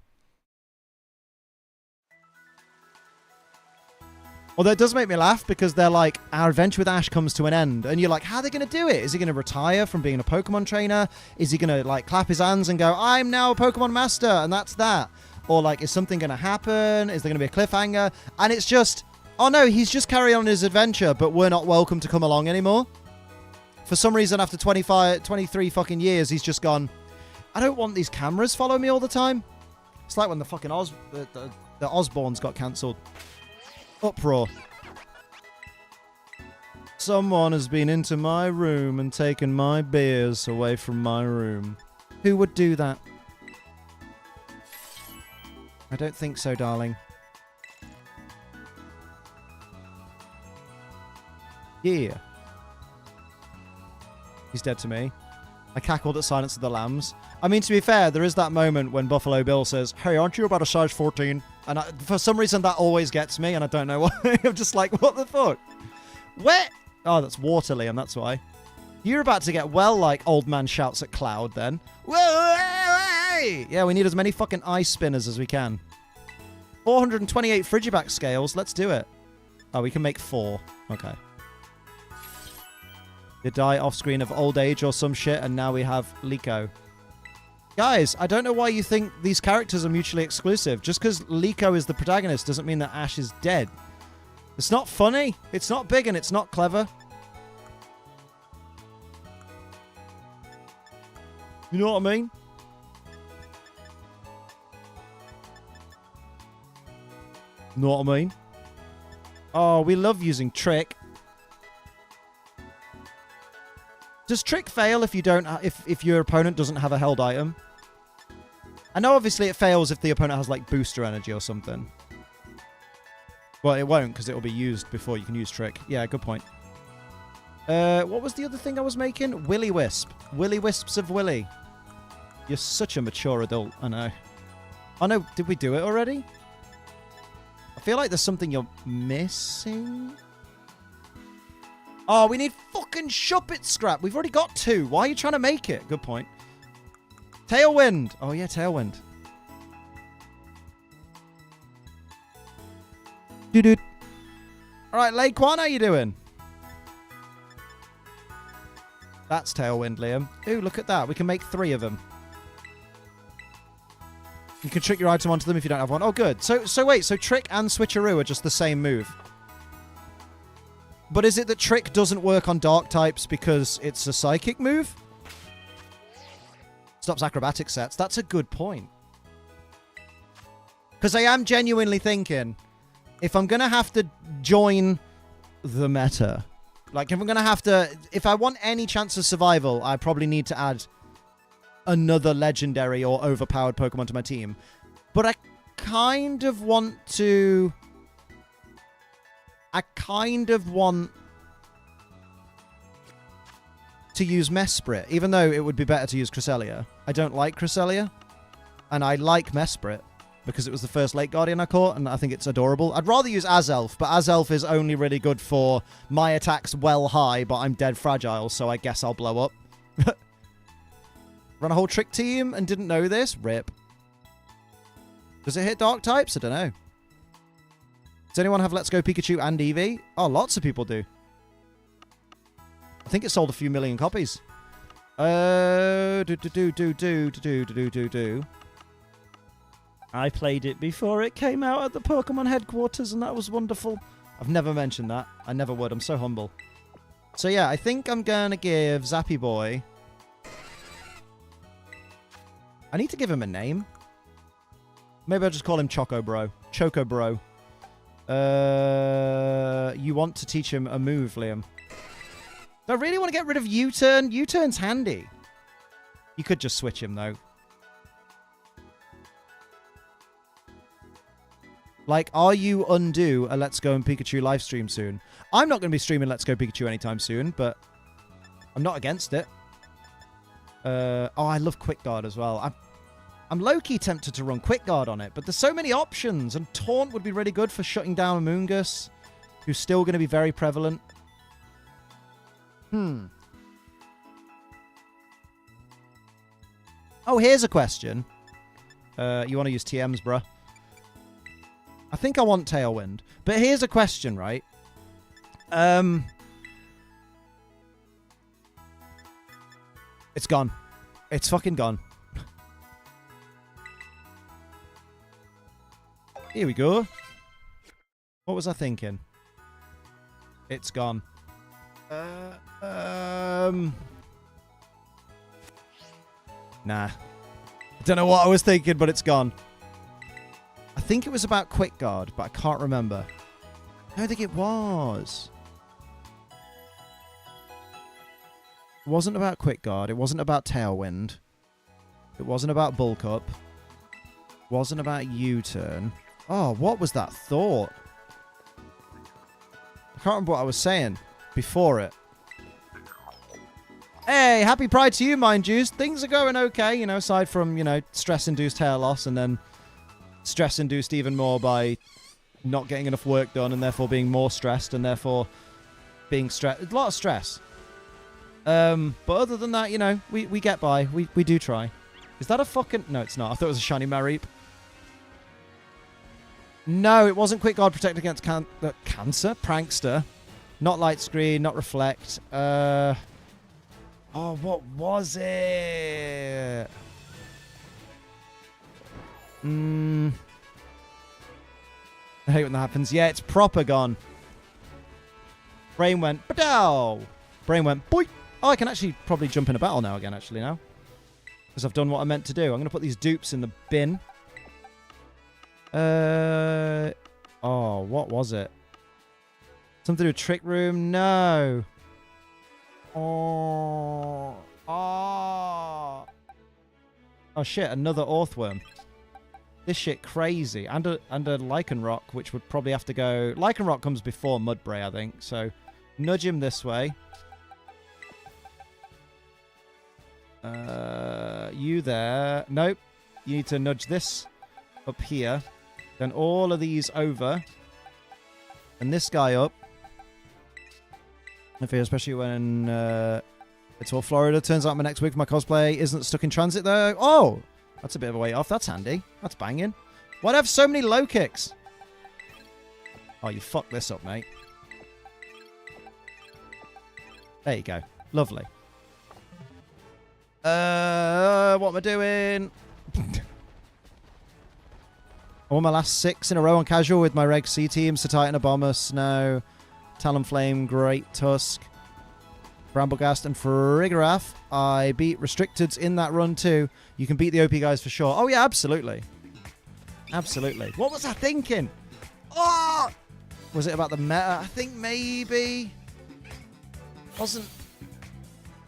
Although it does make me laugh because they're like, our adventure with Ash comes to an end. And you're like, how are they going to do it? Is he going to retire from being a Pokemon trainer? Is he going to like clap his hands and go, I'm now a Pokemon master, and that's that? Or like, is something going to happen? Is there going to be a cliffhanger? And it's just, oh no, he's just carrying on his adventure, but we're not welcome to come along anymore. For some reason, after 23 fucking years, he's just gone, I don't want these cameras following me all the time. It's like when the fucking the Osborns got cancelled. Uproar. Someone has been into my room and taken my beers away from my room. Who would do that? I don't think so, darling. Yeah. He's dead to me. I cackled at Silence of the Lambs. I mean, to be fair, there is that moment when Buffalo Bill says, hey, aren't you about a size 14? And for some reason, that always gets me, and I don't know why. I'm just like, what the fuck? Where? Oh, that's Water, Liam, that's why. You're about to get well like Old Man Shouts at Cloud, then. Yeah, we need as many fucking ice spinners as we can. 428 Frigiback scales. Let's do it. Oh, we can make 4. Okay. They die off screen of old age or some shit, and now we have Liko. Guys, I don't know why you think these characters are mutually exclusive. Just because Liko is the protagonist doesn't mean that Ash is dead. It's not funny, it's not big, and it's not clever. You know what I mean? Know what I mean? Oh, we love using Trick. Does Trick fail if you don't if your opponent doesn't have a held item? I know obviously it fails if the opponent has like booster energy or something. Well, it won't because it will be used before you can use Trick. Yeah, good point. What was the other thing I was making? Willy Wisp. Willy Wisps of Willy. You're such a mature adult, I know. Oh no, did we do it already? I feel like there's something you're missing. Oh, we need fucking Shuppet scrap. We've already got 2. Why are you trying to make it? Good point. Tailwind. Oh, yeah, Tailwind. Doo-doo. All right, Laquan, how you doing? That's Tailwind, Liam. Ooh, look at that. We can make 3 of them. You can trick your item onto them if you don't have one. Oh, good. So wait, so Trick and Switcheroo are just the same move. But is it that Trick doesn't work on Dark types because it's a Psychic move? Stops acrobatic sets. That's a good point. Because I am genuinely thinking, if I'm going to have to join the meta, like if I'm going to have to, if I want any chance of survival, I probably need to add another legendary or overpowered Pokemon to my team. But I kind of want to use Mesprit, even though it would be better to use Cresselia. I don't like Cresselia, and I like Mesprit because it was the first Lake Guardian I caught, and I think it's adorable. I'd rather use Azelf, but Azelf is only really good for my attacks well high, but I'm dead fragile, so I guess I'll blow up. Run a whole Trick team and didn't know this? Rip. Does it hit Dark types? I don't know. Does anyone have Let's Go Pikachu and Eevee? Oh, lots of people do. I think it sold a few million copies. I I played it before it came out at the Pokemon headquarters, and that was wonderful. I've never mentioned that. I never would. I'm so humble. So yeah, I think I'm going to give Zappy Boy... I need to give him a name. Maybe I'll just call him Choco Bro. Choco Bro. You want to teach him a move, Liam. Do I really want to get rid of U-turn? U-turn's handy. You could just switch him, though. Like, are you undo a Let's Go and Pikachu live stream soon? I'm not going to be streaming Let's Go Pikachu anytime soon, but I'm not against it. Oh, I love Quick Guard as well. I'm low-key tempted to run Quick Guard on it, but there's so many options, and Taunt would be really good for shutting down Amoonguss, who's still going to be very prevalent. Oh, here's a question. You want to use TMs, bruh? I think I want Tailwind. But here's a question, right? It's gone. It's fucking gone. Here we go. What was I thinking? It's gone. Nah. I don't know what I was thinking, but it's gone. I think it was about Quick Guard, but I can't remember. I don't think it was. It wasn't about Quick Guard. It wasn't about Tailwind. It wasn't about Bulk Up. It wasn't about U-turn. Oh, what was that thought? I can't remember what I was saying before it. Hey, happy Pride to you, mind yous. Things are going okay, you know, aside from, you know, stress-induced hair loss and then stress-induced even more by not getting enough work done and therefore being more stressed and therefore being stressed. A lot of stress. But other than that, you know, we get by. We do try. Is that a fucking... No, it's not. I thought it was a shiny Mareep. No, it wasn't Quick Guard protect against cancer? Prankster. Not Light Screen, not Reflect. Oh, what was it? I hate when that happens. Yeah, it's proper gone. Brain went, Badow! Brain went, boy! Oh, I can actually probably jump in a battle now again, actually, now. Because I've done what I meant to do. I'm going to put these dupes in the bin. Oh, what was it? Something to do with Trick Room? No. Oh. Oh. Oh, shit. Another Orthworm. This shit crazy. And a Lycanroc, which would probably have to go... Lycanroc comes before Mudbray, I think. So, nudge him this way. You there. Nope. You need to nudge this up here. Then all of these over. And this guy up. Especially when it's all Florida. Turns out my next week for my cosplay isn't stuck in transit though. Oh! That's a bit of a way off. That's handy. That's banging. Why'd I have so many low kicks? Oh, you fucked this up, mate. There you go. Lovely. What am I doing? I won my last 6 in a row on casual with my Reg C team. Titan, Bomber, Snow, Talonflame, Great Tusk, Bramblegast, and Frigarath. I beat Restricteds in that run too. You can beat the OP guys for sure. Oh yeah, absolutely. Absolutely. What was I thinking? Oh! Was it about the meta? I think maybe. Wasn't...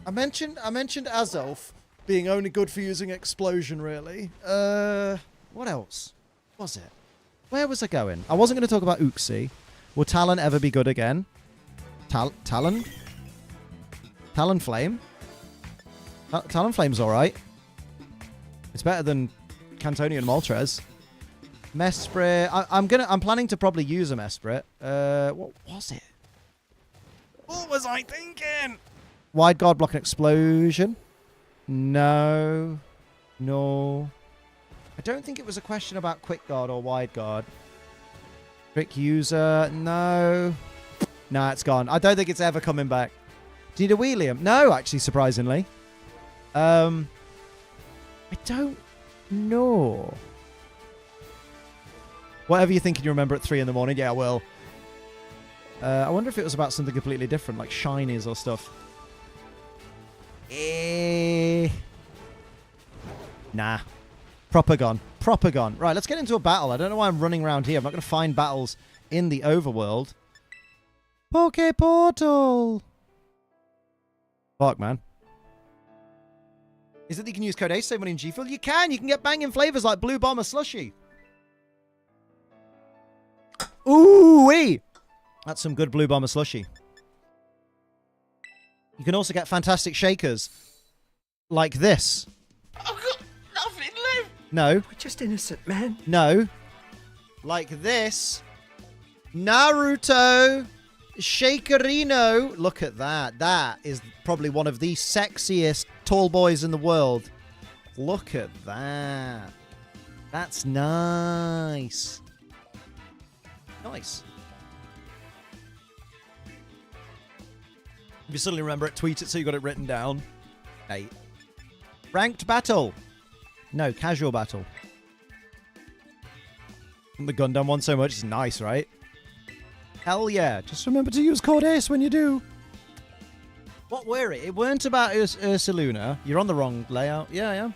I mentioned Azelf being only good for using Explosion, really. What else was it? Where was I going? I wasn't going to talk about Uxie. Will Talon ever be good again? Talon? Talonflame? Talonflame's alright. It's better than Cantonian Moltres. Mesprit. I'm planning to probably use a Mesprit. What was it? What was I thinking? Wide Guard block an explosion? No. No. I don't think it was a question about Quick Guard or Wide Guard. Trick User? No. Nah, it's gone. I don't think it's ever coming back. Do you need a Wheelium? No, actually, surprisingly. I don't know. Whatever you think you remember at 3 in the morning, yeah, I will. I wonder if it was about something completely different, like shinies or stuff. Nah. Proper gone. Proper gone. Right, let's get into a battle. I don't know why I'm running around here. I'm not going to find battles in the overworld. Poke Portal! Fuck, man. Is it that you can use code ACE to save money in G Fuel? You can! You can get banging flavors like Blue Bomber Slushy. Ooh-wee! That's some good Blue Bomber Slushy. You can also get fantastic shakers. Like this. I've got nothing left. No. We're just innocent, man. No. Like this. Naruto Shakerino. Look at that. That is probably one of the sexiest tall boys in the world. Look at that. That's nice. Nice. If you suddenly remember it, tweet it so you got it written down. 8. Ranked battle. No, casual battle. The Gundam one so much. It's nice, right? Hell yeah. Just remember to use code ACE when you do. What were it? It weren't about Ursaluna. You're on the wrong layout. Yeah, yeah.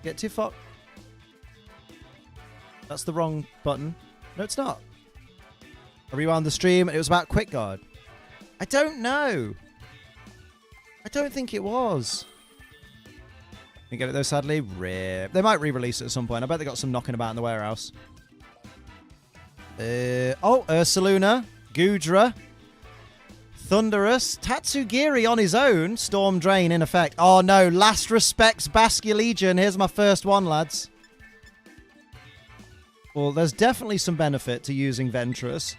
Get too far. That's the wrong button. No, it's not. I rewound the stream and it was about Quick Guard. I don't know. I don't think it was. You get it though, sadly? Rip. They might re-release it at some point. I bet they got some knocking about in the warehouse. Ursaluna, Gudra, Thunderous, Tatsugiri on his own, Storm Drain in effect. Oh no, Last Respects Baskia Legion. Here's my first one, lads. Well, there's definitely some benefit to using Ventress.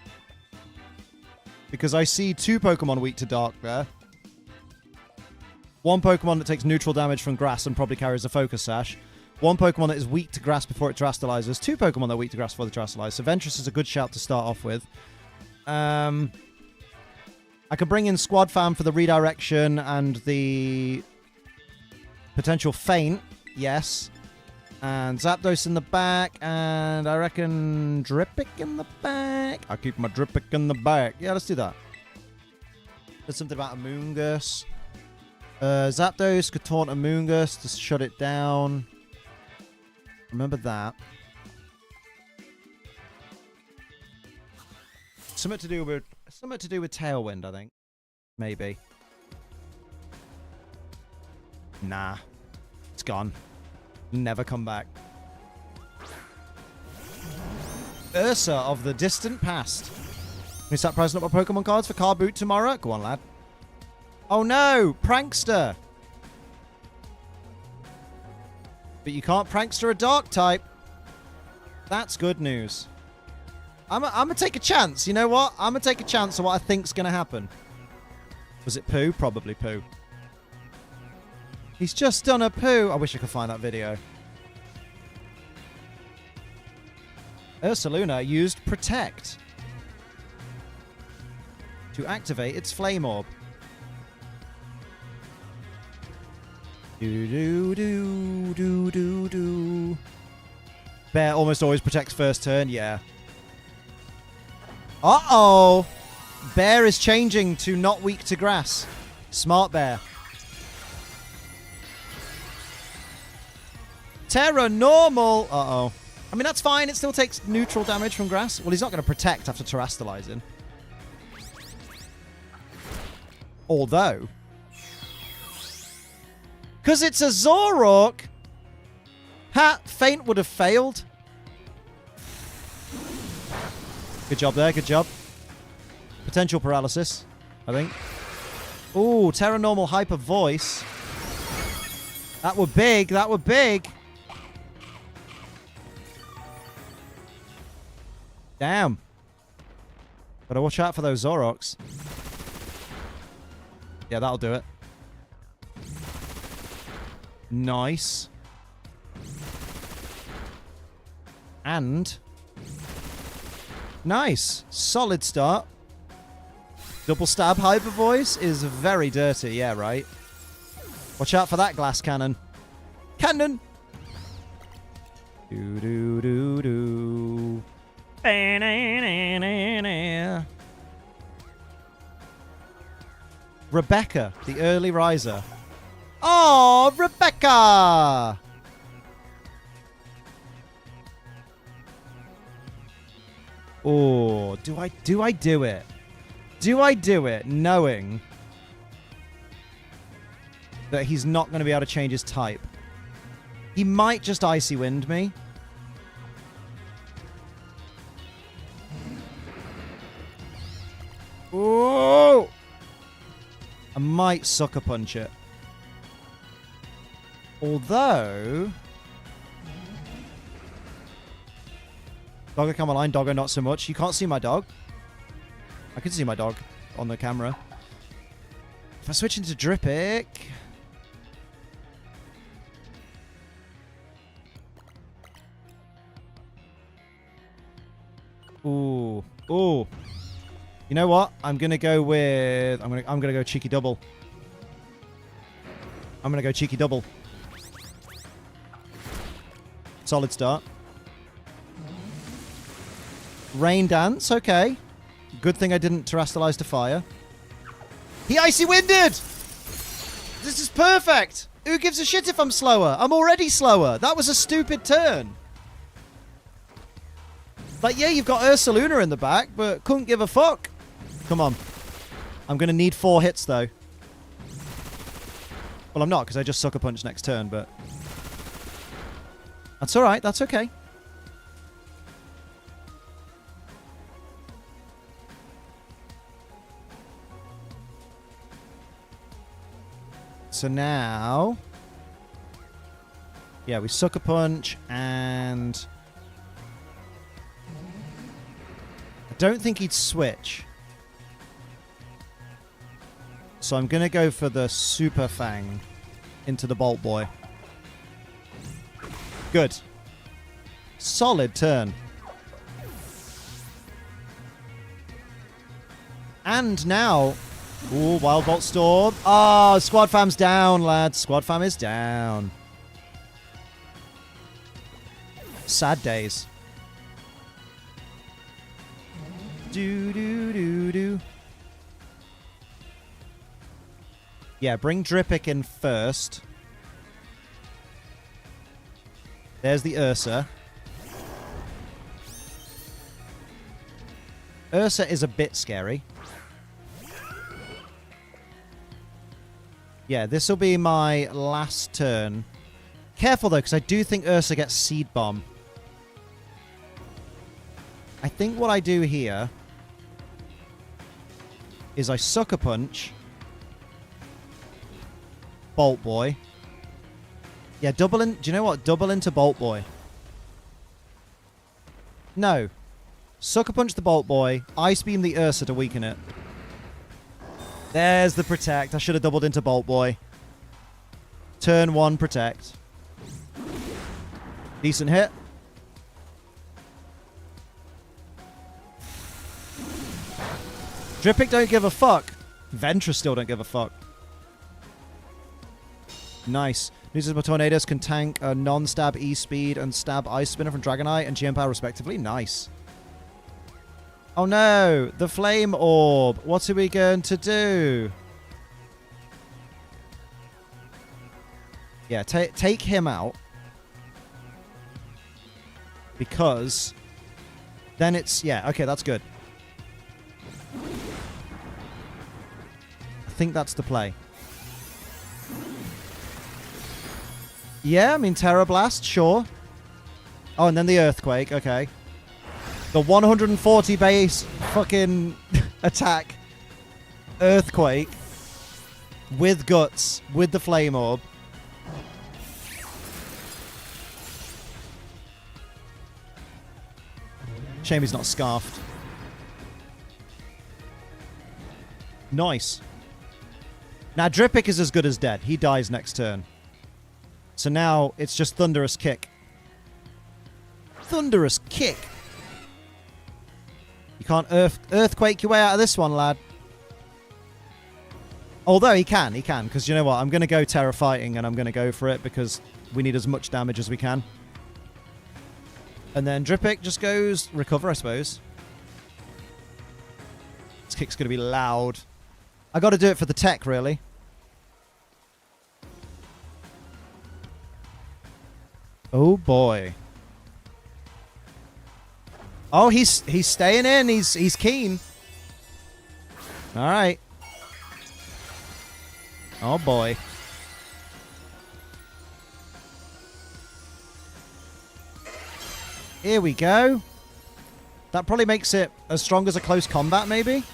Because I see 2 Pokemon weak to Dark there. 1 Pokemon that takes neutral damage from Grass and probably carries a Focus Sash. 1 Pokemon that is weak to Grass before it Terastallizes. 2 Pokemon that are weak to Grass before they Terastallize. So Ventress is a good shout to start off with. I could bring in Squad Fam for the redirection and the potential feint. Yes. And Zapdos in the back, and I reckon Drippic in the back. I'll keep my Drippic in the back. Yeah, let's do that. There's something about Amoonguss. Zapdos could taunt Amoonguss to shut it down. Remember that. Something to do with Tailwind, I think. Maybe. Nah. It's gone. Never come back. Ursa of the distant past. Can we start pricing up my Pokemon cards for Car Boot tomorrow? Go on, lad. Oh no! Prankster! But you can't Prankster a Dark type. That's good news. I'm gonna take a chance. You know what? I'm gonna take a chance on what I think's gonna happen. Was it poo? Probably poo. He's just done a poo. I wish I could find that video. Ursaluna used Protect to activate its Flame Orb. Do. Bear almost always protects first turn, yeah. Uh-oh! Bear is changing to not weak to Grass. Smart Bear. Tera normal. Uh-oh. I mean, that's fine. It still takes neutral damage from Grass. Well, he's not going to protect after Terastallizing. Although... because it's a Zoroark! Ha! Feint would have failed. Good job there. Good job. Potential paralysis, I think. Ooh, Tera normal Hyper Voice. That were big. That were big. Damn. Gotta watch out for those Zoroarks. Yeah, that'll do it. Nice. And... nice. Solid start. Double stab Hyper Voice is very dirty. Yeah, right. Watch out for that glass cannon. Cannon! Do. Rebecca, the early riser. Oh, Rebecca! Oh, do I do it? Do I do it knowing that he's not going to be able to change his type? He might just Icy Wind me. Oh! I might Sucker Punch it. Although... Doggo come online, Doggo not so much. You can't see my dog. I can see my dog on the camera. If I switch into Drippic... Ooh. Ooh. You know what? I'm gonna go with... I'm gonna go Cheeky Double. I'm gonna go Cheeky Double. Solid start. Rain Dance, okay. Good thing I didn't Terrestrialize to fire. He Icy Winded! This is perfect! Who gives a shit if I'm slower? I'm already slower. That was a stupid turn. Like, yeah, you've got Ursaluna in the back, but couldn't give a fuck. Come on. I'm going to need 4 hits, though. Well, I'm not, because I just Sucker Punch next turn, but... That's alright, that's okay. So now... Yeah, we Sucker Punch, and... I don't think he'd switch. So I'm going to go for the Super Fang into the Bolt Boy. Good. Solid turn. And now... Ooh, Wild Bolt Storm. Oh, Squad Fam's down, lads. Squad Fam is down. Sad days. Do. Yeah, bring Drippic in first. There's the Ursa. Ursa is a bit scary. Yeah, this will be my last turn. Careful, though, because I do think Ursa gets Seed Bomb. I think what I do here is I Sucker Punch Bolt Boy. Yeah, double in... Do you know what? Double into Bolt Boy. No. Sucker Punch the Bolt Boy. Ice Beam the Ursa to weaken it. There's the Protect. I should have doubled into Bolt Boy. Turn 1, Protect. Decent hit. Drippic don't give a fuck. Ventress still don't give a fuck. Nice. Nuisance Tornadoes can tank a non-stab E-Speed and stab Ice Spinner from Dragonite and GM Power respectively. Nice. Oh no, the Flame Orb. What are we going to do? Yeah, take him out. Because then it's... Yeah, okay, that's good. I think that's the play. Yeah, I mean, Terra Blast, sure. Oh, and then the Earthquake, okay. The 140 base fucking attack Earthquake with Guts, with the Flame Orb. Shame he's not Scarfed. Nice. Now, Drippic is as good as dead. He dies next turn. So now it's just Thunderous Kick. Thunderous Kick. You can't Earthquake your way out of this one, lad. Although he can, because you know what? I'm going to go Terra Fighting and I'm going to go for it because we need as much damage as we can. And then Dripic just goes recover, I suppose. This kick's going to be loud. I got to do it for the tech, really. Oh, boy. Oh, he's staying in. He's keen. All right. Oh, boy. Here we go. That probably makes it as strong as a close combat, maybe?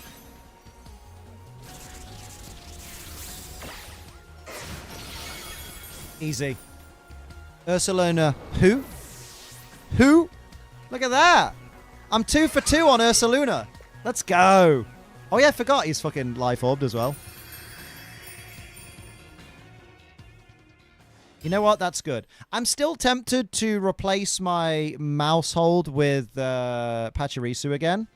Easy. Ursaluna. Who? Who? Look at that. I'm 2 for 2 on Ursaluna. Let's go. Oh, yeah, I forgot he's fucking life orbed as well. You know what? That's good. I'm still tempted to replace my mouse hold with Pachirisu again.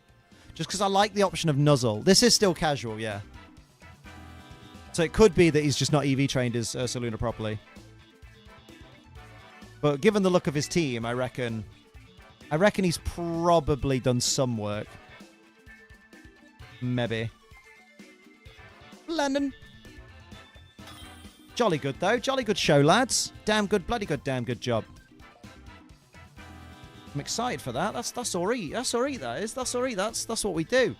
Just because I like the option of Nuzzle. This is still casual, yeah. So it could be that he's just not EV trained his Ursaluna properly. But given the look of his team, I reckon he's probably done some work. Maybe. London. Jolly good, though. Jolly good show, lads. Damn good, bloody good, damn good job. I'm excited for that. That's alright. That's alright, that is. That's alright. That's what we do.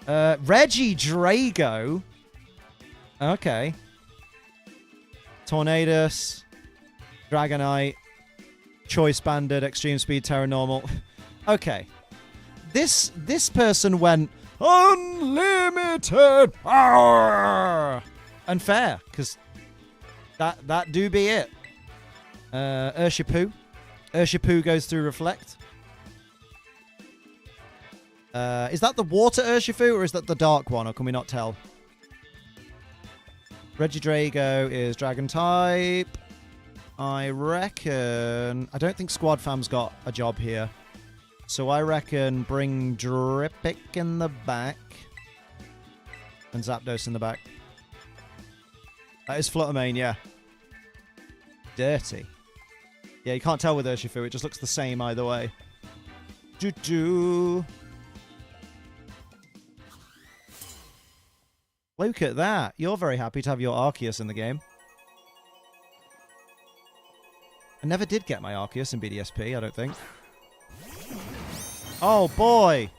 Reggie Drago. Okay. Tornadus. Dragonite. Choice Banded. Extreme Speed. Terra Normal. Okay. This person went unlimited. Arrgh! Unfair, because that do be it. Urshifu. Urshifu goes through Reflect. Is that the water Urshifu or is that the dark one, or can we not tell? Regidrago is Dragon type. I reckon... I don't think Squad Fam's got a job here. So I reckon bring Dripic in the back. And Zapdos in the back. That is Fluttermane, yeah. Dirty. Yeah, you can't tell with Urshifu. It just looks the same either way. Doo-doo. Look at that. You're very happy to have your Arceus in the game. I never did get my Arceus in BDSP, I don't think. Oh, boy.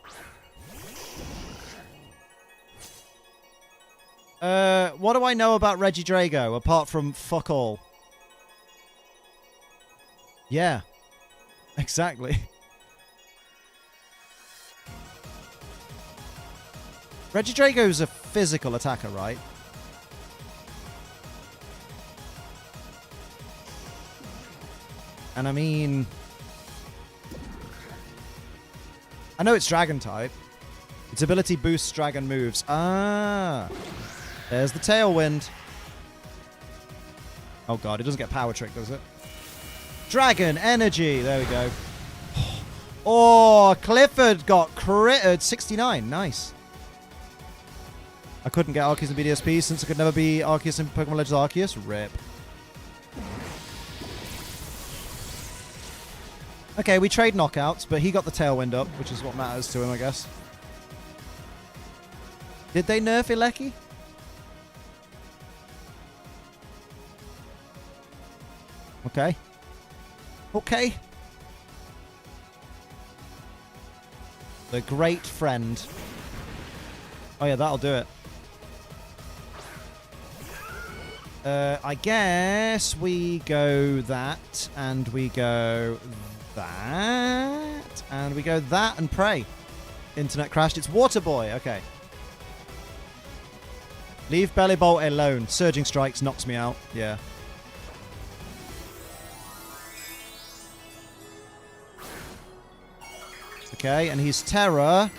What do I know about Regidrago, apart from fuck all? Yeah. Exactly. Regidrago's a physical attacker, right? And I mean... I know it's Dragon type. Its ability boosts Dragon moves. Ah! There's the Tailwind. Oh god, it doesn't get Power Trick, does it? Dragon Energy! There we go. Oh, Clifford got crittered. 69. Nice. I couldn't get Arceus in BDSP since I could never be Arceus in Pokemon Legends Arceus. RIP. Okay, we trade knockouts, but he got the Tailwind up, which is what matters to him, I guess. Did they nerf Ilecki? Okay. Okay. The Great Friend. Oh yeah, that'll do it. I guess we go that, and we go that, and we go that, and pray. Internet crashed. It's Water Boy. Okay. Leave Bellibolt alone. Surging Strikes knocks me out. Yeah. Okay, and he's Terra.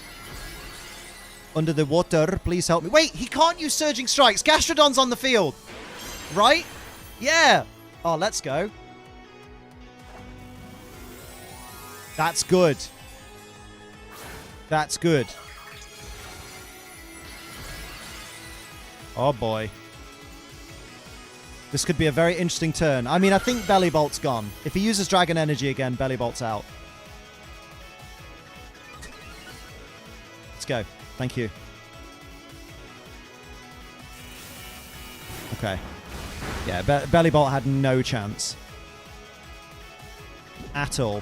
Under the water. Please help me. Wait, he can't use Surging Strikes. Gastrodon's on the field. Right? Yeah. Oh, let's go. That's good. That's good. Oh, boy. This could be a very interesting turn. I mean, I think Bellibolt's gone. If he uses Dragon Energy again, Bellibolt's out. Let's go. Thank you. Okay. Yeah, Belly Bolt had no chance. At all.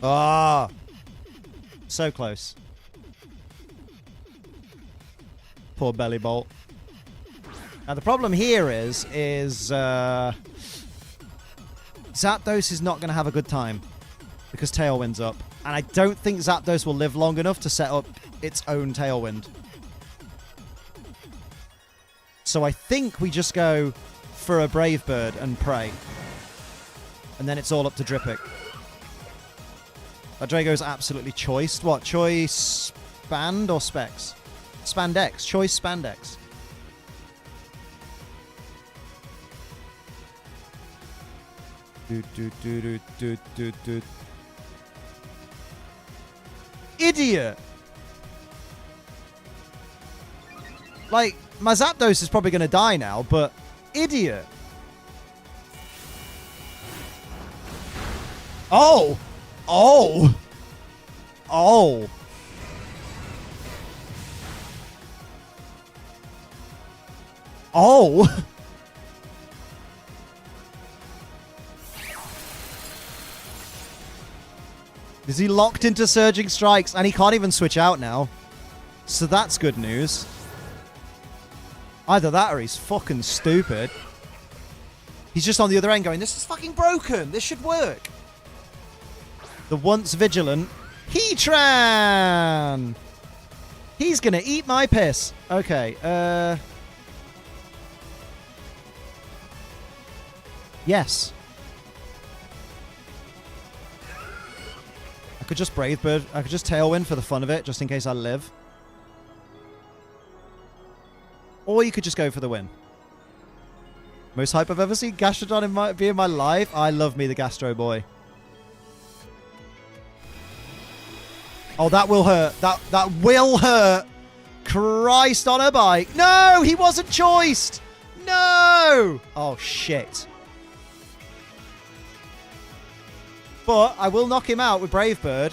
Ah. So close. Poor Belly Bolt. Now the problem here is Zapdos is not going to have a good time because Tailwind's up. And I don't think Zapdos will live long enough to set up its own Tailwind. So I think we just go for a Brave Bird and pray. And then it's all up to Drippic. That Drago's absolutely choiced. What? Choice Spand or Specs? Spandex. Choice Spandex. Idiot! Like, my Zapdos is probably going to die now, but idiot! Oh! Oh! Oh! Oh! Is he locked into Surging Strikes? And he can't even switch out now. So that's good news. Either that or he's fucking stupid. He's just on the other end going, this is fucking broken. This should work. The once vigilant Heatran! He's gonna eat my piss. Okay, yes. I could just Brave Bird. I could just Tailwind for the fun of it, just in case I live. Or you could just go for the win. Most hype I've ever seen Gastrodon be in my life. I love me the Gastro boy. Oh, that will hurt. That will hurt. Christ on a bike. No, he wasn't choiced. No. Oh, shit. But I will knock him out with Brave Bird.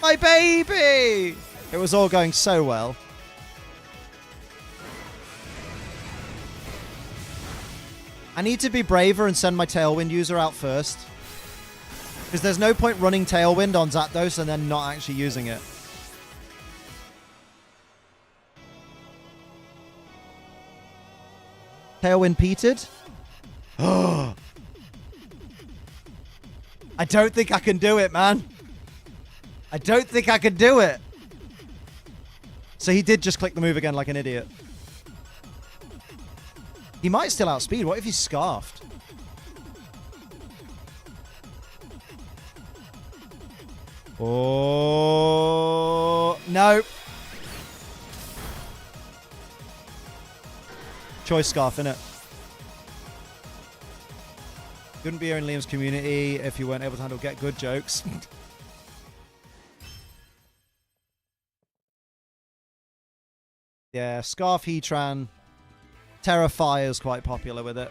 My baby! It was all going so well. I need to be braver and send my Tailwind user out first. Because there's no point running Tailwind on Zapdos and then not actually using it. Tailwind peated. Oh. I don't think I can do it, man. I don't think I can do it. So he did just click the move again like an idiot. He might still outspeed. What if he's scarfed? Oh, no. Choice scarf, innit? Couldn't be in Liam's community if you weren't able to handle get good jokes. Yeah, Scarf Heatran. Terra is quite popular with it.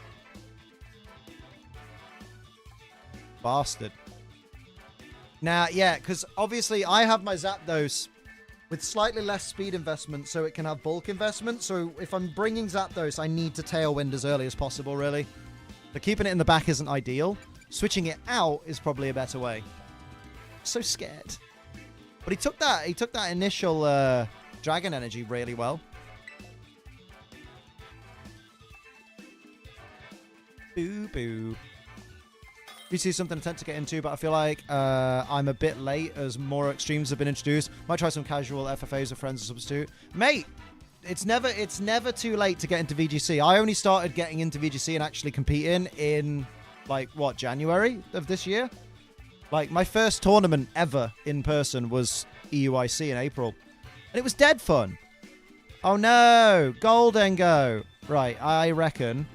Bastard. Now, yeah, because obviously I have my Zapdos with slightly less speed investment so it can have bulk investment. So if I'm bringing Zapdos, I need to Tailwind as early as possible, really. But keeping it in the back isn't ideal. Switching it out is probably a better way. So scared. But he took that initial Dragon Energy really well. Boo boo. You see something I tend to get into, but I feel like I'm a bit late as more extremes have been introduced. Might try some casual FFAs with friends as a substitute. Mate, it's never too late to get into VGC. I only started getting into VGC and actually competing in, like, what, January of this year? Like, my first tournament ever in person was EUIC in April. And it was dead fun. Oh no, Goldengo. Right, I reckon...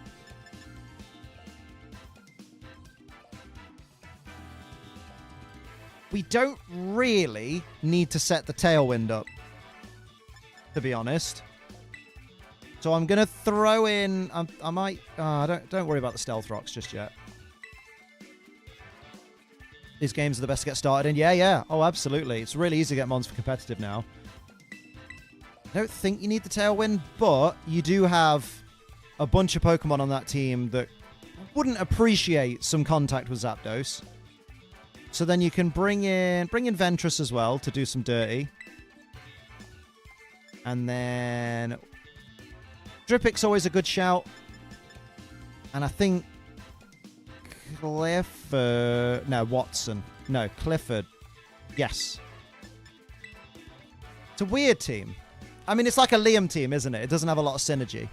we don't really need to set the Tailwind up, to be honest. So I'm going to throw in... I might... don't worry about the stealth rocks just yet. These games are the best to get started in. Yeah. Oh, absolutely. It's really easy to get mons for competitive now. I don't think you need the Tailwind, but you do have a bunch of Pokemon on that team that wouldn't appreciate some contact with Zapdos. So then you can bring in Ventress as well to do some dirty. And then Drippic's always a good shout. And I think Clifford... No, Watson. No, Clifford. Yes. It's a weird team. I mean, it's like a Liam team, isn't it? It doesn't have a lot of synergy.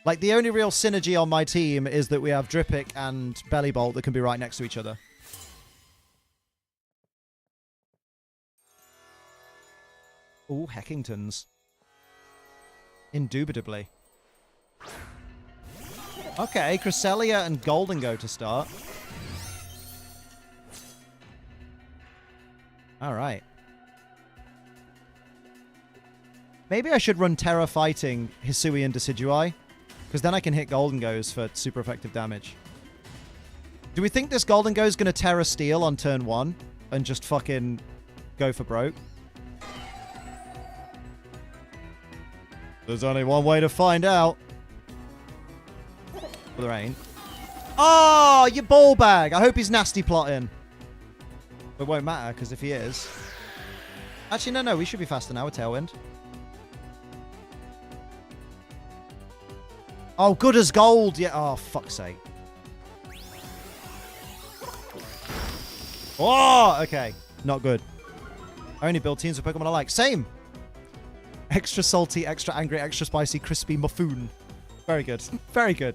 Like, the only real synergy on my team is that we have Drippic and Bellybolt that can be right next to each other. Ooh, Heckingtons. Indubitably. Okay, Cresselia and Goldengo to start. Alright. Maybe I should run Terra fighting Hisui and Decidueye, because then I can hit Goldengos for super effective damage. Do we think this Goldengo is going to Terra Steel on turn 1 and just fucking go for broke? There's only one way to find out. Well, there ain't. Oh, you ball bag. I hope he's nasty plotting. It won't matter, because if he is... Actually, no, we should be faster now with Tailwind. Oh, good as gold. Yeah. Oh, fuck's sake. Oh, okay. Not good. I only build teams of Pokemon I like. Same. Extra salty, extra angry, extra spicy, crispy buffoon. Very good. Very good.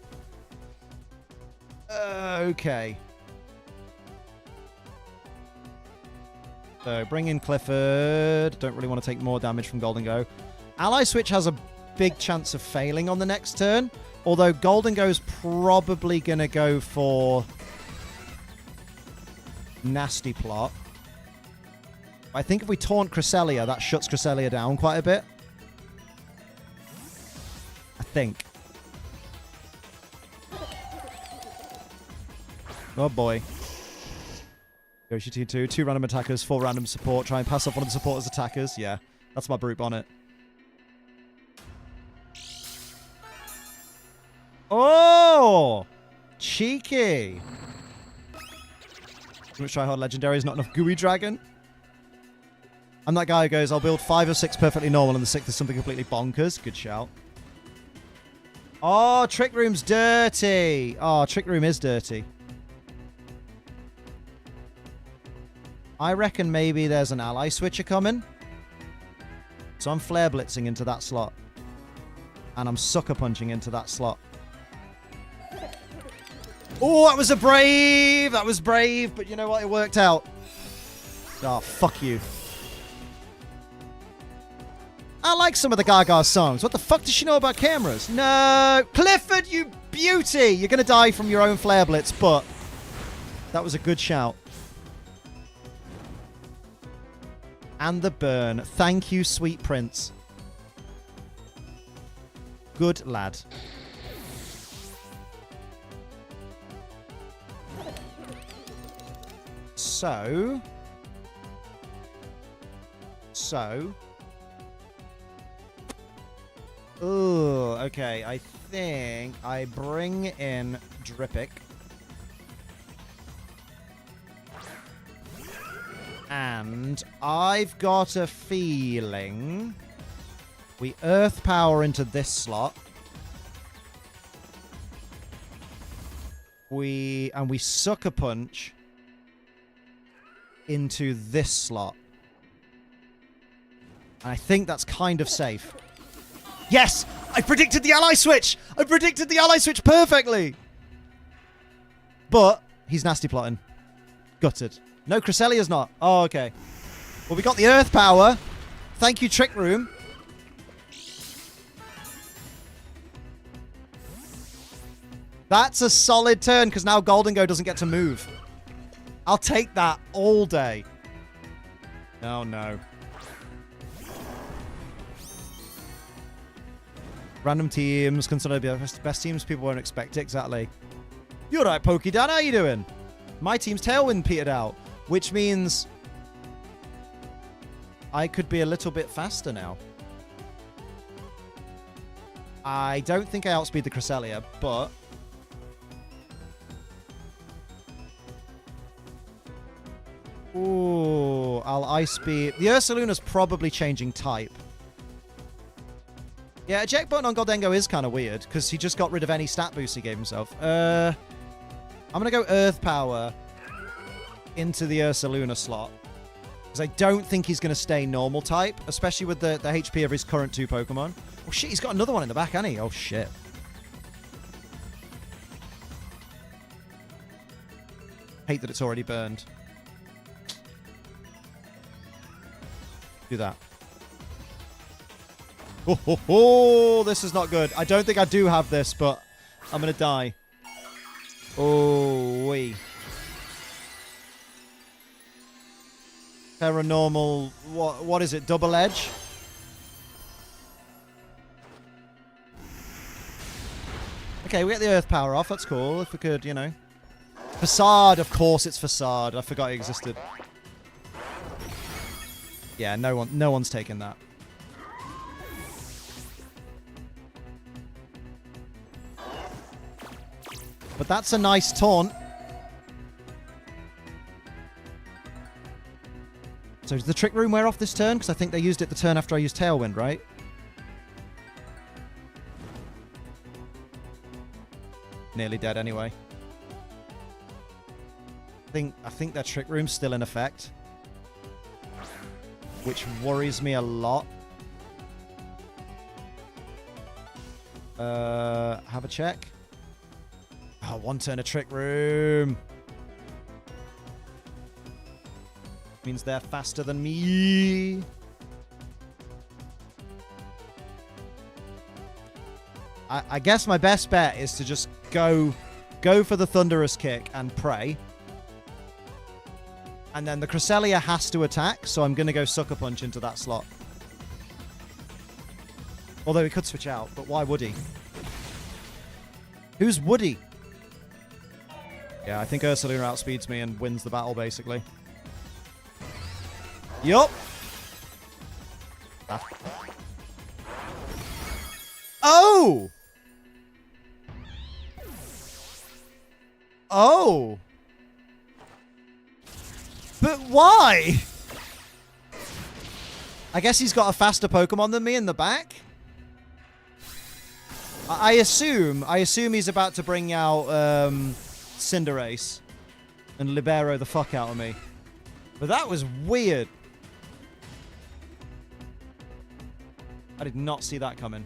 Okay. So, bring in Clifford. Don't really want to take more damage from Goldengo. Ally Switch has a big chance of failing on the next turn. Although Goldengo's probably going to go for Nasty Plot. I think if we taunt Cresselia, that shuts Cresselia down quite a bit. I think. Oh boy. Yoshi T2, 2 random attackers, 4 random support. Try and pass off one of the supporters' attackers. Yeah, that's my Brute Bonnet. Oh! Cheeky! Too much try hard legendaries, not enough Gooey Dragon. I'm that guy who goes, I'll build 5 or 6 perfectly normal and the 6th is something completely bonkers. Good shout. Oh, Trick Room's dirty. Oh, Trick Room is dirty. I reckon maybe there's an ally switcher coming. So I'm flare blitzing into that slot. And I'm sucker punching into that slot. Oh, that was a brave! That was brave, but you know what? It worked out. Oh, fuck you. I like some of the Gaga songs. What the fuck does she know about cameras? No! Clifford, you beauty! You're going to die from your own flare blitz, but that was a good shout. And the burn. Thank you, sweet prince. Good lad. So... Ooh, okay. I think I bring in Drippic. And I've got a feeling we Earth Power into this slot. We Sucker Punch into this slot. And I think that's kind of safe. Yes! I predicted the ally switch! I predicted the ally switch perfectly! But he's nasty plotting. Gutted. No, Cresselia's not. Oh, okay. Well, we got the Earth Power. Thank you, Trick Room. That's a solid turn, because now Goldengo doesn't get to move. I'll take that all day. Oh, no. Random teams, consider the best teams people won't expect. Exactly. You're right, Pokedan. How you doing? My team's Tailwind petered out, which means I could be a little bit faster now. I don't think I outspeed the Cresselia, but ooh, I'll ice speed. The Ursaluna's probably changing type. Yeah, eject button on Goldengo is kind of weird, because he just got rid of any stat boost he gave himself. I'm going to go Earth Power into the Ursaluna slot, because I don't think he's going to stay normal type, especially with the HP of his current 2 Pokemon. Oh, shit, he's got another one in the back, hasn't he? Oh, shit. Hate that it's already burned. Do that. Oh, ho, ho, this is not good. I don't think I do have this, but I'm going to die. Oh, wee. Terra normal. What is it? Double edge? Okay, we get the Earth Power off. That's cool. If we could, you know. Facade. Of course it's Facade. I forgot it existed. Yeah, no one's taking that. But that's a nice taunt. So does the Trick Room wear off this turn? Because I think they used it the turn after I used Tailwind, right? Nearly dead anyway. I think that Trick Room's still in effect, which worries me a lot. Have a check. Oh, 1 turn of Trick Room. Means they're faster than me. I guess my best bet is to just go for the Thunderous Kick and pray. And then the Cresselia has to attack, so I'm going to go Sucker Punch into that slot. Although he could switch out, but why would he? Who's Woody? Yeah, I think Ursaluna outspeeds me and wins the battle, basically. Yup. Ah. Oh! Oh! But why? I guess he's got a faster Pokemon than me in the back. I assume he's about to bring out Cinderace and Libero the fuck out of me. But that was weird. I did not see that coming.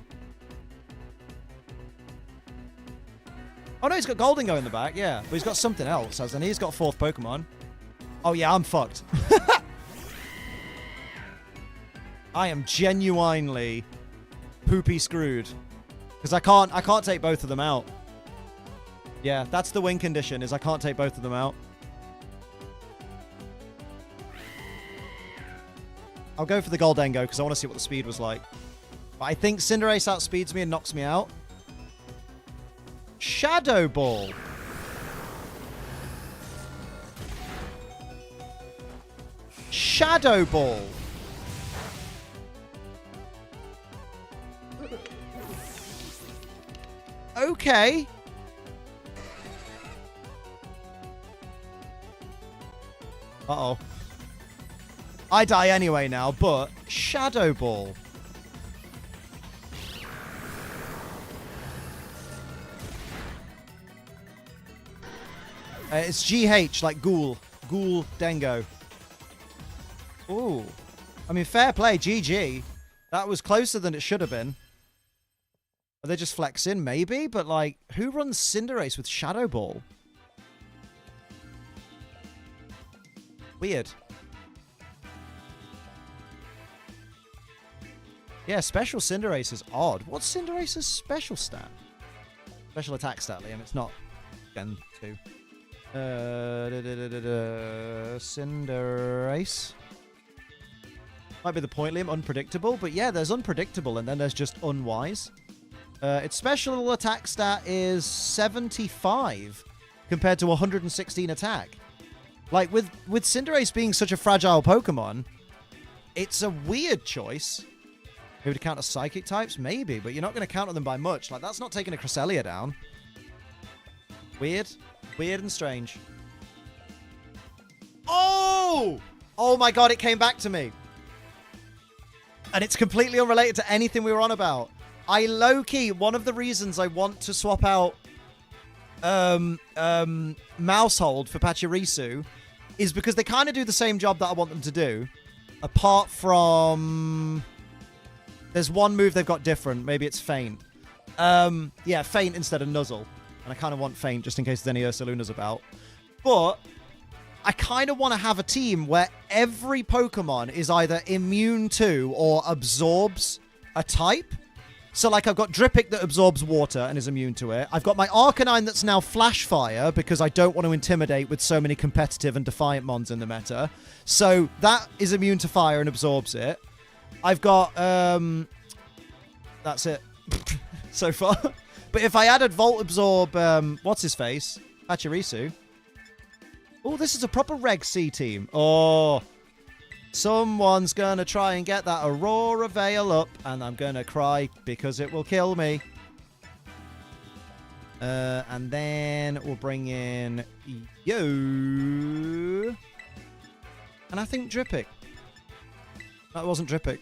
Oh no, he's got Goldengo in the back, yeah. But he's got something else, hasn't he? He's got 4th Pokemon. Oh yeah, I'm fucked. I am genuinely poopy screwed. Because I can't take both of them out. Yeah, that's the win condition, is I can't take both of them out. I'll go for the Goldengo because I want to see what the speed was like. But I think Cinderace outspeeds me and knocks me out. Shadow Ball. Shadow Ball. Okay. Uh-oh. I die anyway now, but Shadow Ball. It's GH, like Ghoul. Ghoul Dengo. Ooh. I mean, fair play, GG. That was closer than it should have been. Are they just flexing? Maybe, but like, who runs Cinderace with Shadow Ball? Weird. Yeah, special Cinderace is odd. What's Cinderace's special stat? Special attack stat, Liam. It's not Gen 2. Cinderace. Might be the point, Liam. Unpredictable. But yeah, there's unpredictable and then there's just unwise. Its special attack stat is 75 compared to 116 attack. Like, with Cinderace being such a fragile Pokemon, it's a weird choice. Maybe to counter Psychic types? Maybe, but you're not going to counter them by much. Like, that's not taking a Cresselia down. Weird. Weird and strange. Oh! Oh my god, it came back to me. And it's completely unrelated to anything we were on about. I low-key, one of the reasons I want to swap out Mousehold for Pachirisu is because they kind of do the same job that I want them to do. Apart from... There's one move they've got different. Maybe it's Feint. Yeah, Feint instead of Nuzzle. And I kind of want Feint just in case there's any Ursalunas about. But I kind of want to have a team where every Pokemon is either immune to or absorbs a type. So, like, I've got Dripic that absorbs water and is immune to it. I've got my Arcanine that's now Flash Fire because I don't want to intimidate with so many competitive and Defiant Mons in the meta. So, that is immune to fire and absorbs it. I've got, that's it so far. But if I added Volt Absorb, what's-his-face? Pachirisu. Oh, this is a proper Reg C team. Oh... Someone's gonna try and get that Aurora Veil up, and I'm gonna cry because it will kill me. And then we'll bring in you. And I think Dripic. That wasn't Dripic.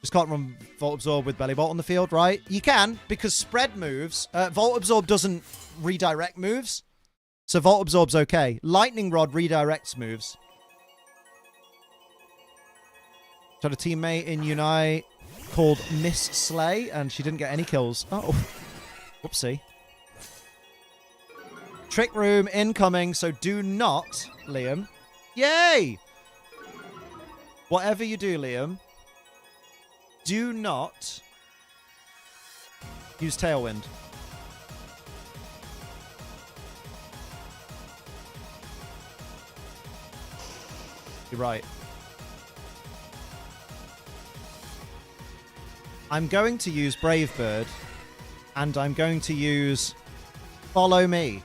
Just can't run Volt Absorb with Belly Bolt on the field, right? You can, because spread moves. Volt Absorb doesn't redirect moves. So Volt Absorb's okay. Lightning Rod redirects moves. Had a teammate in Unite called Miss Slay, and she didn't get any kills. Oh. Whoopsie. Trick Room incoming, so do not, Liam. Yay! Whatever you do, Liam, do not use Tailwind. You're right. I'm going to use Brave Bird, and I'm going to use Follow Me.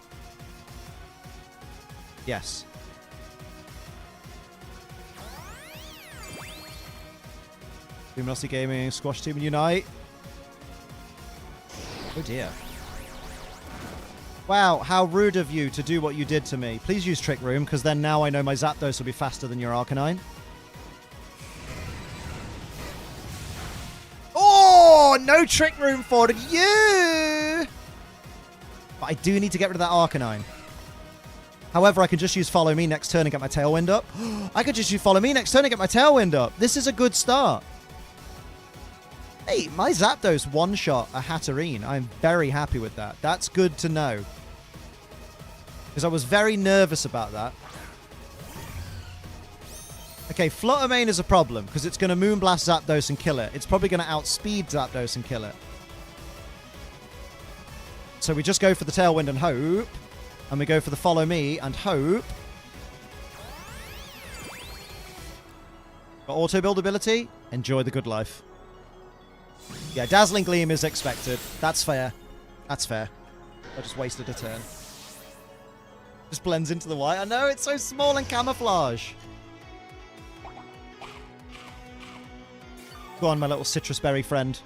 Yes. Luminosity Gaming, Squash Team Unite. Oh dear. Wow, how rude of you to do what you did to me. Please use Trick Room, because then now I know my Zapdos will be faster than your Arcanine. Oh, no Trick Room for you! But I do need to get rid of that Arcanine. However, I can just use Follow Me next turn and get my Tailwind up. I could just use Follow Me next turn and get my Tailwind up. This is a good start. Hey, my Zapdos one-shot a Hatterene. I'm very happy with that. That's good to know. Because I was very nervous about that. Okay, Flutter Mane is a problem, because it's going to Moonblast Zapdos and kill it. It's probably going to outspeed Zapdos and kill it. So we just go for the Tailwind and hope. And we go for the Follow Me and hope. Got auto-build ability. Enjoy the good life. Yeah, Dazzling Gleam is expected. That's fair. That's fair. I just wasted a turn. Just blends into the white. I know, it's so small and camouflage. Go on, my little citrus berry friend.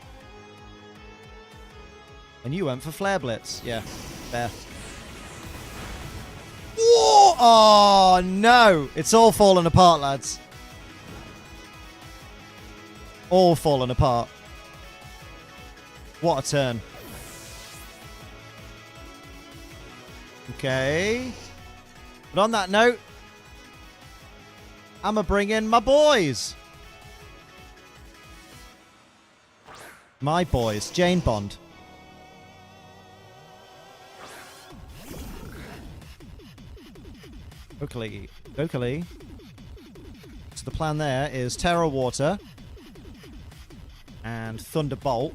And you went for Flare Blitz. Yeah, fair. Whoa! Oh, no. It's all falling apart, lads. All falling apart. What a turn. Okay. But on that note, I'm going to bring in my boys. My boys. Jane Bond. Oakley. Oakley. So the plan there is Terra Water and Thunderbolt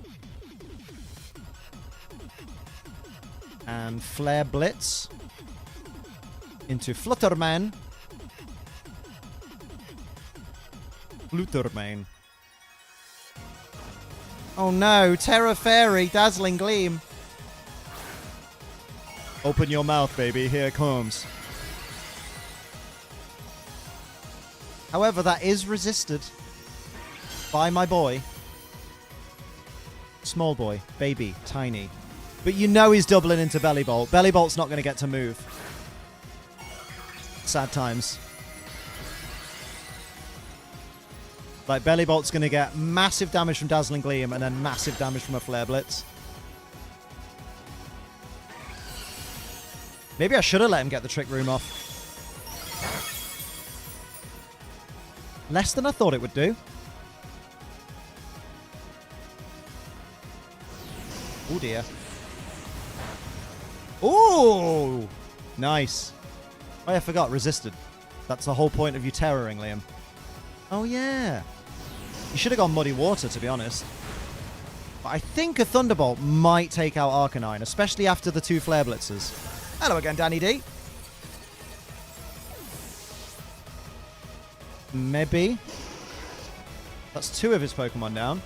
and Flare Blitz into Flutterman. Flutterman. Oh no, Terra Fairy, Dazzling Gleam. Open your mouth, baby. Here it comes. However, that is resisted by my boy. Small boy. Baby. Tiny. But you know he's doubling into Belly Bolt. Belly Bolt's not going to get to move. Sad times. Like, Belly Bolt's going to get massive damage from Dazzling Gleam and then massive damage from a Flare Blitz. Maybe I should have let him get the Trick Room off. Less than I thought it would do. Oh dear. Ooh! Nice. Oh, I forgot. Resisted. That's the whole point of you terroring, Liam. Oh, yeah. You should have gone Muddy Water, to be honest. But I think a Thunderbolt might take out Arcanine, especially after the 2 Flare Blitzes. Hello again, Danny D. Maybe. That's 2 of his Pokemon down.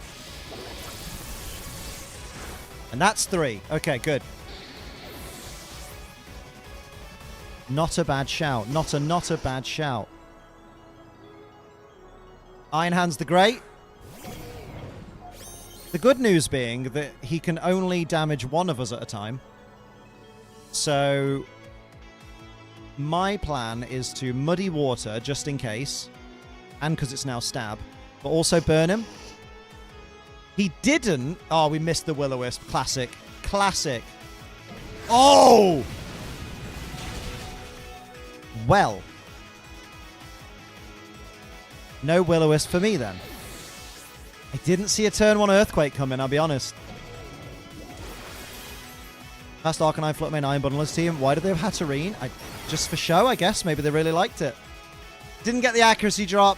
And that's 3. Okay, good. Not a bad shout. Not a bad shout. Iron Hands the Great. The good news being that he can only damage one of us at a time. So my plan is to Muddy Water just in case. And because it's now Stab. But also burn him. He didn't. Oh, we missed the Will-O-Wisp. Classic. Classic. Oh! Well. No Will-O-Wisp for me then. I didn't see a turn 1 Earthquake coming, I'll be honest. Last Arcanine, Fluttermane, Iron Bundle as team. Why did they have Hatterene? Just for show, I guess. Maybe they really liked it. Didn't get the accuracy drop.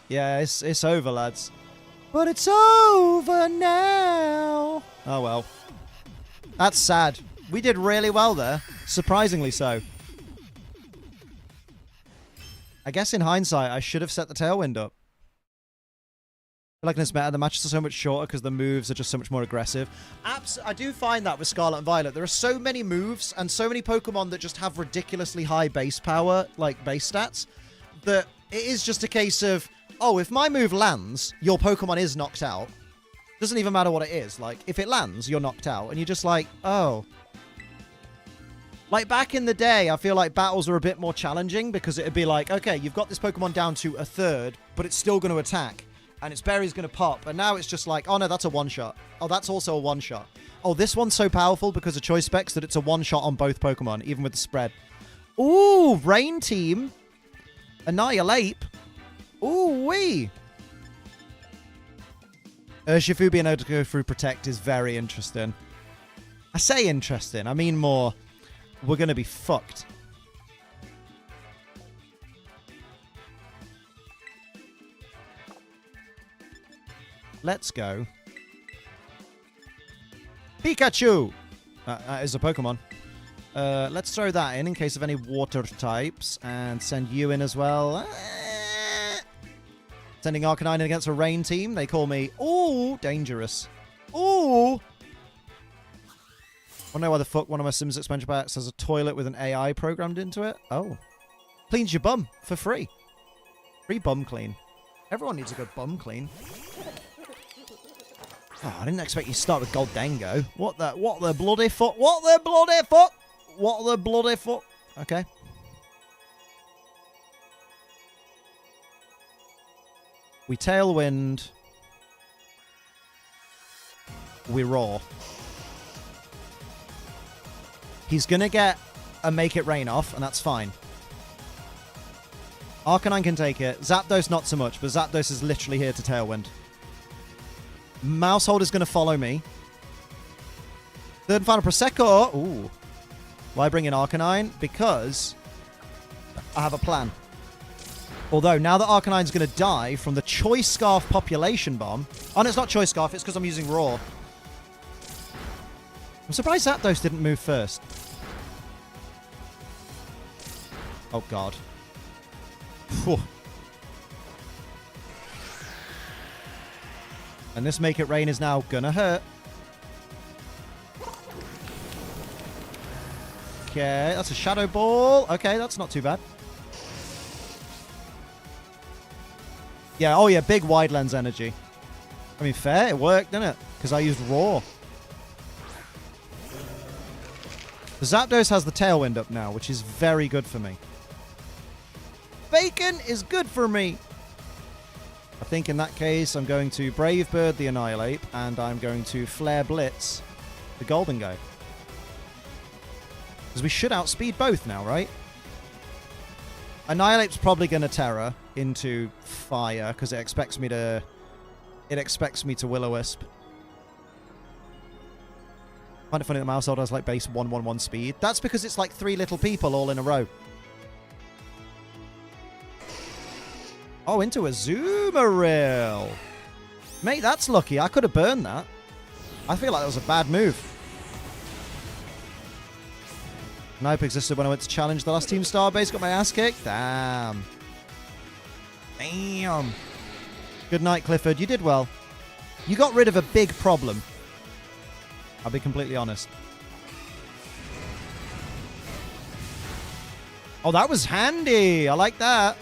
Yeah, it's over, lads. But it's over now. Oh, well. That's sad. We did really well there. Surprisingly so. I guess in hindsight, I should have set the Tailwind up. I feel like in this meta, the matches are so much shorter because the moves are just so much more aggressive. I do find that with Scarlet and Violet. There are so many moves and so many Pokemon that just have ridiculously high base power, like base stats, that it is just a case of, oh, if my move lands, your Pokemon is knocked out. Doesn't even matter what it is. Like, if it lands, you're knocked out. And you're just like, oh. Like, back in the day, I feel like battles are a bit more challenging because it would be like, okay, you've got this Pokemon down to a third, but it's still going to attack. And its berry's going to pop. And now it's just like, oh no, that's a one-shot. Oh, that's also a one-shot. Oh, this one's so powerful because of choice specs that it's a one-shot on both Pokemon, even with the spread. Ooh, Rain Team. Annihilate. Ooh, wee. Urshifu being able to go through Protect is very interesting. I say interesting. I mean more, we're going to be fucked. Let's go. Pikachu! That is a Pokemon. Let's throw that in case of any water types. And send you in as well. Sending Arcanine in against a Rain team. They call me, ooh, dangerous. Ooh! I don't know why the fuck one of my Sims expansion packs has a toilet with an AI programmed into it. Oh. Cleans your bum for free. Free bum clean. Everyone needs a good bum clean. Oh, I didn't expect you to start with Goldango. What the bloody fuck? What the bloody fuck? What the bloody fuck? Okay. We Tailwind. We Roar. He's going to get a Make It Rain off, and that's fine. Arcanine can take it. Zapdos not so much, but Zapdos is literally here to Tailwind. Mouseholder's going to follow me. Third and final Prosecco. Ooh. Why bring in Arcanine? Because I have a plan. Although, now that Arcanine's going to die from the Choice Scarf Population Bomb... Oh, no, it's not Choice Scarf. It's because I'm using Roar. I'm surprised Zapdos didn't move first. Oh, God. Whew. And this Make It Rain is now gonna hurt. Okay, that's a Shadow Ball. Okay, that's not too bad. Yeah, oh yeah, big wide lens energy. I mean, fair, it worked, didn't it? Because I used Raw. The Zapdos has the Tailwind up now, which is very good for me. Bacon is good for me. I think in that case, I'm going to Brave Bird the Annihilate, and I'm going to Flare Blitz the Golden Guy. Because we should outspeed both now, right? Annihilate's probably going to Terra into Fire, because it expects me to... It expects me to Will-O-Wisp. I find it funny that Mousehold has like base 111 speed. That's because it's like 3 little people all in a row. Oh, into a Azumarill. Mate, that's lucky. I could have burned that. I feel like that was a bad move. Knipe existed when I went to challenge the last Team Starbase. Got my ass kicked. Damn. Damn. Good night, Clifford. You did well. You got rid of a big problem. I'll be completely honest. Oh, that was handy. I like that.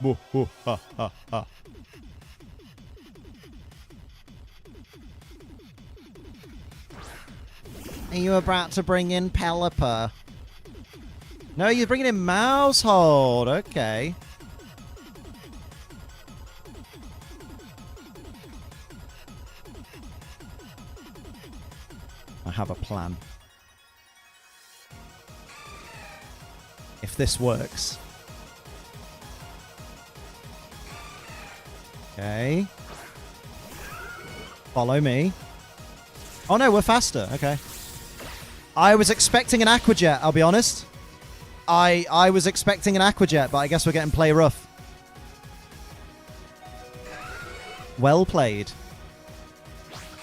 Ha, ha, ha. Are you about to bring in Pelipper? No, you're bringing in Mousehold. Okay. I have a plan. If this works. Okay. Follow me. Oh no, we're faster. Okay. I was expecting an Aqua Jet, I'll be honest. I was expecting an Aqua Jet, but I guess we're getting play rough. Well played.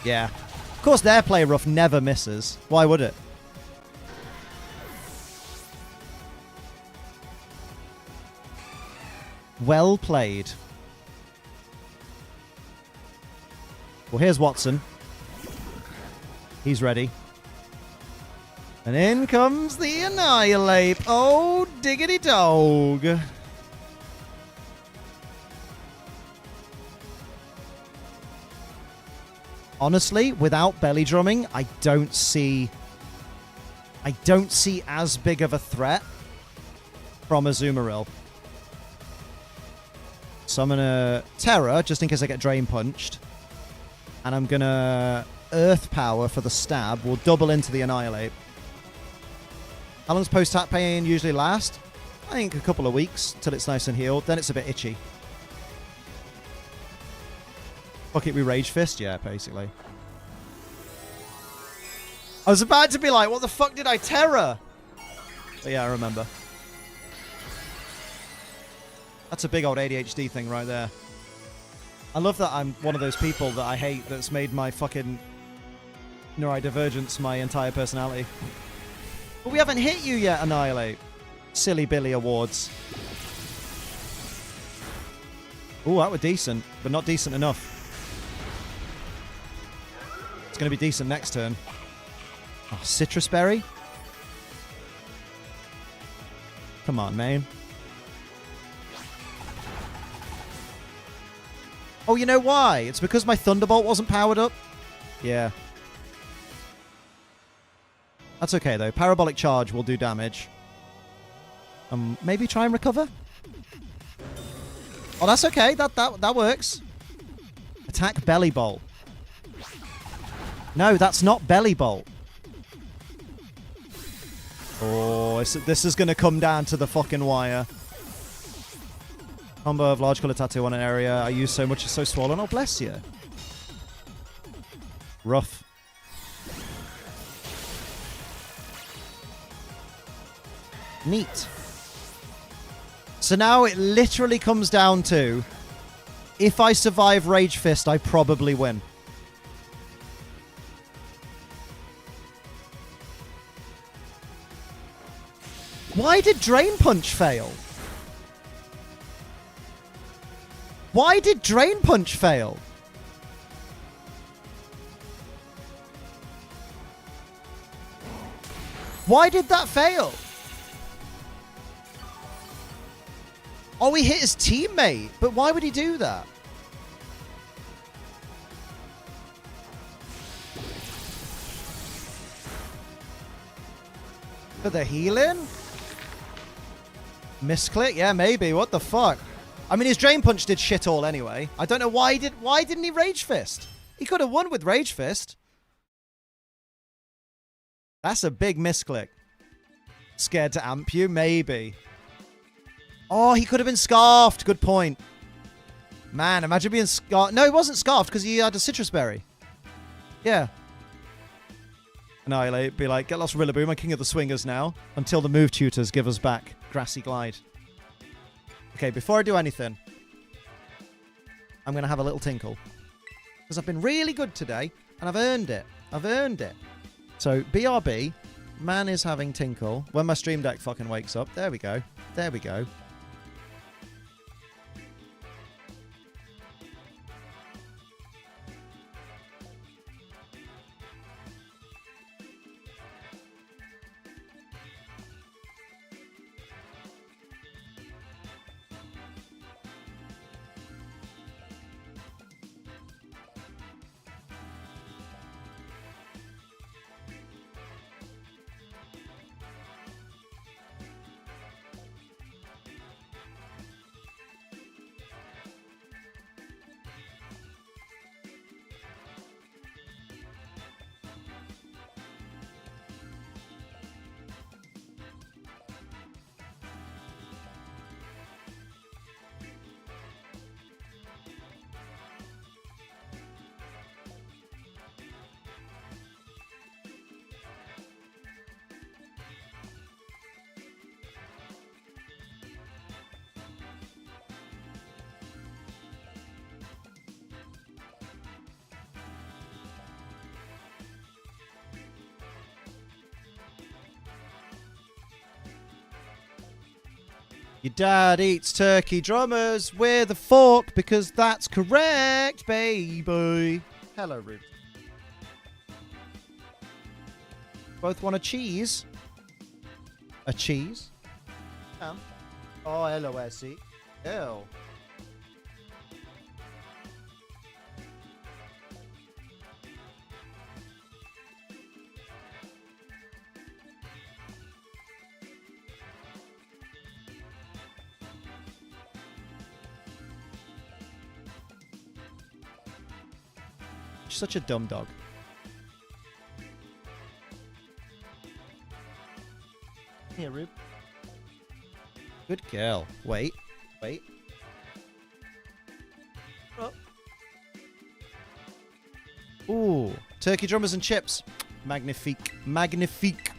Yeah. Of course, their play rough never misses. Why would it? Well played. Well, here's Watson. He's ready. And in comes the Annihilate. Oh, diggity dog. Honestly, without belly drumming, I don't see as big of a threat from Azumarill. So I'm gonna Terra, just in case I get Drain Punched. And I'm gonna Earth Power for the stab. We'll double into the Annihilate. How long's post-tap pain usually last? I think a couple of weeks till it's nice and healed. Then it's a bit itchy. Fuck it, we Rage Fist? Yeah, basically. I was about to be like, what the fuck did I Terra? But yeah, I remember. That's a big old ADHD thing right there. I love that I'm one of those people that I hate that's made my fucking neurodivergence my entire personality. But we haven't hit you yet, Annihilate. Silly Billy Awards. Ooh, that were decent, but not decent enough. It's going to be decent next turn. Oh, Citrus Berry? Come on, man. Oh, you know why? It's because my Thunderbolt wasn't powered up? Yeah. That's okay, though. Parabolic Charge will do damage. Maybe try and recover? Oh, that's okay. That works. Attack Belly Bolt. No, that's not Belly Bolt. Oh, this is going to come down to the fucking wire. Combo of large colour tattoo on an area I use so much it's so swollen. Oh, bless you. Rough. Neat. So now it literally comes down to, if I survive Rage Fist, I probably win. Why did Drain Punch fail? Why did Drain Punch fail? Why did that fail? Oh, he hit his teammate. But why would he do that? For the healing? Misclick? Yeah, maybe. What the fuck? I mean, his Drain Punch did shit all anyway. I don't know why didn't he Rage Fist? He could have won with Rage Fist. That's a big misclick. Scared to amp you? Maybe. Oh, he could have been Scarfed. Good point. Man, imagine being Scarfed. No, he wasn't Scarfed because he had a Citrus Berry. Yeah. Annihilate. Be like, get lost Rillaboom. I'm king of the swingers now. Until the move tutors give us back Grassy Glide. Okay, before I do anything, I'm going to have a little tinkle. Because I've been really good today, and I've earned it. I've earned it. So, BRB, man is having tinkle. When my stream deck fucking wakes up. There we go. There we go. Your dad eats turkey drummers with a fork because that's correct, baby. Hello, Ruth. Both want a cheese? A cheese? Oh, hello, Essie. Ew. Such a dumb dog. Here, Rube. Good girl. Wait. Wait. Oh. Ooh. Turkey drummers and chips. Magnifique. Magnifique.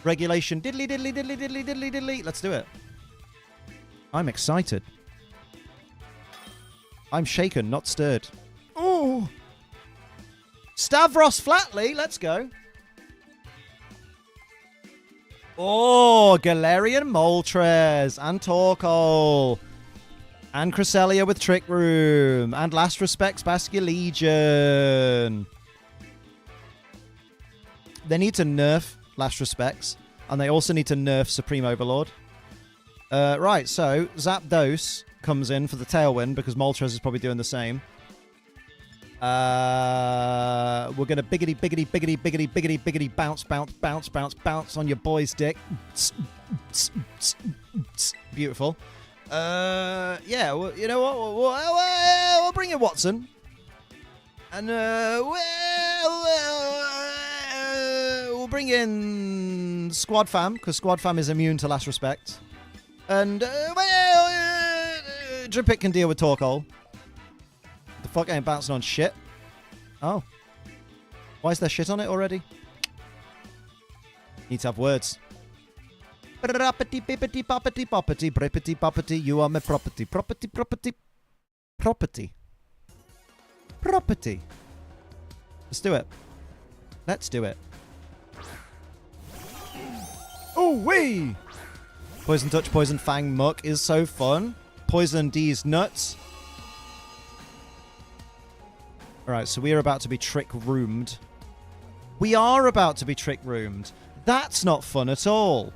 Regulation. Diddly, diddly, diddly, diddly, diddly, diddly. Let's do it. I'm excited. I'm shaken, not stirred. Ooh. Stavros Flatley, let's go. Oh, Galarian Moltres and Torkoal. And Cresselia with Trick Room. And Last Respects Basculegion. They need to nerf Last Respects. And they also need to nerf Supreme Overlord. Right, so Zapdos comes in for the Tailwind because Moltres is probably doing the same. We're going to biggity, biggity, biggity, biggity, biggity, biggity, bounce, bounce, bounce, bounce, bounce on your boy's dick. Beautiful. Yeah, well, you know what? We'll bring in Watson. And, we'll bring in Squad Fam, because Squad Fam is immune to Last Respect. And, Drippit can deal with Torkoal. The fuck ain't bouncing on shit. Oh. Why is there shit on it already? Need to have words. Rappity, bippity, boppity, boppity, brippity, boppity, you are my property. Property, property, property. Property. Let's do it. Let's do it. Ooh. Woo-wee! Poison Touch, Poison Fang, Muck is so fun. Poison D's nuts. Alright, so we are about to be trick-roomed. We are about to be trick-roomed. That's not fun at all.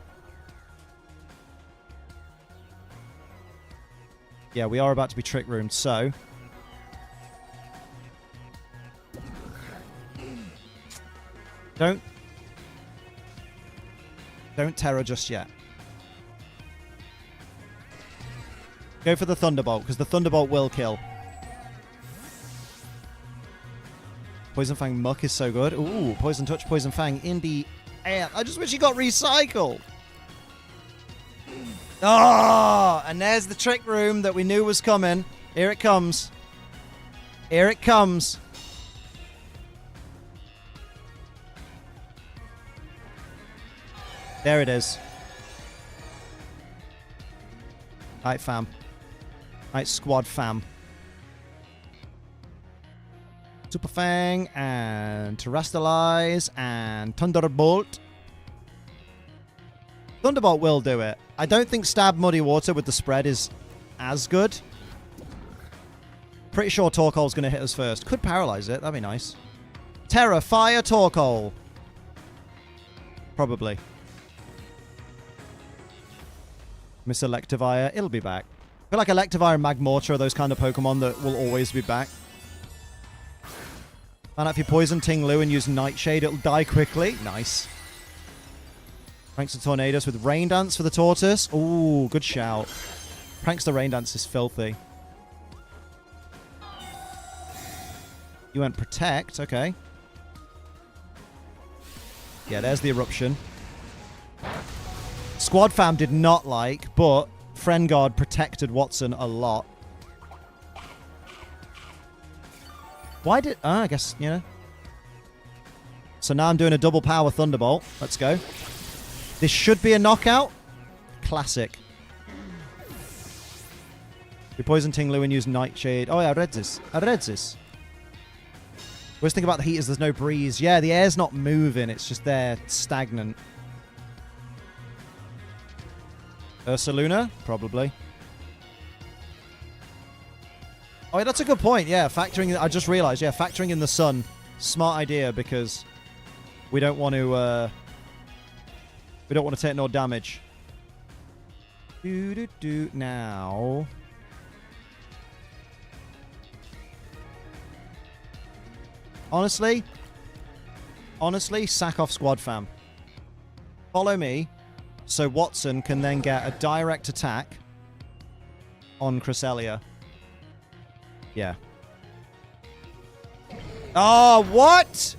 Yeah, we are about to be trick-roomed, so... Don't Tera just yet. Go for the Thunderbolt, because the Thunderbolt will kill. Poison Fang Muck is so good. Ooh, Poison Touch, Poison Fang in the air. I just wish he got recycled. Oh, and there's the trick room that we knew was coming. Here it comes. Here it comes. There it is. Alright, fam. Alright, squad fam. Super Fang and Terrestrialize and Thunderbolt. Thunderbolt will do it. I don't think Stab Muddy Water with the spread is as good. Pretty sure Torkoal's going to hit us first. Could paralyze it. That'd be nice. Terra, fire Torkoal. Probably. Miss Electivire. It'll be back. I feel like Electivire and Magmortar are those kind of Pokemon that will always be back. And if you poison Ting-Lu and use Nightshade, it'll die quickly. Nice. Pranks the Tornadus with Rain Dance for the Tortoise. Ooh, good shout. Pranks the Rain Dance is filthy. You went Protect. Okay. Yeah, there's the Eruption. Squad Fam did not like, but Friend Guard protected Watson a lot. Why did... I guess, you know. So now I'm doing a double power Thunderbolt. Let's go. This should be a knockout. Classic. We poison Ting-Lu and use Nightshade. Oh, yeah, I read this. Always think about the heat is there's no breeze. Yeah, the air's not moving. It's just there, stagnant. Ursaluna? Probably. Oh, yeah, that's a good point. Yeah, I just realized. Yeah, factoring in the sun. Smart idea, because we don't want to... we don't want to take no damage. Now... Honestly, sack off Squad Fam. Follow me, so Watson can then get a direct attack on Cresselia. Yeah. Oh, what?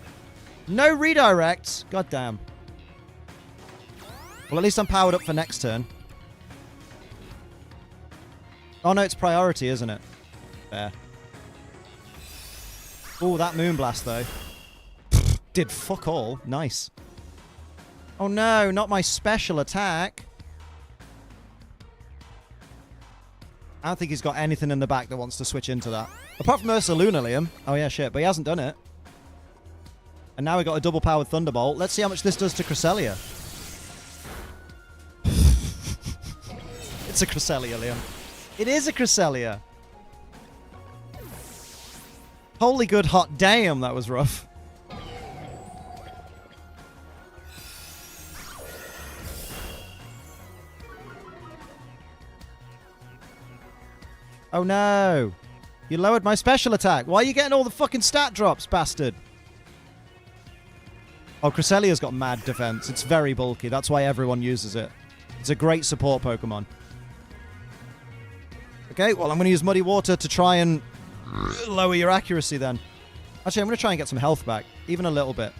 No redirects? God damn. Well, at least I'm powered up for next turn. Oh, no, it's priority, isn't it? There. Oh, that Moonblast, though. Did fuck all. Nice. Oh, no, not my special attack. I don't think he's got anything in the back that wants to switch into that. Apart from Ursaluna, Liam. Oh, yeah, shit. But he hasn't done it. And now we got a double-powered Thunderbolt. Let's see how much this does to Cresselia. It's a Cresselia, Liam. It is a Cresselia. Holy good hot damn, that was rough. Oh no. You lowered my special attack. Why are you getting all the fucking stat drops, bastard? Oh, Cresselia's got mad defense. It's very bulky. That's why everyone uses it. It's a great support Pokemon. Okay, well, I'm going to use Muddy Water to try and lower your accuracy then. Actually, I'm going to try and get some health back. Even a little bit.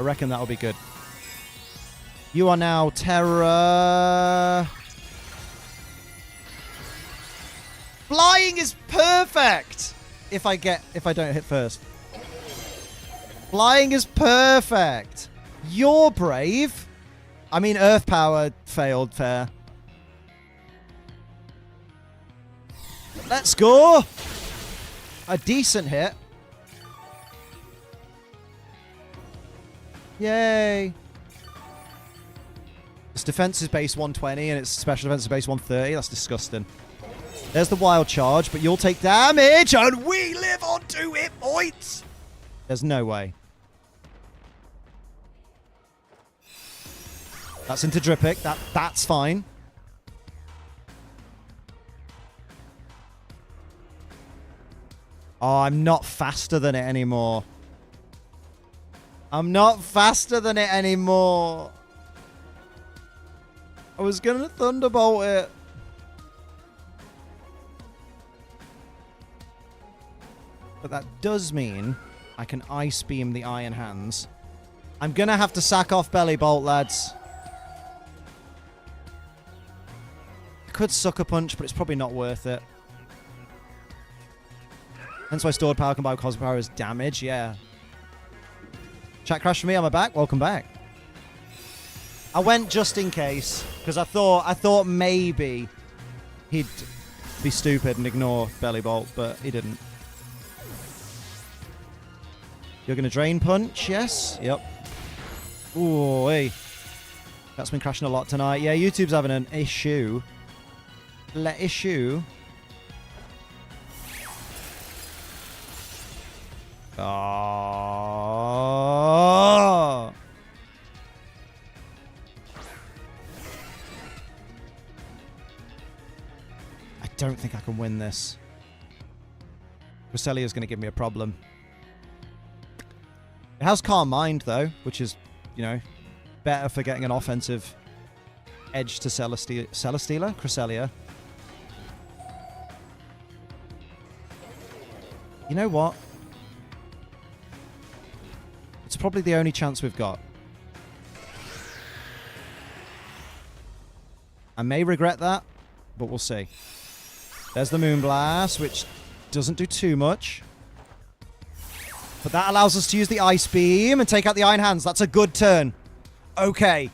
I reckon that'll be good. You are now Tera... Flying is perfect! If I don't hit first. Flying is perfect! You're brave! I mean, Earth Power failed, fair. Let's go! A decent hit. Yay! Its defense is base 120 and its special defense is base 130. That's disgusting. There's the wild charge, but you'll take damage and we live on 2 hit points! There's no way. That's into Dripic. That's fine. Oh, I'm not faster than it anymore. I'm not faster than it anymore. I was gonna Thunderbolt it. But that does mean I can Ice Beam the Iron Hands. I'm gonna have to sack off Belly Bolt, lads. I could Sucker Punch, but it's probably not worth it. Hence why stored power combined with cosmic power is damage, yeah. Chat crash for me, am I back? Welcome back. I went just in case, because I thought maybe he'd be stupid and ignore Belly Bolt, but he didn't. You're going to Drain Punch, yes? Yep. Ooh, hey. That's been crashing a lot tonight. Yeah, YouTube's having an issue. Issue. Oh. I don't think I can win this. Cresselia's going to give me a problem. It has Calm Mind, though, which is, you know, better for getting an offensive edge to Celesteela? Cresselia. You know what? It's probably the only chance we've got. I may regret that, but we'll see. There's the Moonblast, which doesn't do too much. But that allows us to use the Ice Beam and take out the Iron Hands. That's a good turn. Okay.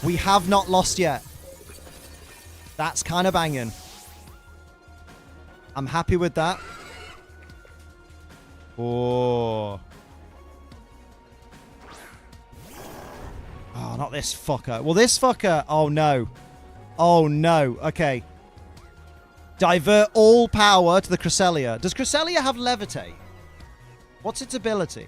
We have not lost yet. That's kind of banging. I'm happy with that. Oh. Oh, not this fucker. Well, this fucker... Oh, no. Oh, no. Okay. Divert all power to the Cresselia. Does Cresselia have Levitate? What's its ability?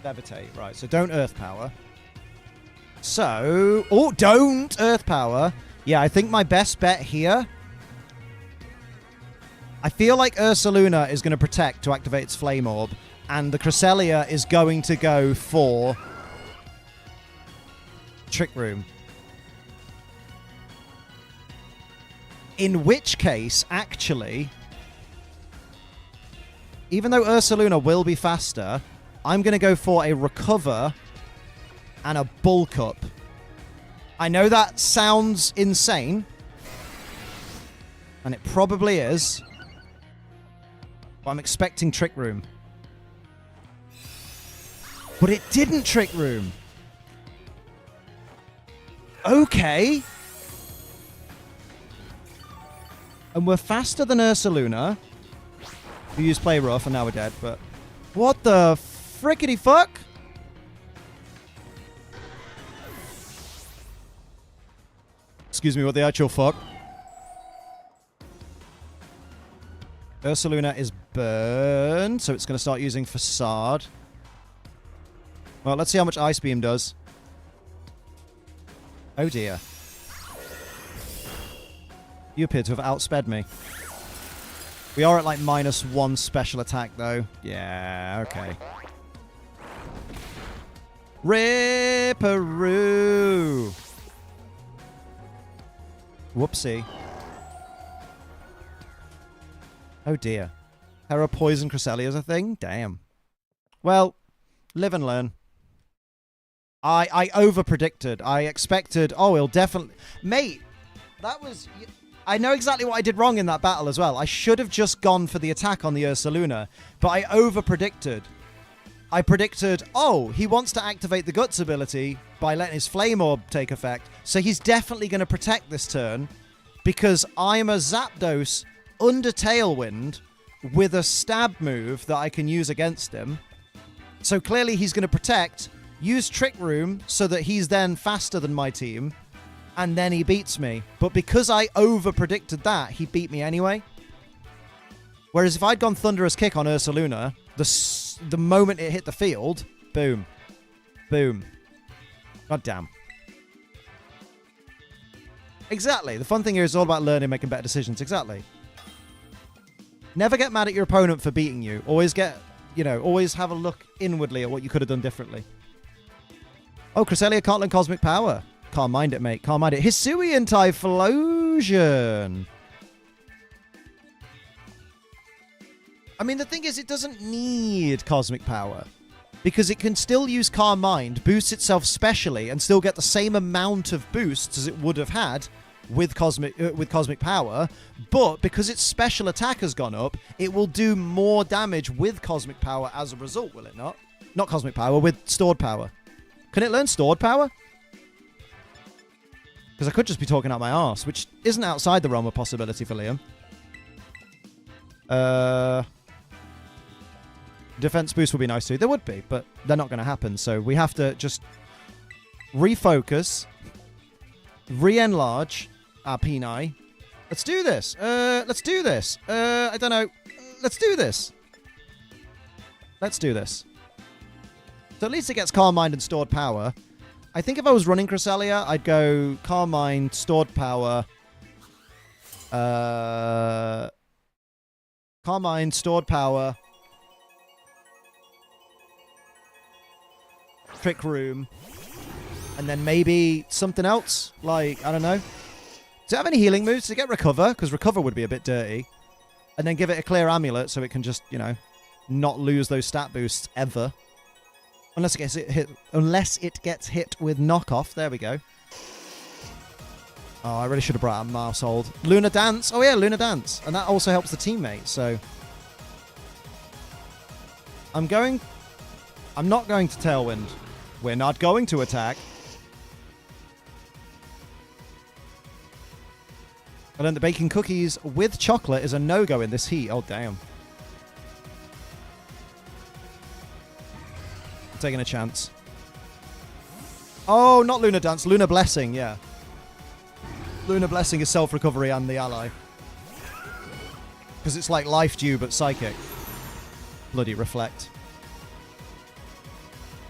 Levitate. Right, so don't Earth Power. So... Oh, don't Earth Power. Yeah, I think my best bet here... I feel like Ursaluna is going to protect to activate its Flame Orb, and the Cresselia is going to go for Trick Room. In which case, actually, even though Ursaluna will be faster, I'm going to go for a Recover and a Bulk Up. I know that sounds insane, and it probably is. But I'm expecting Trick Room. But it didn't Trick Room. Okay. And we're faster than Ursaluna, who used Play Rough, and now we're dead, but... What the frickety fuck? Excuse me, what the actual fuck? Ursaluna is burned, so it's going to start using Facade. Well, let's see how much Ice Beam does. Oh dear. You appear to have outsped me. We are at like -1 special attack, though. Yeah, okay. Ripperoo! Whoopsie. Oh dear. Terra Poison Cresselia is a thing? Damn. Well, live and learn. I over-predicted. I expected... Oh, he'll definitely... Mate, that was... I know exactly what I did wrong in that battle as well. I should have just gone for the attack on the Ursaluna, but I over-predicted. I predicted, oh, he wants to activate the Guts ability by letting his Flame Orb take effect, so he's definitely going to protect this turn, because I'm a Zapdos under Tailwind with a stab move that I can use against him. So clearly he's going to protect, use Trick Room so that he's then faster than my team, and then he beats me. But because I over-predicted that, he beat me anyway. Whereas if I'd gone Thunderous Kick on Ursaluna, the moment it hit the field, boom. Boom. God damn. Exactly. The fun thing here is all about learning, making better decisions. Exactly. Never get mad at your opponent for beating you. Always always have a look inwardly at what you could have done differently. Oh, Cresselia can't learn Cosmic Power. Can't mind it, mate. Can't mind it. Hisuian Typhlosion. I mean, the thing is, it doesn't need Cosmic Power. Because it can still use Calm Mind, boost itself specially, and still get the same amount of boosts as it would have had with Cosmic Power. But because its special attack has gone up, it will do more damage with Cosmic Power as a result, will it not? Not Cosmic Power, with Stored Power. Can it learn Stored Power? Because I could just be talking out my arse, which isn't outside the realm of possibility for Liam. Defense boost would be nice too. There would be, but they're not going to happen. So we have to just refocus, re-enlarge our Peni. Let's do this. Let's do this. I don't know. Let's do this. Let's do this. So at least it gets Calm Mind and Stored Power. I think if I was running Cresselia, I'd go Calm Mind, Stored Power. Calm Mind, Stored Power. Trick Room, and then maybe something else, like, I don't know. Does it have any healing moves? Does it get Recover? Because Recover would be a bit dirty. And then give it a Clear Amulet so it can just, not lose those stat boosts ever. Unless it gets hit with Knockoff. There we go. Oh, I really should have brought out Mousehold. Luna Dance. Oh yeah, Luna Dance. And that also helps the teammate, so... I'm not going to Tailwind. We're not going to attack. I learned that baking cookies with chocolate is a no-go in this heat. Oh, damn. I'm taking a chance. Oh, not Luna Dance. Luna Blessing, yeah. Luna Blessing is self-recovery and the ally. Because it's like Life Dew, but psychic. Bloody Reflect.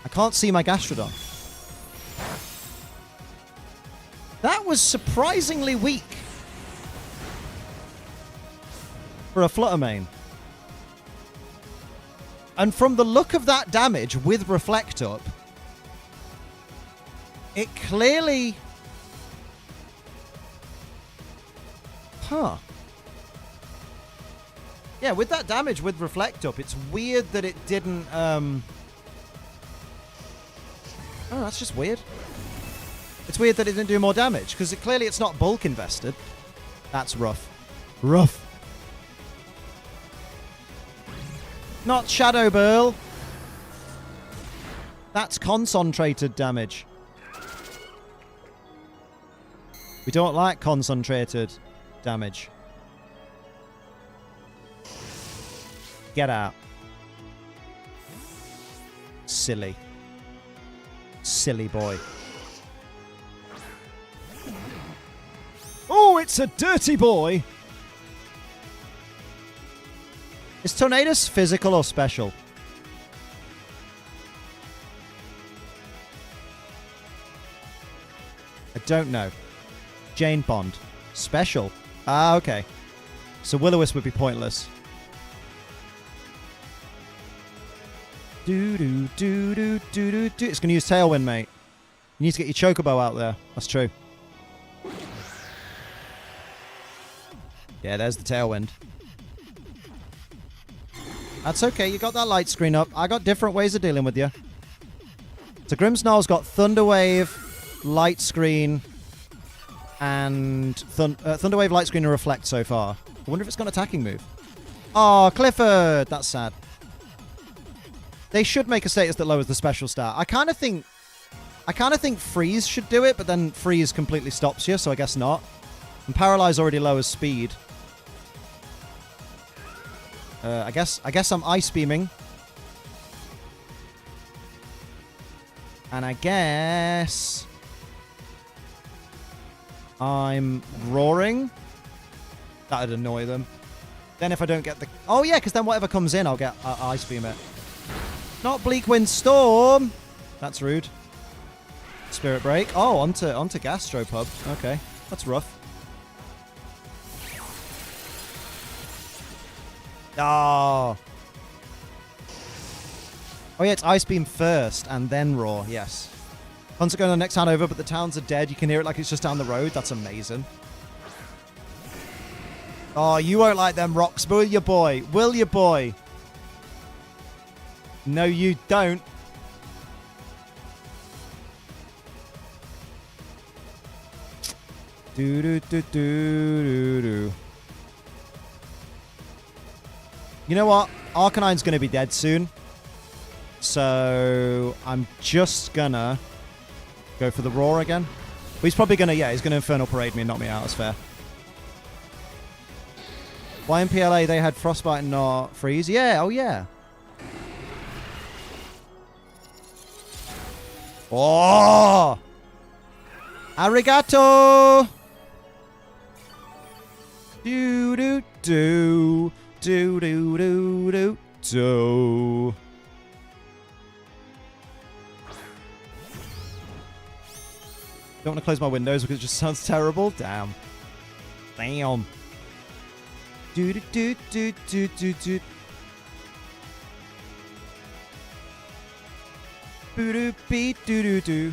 I can't see my Gastrodon. That was surprisingly weak for a Flutter Mane. And from the look of that damage with Reflect up, it clearly... Huh. Yeah, with that damage with Reflect up, it's weird that it didn't... Oh, that's just weird. It's weird that it didn't do more damage, because clearly it's not bulk invested. That's rough. Rough. Not Shadow Burl. That's concentrated damage. We don't like concentrated damage. Get out. Silly. Silly boy. Oh, it's a dirty boy. Is Tornadus physical or special? I don't know. Jane Bond. Special. Ah, okay. So Will-O-Wisp would be pointless. It's going to use Tailwind, mate. You need to get your Chocobo out there. That's true. Yeah, there's the Tailwind. That's okay. You got that light screen up. I got different ways of dealing with you. So Grimmsnarl's got Thunder Wave, Light Screen, and Thunder Wave, Light Screen, and Reflect so far. I wonder if it's got an attacking move. Oh, Clifford! That's sad. They should make a status that lowers the special stat. I kind of think Freeze should do it, but then Freeze completely stops you, so I guess not. And Paralyze already lowers speed. I guess I'm ice beaming. And I guess I'm roaring. That'd annoy them. Then if I don't get the... Oh, yeah, because then whatever comes in, I'll get ice beam it. Not Bleak Wind Storm. That's rude. Spirit Break. Oh, onto Gastropub. Okay, that's rough. Oh. Oh, yeah, it's Ice Beam first and then Roar. Yes. Hunter going on the next town over, but the towns are dead. You can hear it like it's just down the road. That's amazing. Oh, you won't like them rocks, will you, boy? Will you, boy? No, you don't. Do do do do do do. You know what? Arcanine's going to be dead soon. So I'm just gonna go for the Roar again. But he's probably gonna, yeah, he's gonna Infernal Parade me and knock me out. That's fair. Why in PLA they had Frostbite and not Freeze? Yeah, oh yeah. Oh! Arigato! Do do do do do do do do. Don't want to close my windows because it just sounds terrible. Damn. Damn. Do do do do do do do. Boo doo beep doo doo doo.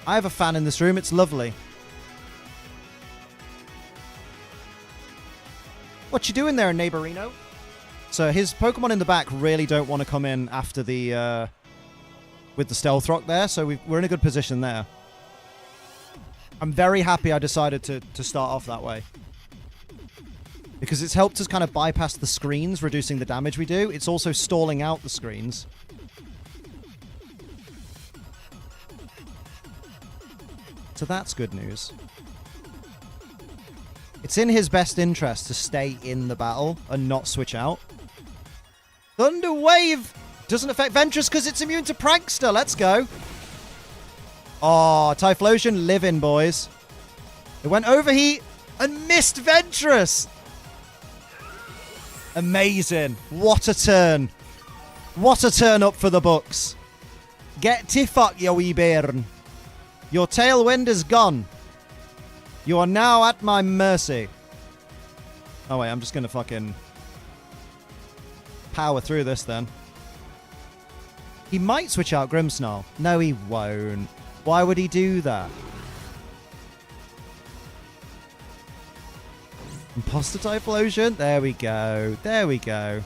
I have a fan in this room. It's lovely. What you doing there, neighborino? So his Pokemon in the back really don't want to come in after the with the Stealth Rock there. So we're in a good position there. I'm very happy I decided to start off that way. Because it's helped us kind of bypass the screens, reducing the damage we do. It's also stalling out the screens. So that's good news. It's in his best interest to stay in the battle and not switch out. Thunder Wave doesn't affect Ventress because it's immune to Prankster. Let's go. Oh, Typhlosion living, boys. It went Overheat and missed Ventress. Amazing. What a turn. What a turn up for the books. Get to fuck, you wee bairn. Your tailwind is gone. You are now at my mercy. Oh, wait. I'm just going to fucking power through this then. He might switch out Grimmsnarl. No, he won't. Why would he do that? Imposter Typhlosion? There we go. There we go.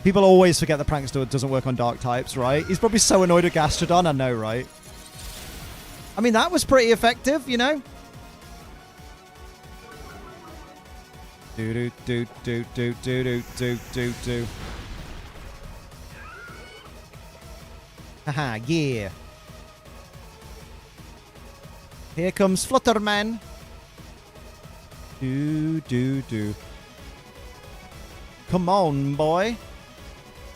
People always forget the Prankster doesn't work on dark types, right? He's probably so annoyed at Gastrodon, I know, right? I mean, that was pretty effective, you know? Do do do do do do do do do do. Haha, yeah. Here comes Flutterman. Do do do. Come on, boy.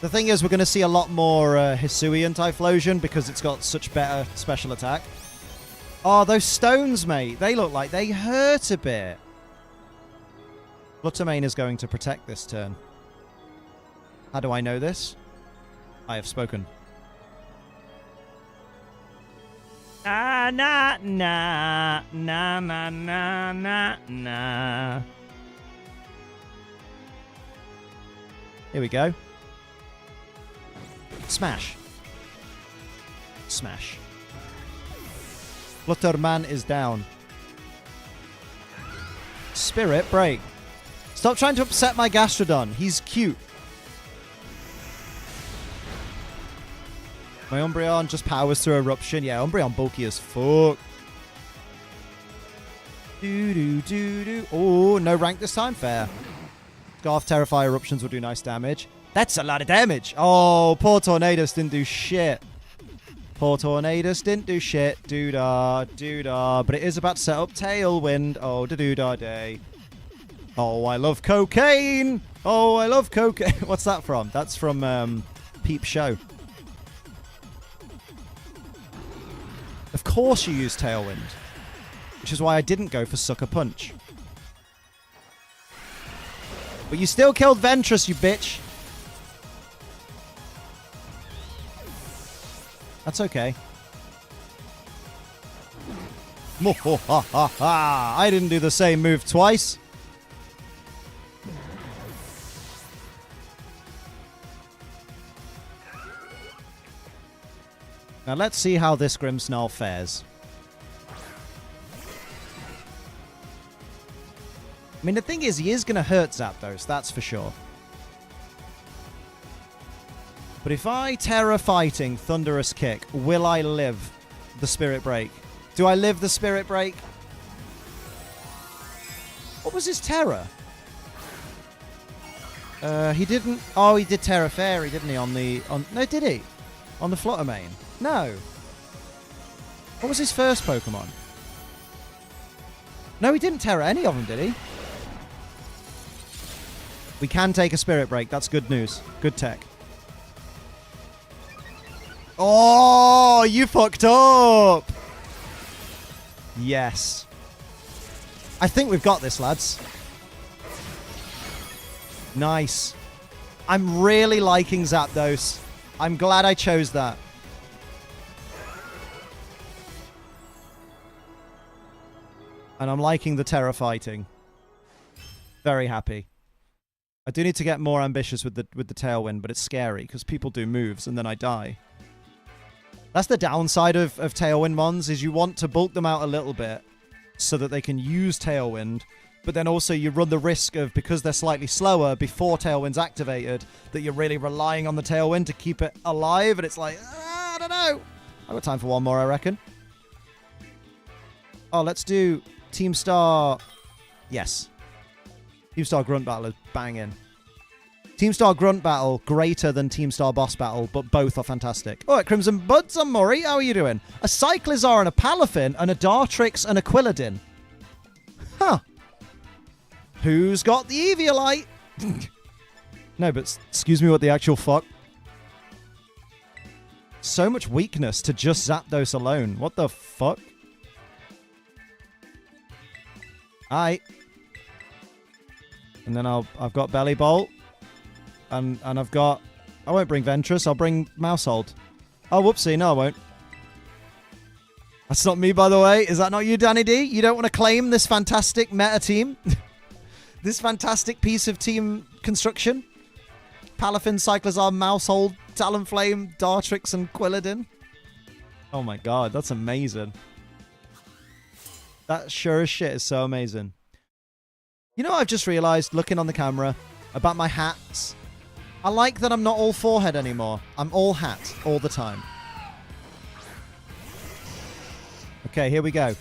The thing is, we're going to see a lot more Hisuian Typhlosion because it's got such better special attack. Oh, those stones, mate. They look like they hurt a bit. Fluttermane is going to protect this turn. How do I know this? I have spoken. Ah, nah, nah, nah, nah, nah, nah, nah. Here we go. Smash. Smash. Flutterman is down. Spirit Break. Stop trying to upset my Gastrodon. He's cute. My Umbreon just powers through Eruption. Yeah, Umbreon bulky as fuck. Do do do do. Oh, no rank this time. Fair. Scarf Terrify Eruptions will do nice damage. That's a lot of damage. Oh, poor Tornadus didn't do shit. Poor Tornadus didn't do shit. Doo-dah, doo-dah. But it is about to set up Tailwind. Oh, da-doo-dah day. Oh, I love cocaine. Oh, I love cocaine. What's that from? That's from Peep Show. Of course you use Tailwind. Which is why I didn't go for Sucker Punch. But you still killed Ventress, you bitch. That's okay. I didn't do the same move twice. Now let's see how this Grimmsnarl fares. I mean, the thing is, he is going to hurt Zapdos, that's for sure. But if I Terra Fighting Thunderous Kick, will I live the Spirit Break? Do I live the Spirit Break? What was his Terra? He didn't... Oh, he did Terra Fairy, didn't he? No, did he? On the Flutter Mane? No. What was his first Pokemon? No, he didn't Terra any of them, did he? We can take a Spirit Break. That's good news. Good tech. Oh, you fucked up. Yes. I think we've got this, lads. Nice. I'm really liking Zapdos. I'm glad I chose that. And I'm liking the Terra Fighting. Very happy. I do need to get more ambitious with the Tailwind, but it's scary because people do moves and then I die. That's the downside of Tailwind Mons, is you want to bulk them out a little bit so that they can use Tailwind, but then also you run the risk of, because they're slightly slower before Tailwind's activated, that you're really relying on the Tailwind to keep it alive, and it's like, I don't know. I've got time for one more, I reckon. Oh, let's do Team Star. Yes. Team Star Grunt Battle is banging. Team Star Grunt Battle, greater than Team Star Boss Battle, but both are fantastic. All right, Crimson Buds, I'm Maury. How are you doing? A Cyclizar and a Palafin and a Dartrix and a Quilladin. Huh. Who's got the Eviolite? No, but excuse me, what the actual fuck? So much weakness to just Zapdos alone. What the fuck? Aight. And then I've got Belly Bolt. And I've got... I won't bring Ventress, I'll bring Mousehold. Oh, whoopsie, no I won't. That's not me, by the way. Is that not you, Danny D? You don't want to claim this fantastic meta team? This fantastic piece of team construction? Palafin, Cyclizar, Mousehold, Talonflame, Dartrix, and Quilladin? Oh my god, that's amazing. That sure as shit is so amazing. You know what I've just realised, looking on the camera, about my hats? I like that I'm not all forehead anymore. I'm all hat, all the time. Okay, here we go.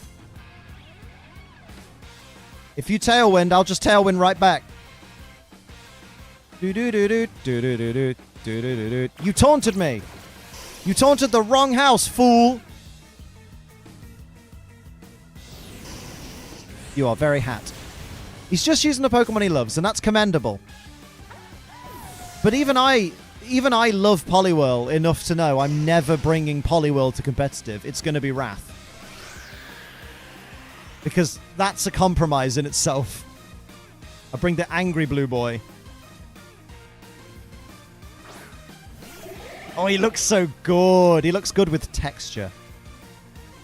If you Tailwind, I'll just Tailwind right back. You taunted me. You taunted the wrong house, fool. You are very hat. He's just using the Pokemon he loves, and that's commendable. But even I love Poliwhirl enough to know I'm never bringing Poliwhirl to competitive. It's going to be Wrath. Because that's a compromise in itself. I bring the angry blue boy. Oh, he looks so good. He looks good with texture.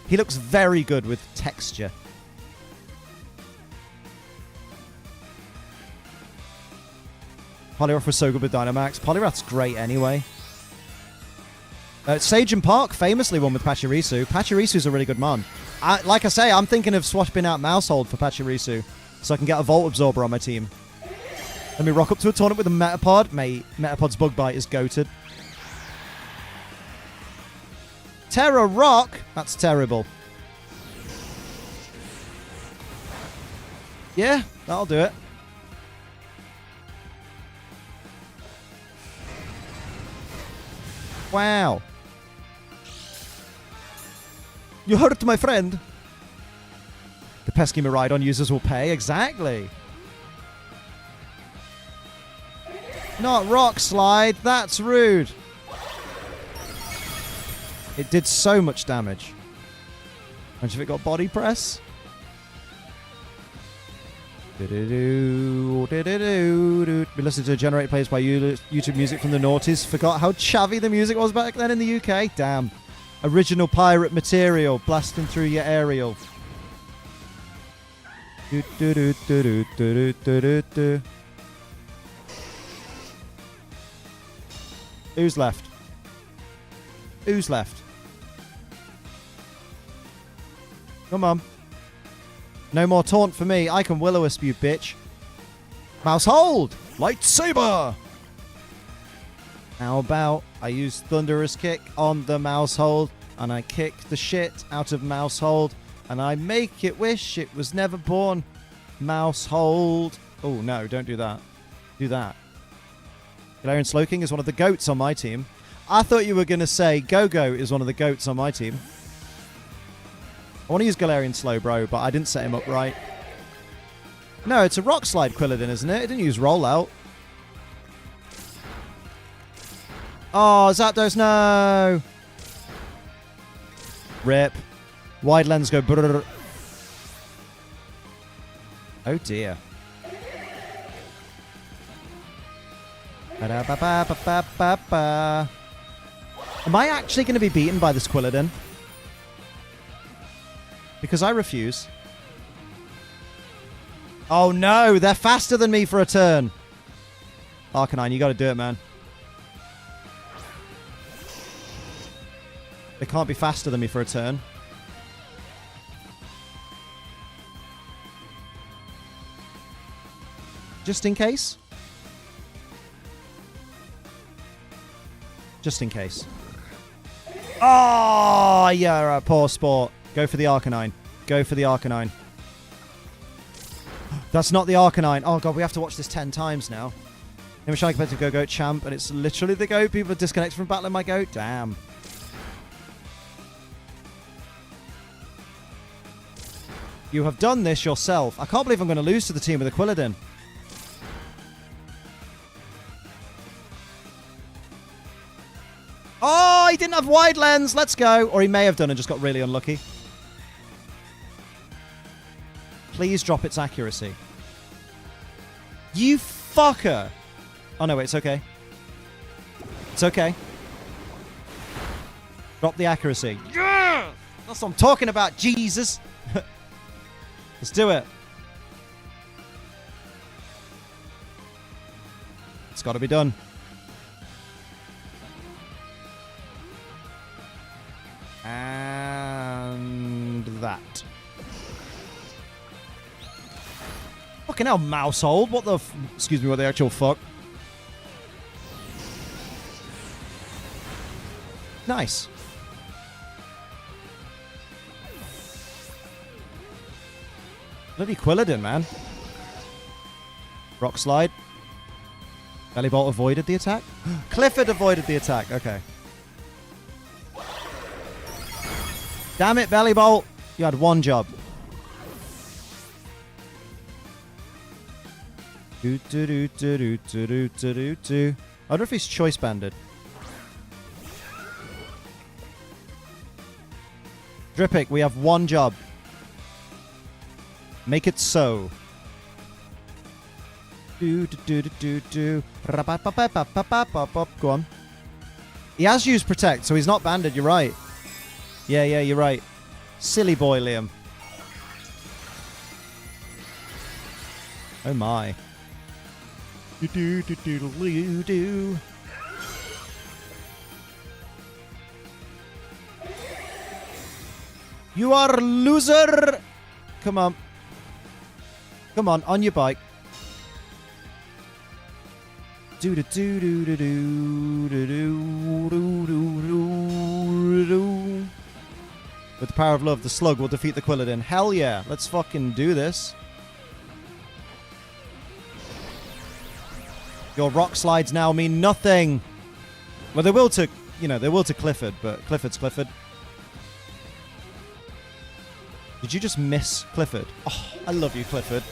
He looks very good with texture. Poliwrath was so good with Dynamax. Poliwrath's great anyway. Sage and Park famously won with Pachirisu. Pachirisu's a really good mon. Like I say, I'm thinking of swapping out Mousehold for Pachirisu so I can get a Volt Absorber on my team. Let me rock up to a tournament with a Metapod. Mate, Metapod's Bug Bite is goated. Terra Rock? That's terrible. Yeah, that'll do it. Wow. You hurt my friend. The pesky Miraidon users will pay. Exactly. Not rock slide. That's rude. It did so much damage. Imagine if it got body press. We listened to generated plays by YouTube music from the noughties. Forgot how chavvy the music was back then in the UK. Damn. Original pirate material blasting through your aerial. Who's left? Who's left? Come on. No more taunt for me. I can will-o-wisp you, bitch. Mouse hold! Lightsaber! How about I use Thunderous Kick on the mouse hold, and I kick the shit out of mouse hold, and I make it wish it was never born. Mouse hold. Oh, no, don't do that. Do that. Galarian Slowking is one of the goats on my team. I thought you were going to say Go-Go is one of the goats on my team. I want to use Galarian Slowbro, but I didn't set him up right. No, it's a Rock Slide Quilladin, isn't it? It didn't use Rollout. Oh, Zapdos, no! Rip. Wide lens go brrr. Oh, dear. Ba-da-ba-ba-ba-ba-ba. Am I actually going to be beaten by this Quilladin? Because I refuse. Oh no, they're faster than me for a turn. Arcanine, you got to do it, man. They can't be faster than me for a turn. Just in case. Just in case. Oh, yeah, poor sport. Go for the Arcanine. Go for the Arcanine. That's not the Arcanine. Oh, God, we have to watch this 10 times now. Name a Shiny competitive Go-Goat champ, and it's literally the goat. People are disconnected from battling my goat. Damn. You have done this yourself. I can't believe I'm going to lose to the team with a Quilladin. Oh, he didn't have wide lens. Let's go. Or he may have done and just got really unlucky. Please drop its accuracy. You fucker. Oh, no, wait. It's okay. It's okay. Drop the accuracy. Yeah! That's what I'm talking about, Jesus. Let's do it. It's got to be done. And that. Fucking hell, mouse hold. What the excuse me, what the actual fuck? Nice. Bloody Quilladin, man. Rock slide. Belly Bolt avoided the attack? Clifford avoided the attack. Okay. Damn it, Belly Bolt. You had one job. I wonder if he's choice banded. Dripic, we have one job. Make it so. Go on. He has used Protect, so he's not banded. You're right. Yeah, you're right. Silly boy, Liam. Oh my. You are a loser. Come on. Come on your bike. With the power of love, the slug will defeat the Quilladin. Hell yeah. Let's fucking do this. Your rock slides now mean nothing. Well, they will to, they will to Clifford, but Clifford's Clifford. Did you just miss Clifford? Oh, I love you, Clifford.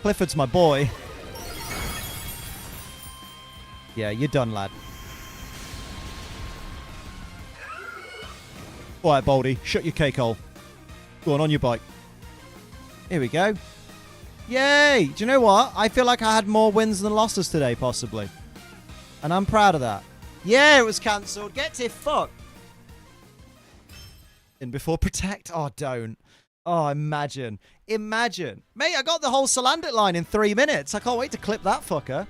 Clifford's my boy. Yeah, you're done, lad. All right, Baldy, shut your cake hole. Go on your bike. Here we go. Yay! Do you know what? I feel like I had more wins than losses today, possibly. And I'm proud of that. Yeah, it was cancelled. Get to fuck. In before protect. Oh, don't. Oh, imagine. Imagine. Mate, I got the whole Salandit line in 3 minutes. I can't wait to clip that fucker.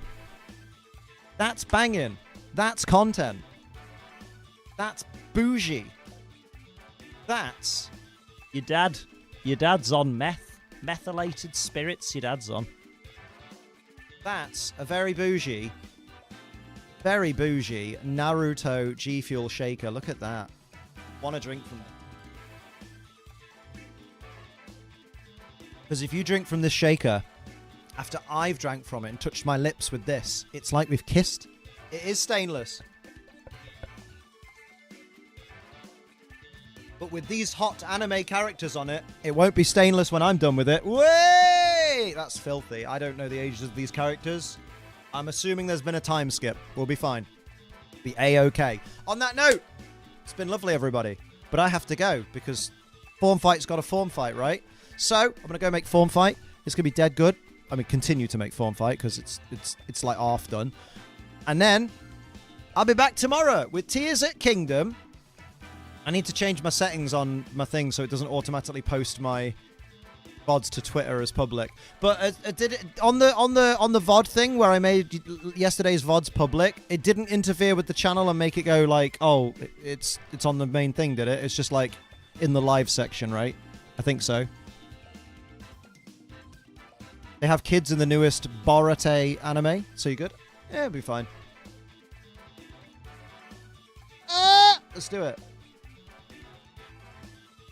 That's banging. That's content. That's bougie. That's... Your dad's on meth. Methylated spirits your dad's on. That's a very bougie Naruto G Fuel shaker. Look at that. Want to drink from it. Because if you drink from this shaker, after I've drank from it and touched my lips with this, it's like we've kissed. It is stainless. But with these hot anime characters on it, it won't be stainless when I'm done with it. Wait! That's filthy. I don't know the ages of these characters. I'm assuming there's been a time skip. We'll be fine. Be A-okay. On that note, it's been lovely, everybody. But I have to go because Form Fight's got a Form Fight, right? So, I'm going to go make Form Fight. It's going to be dead good. I mean, continue to make Form Fight because it's like half done. And then, I'll be back tomorrow with Tears at Kingdom. I need to change my settings on my thing so it doesn't automatically post my VODs to Twitter as public. But did it on the VOD thing where I made yesterday's VODs public? It didn't interfere with the channel and make it go like, oh, it's on the main thing, did it? It's just like in the live section, right? I think so. They have kids in the newest Boruto anime, so you good? Yeah, it'll be fine. Let's do it.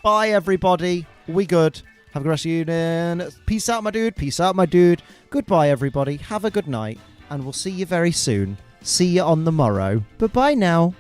Bye, everybody. We good. Have a good rest of your evening. Peace out, my dude. Peace out, my dude. Goodbye, everybody. Have a good night. And we'll see you very soon. See you on the morrow. Bye-bye now.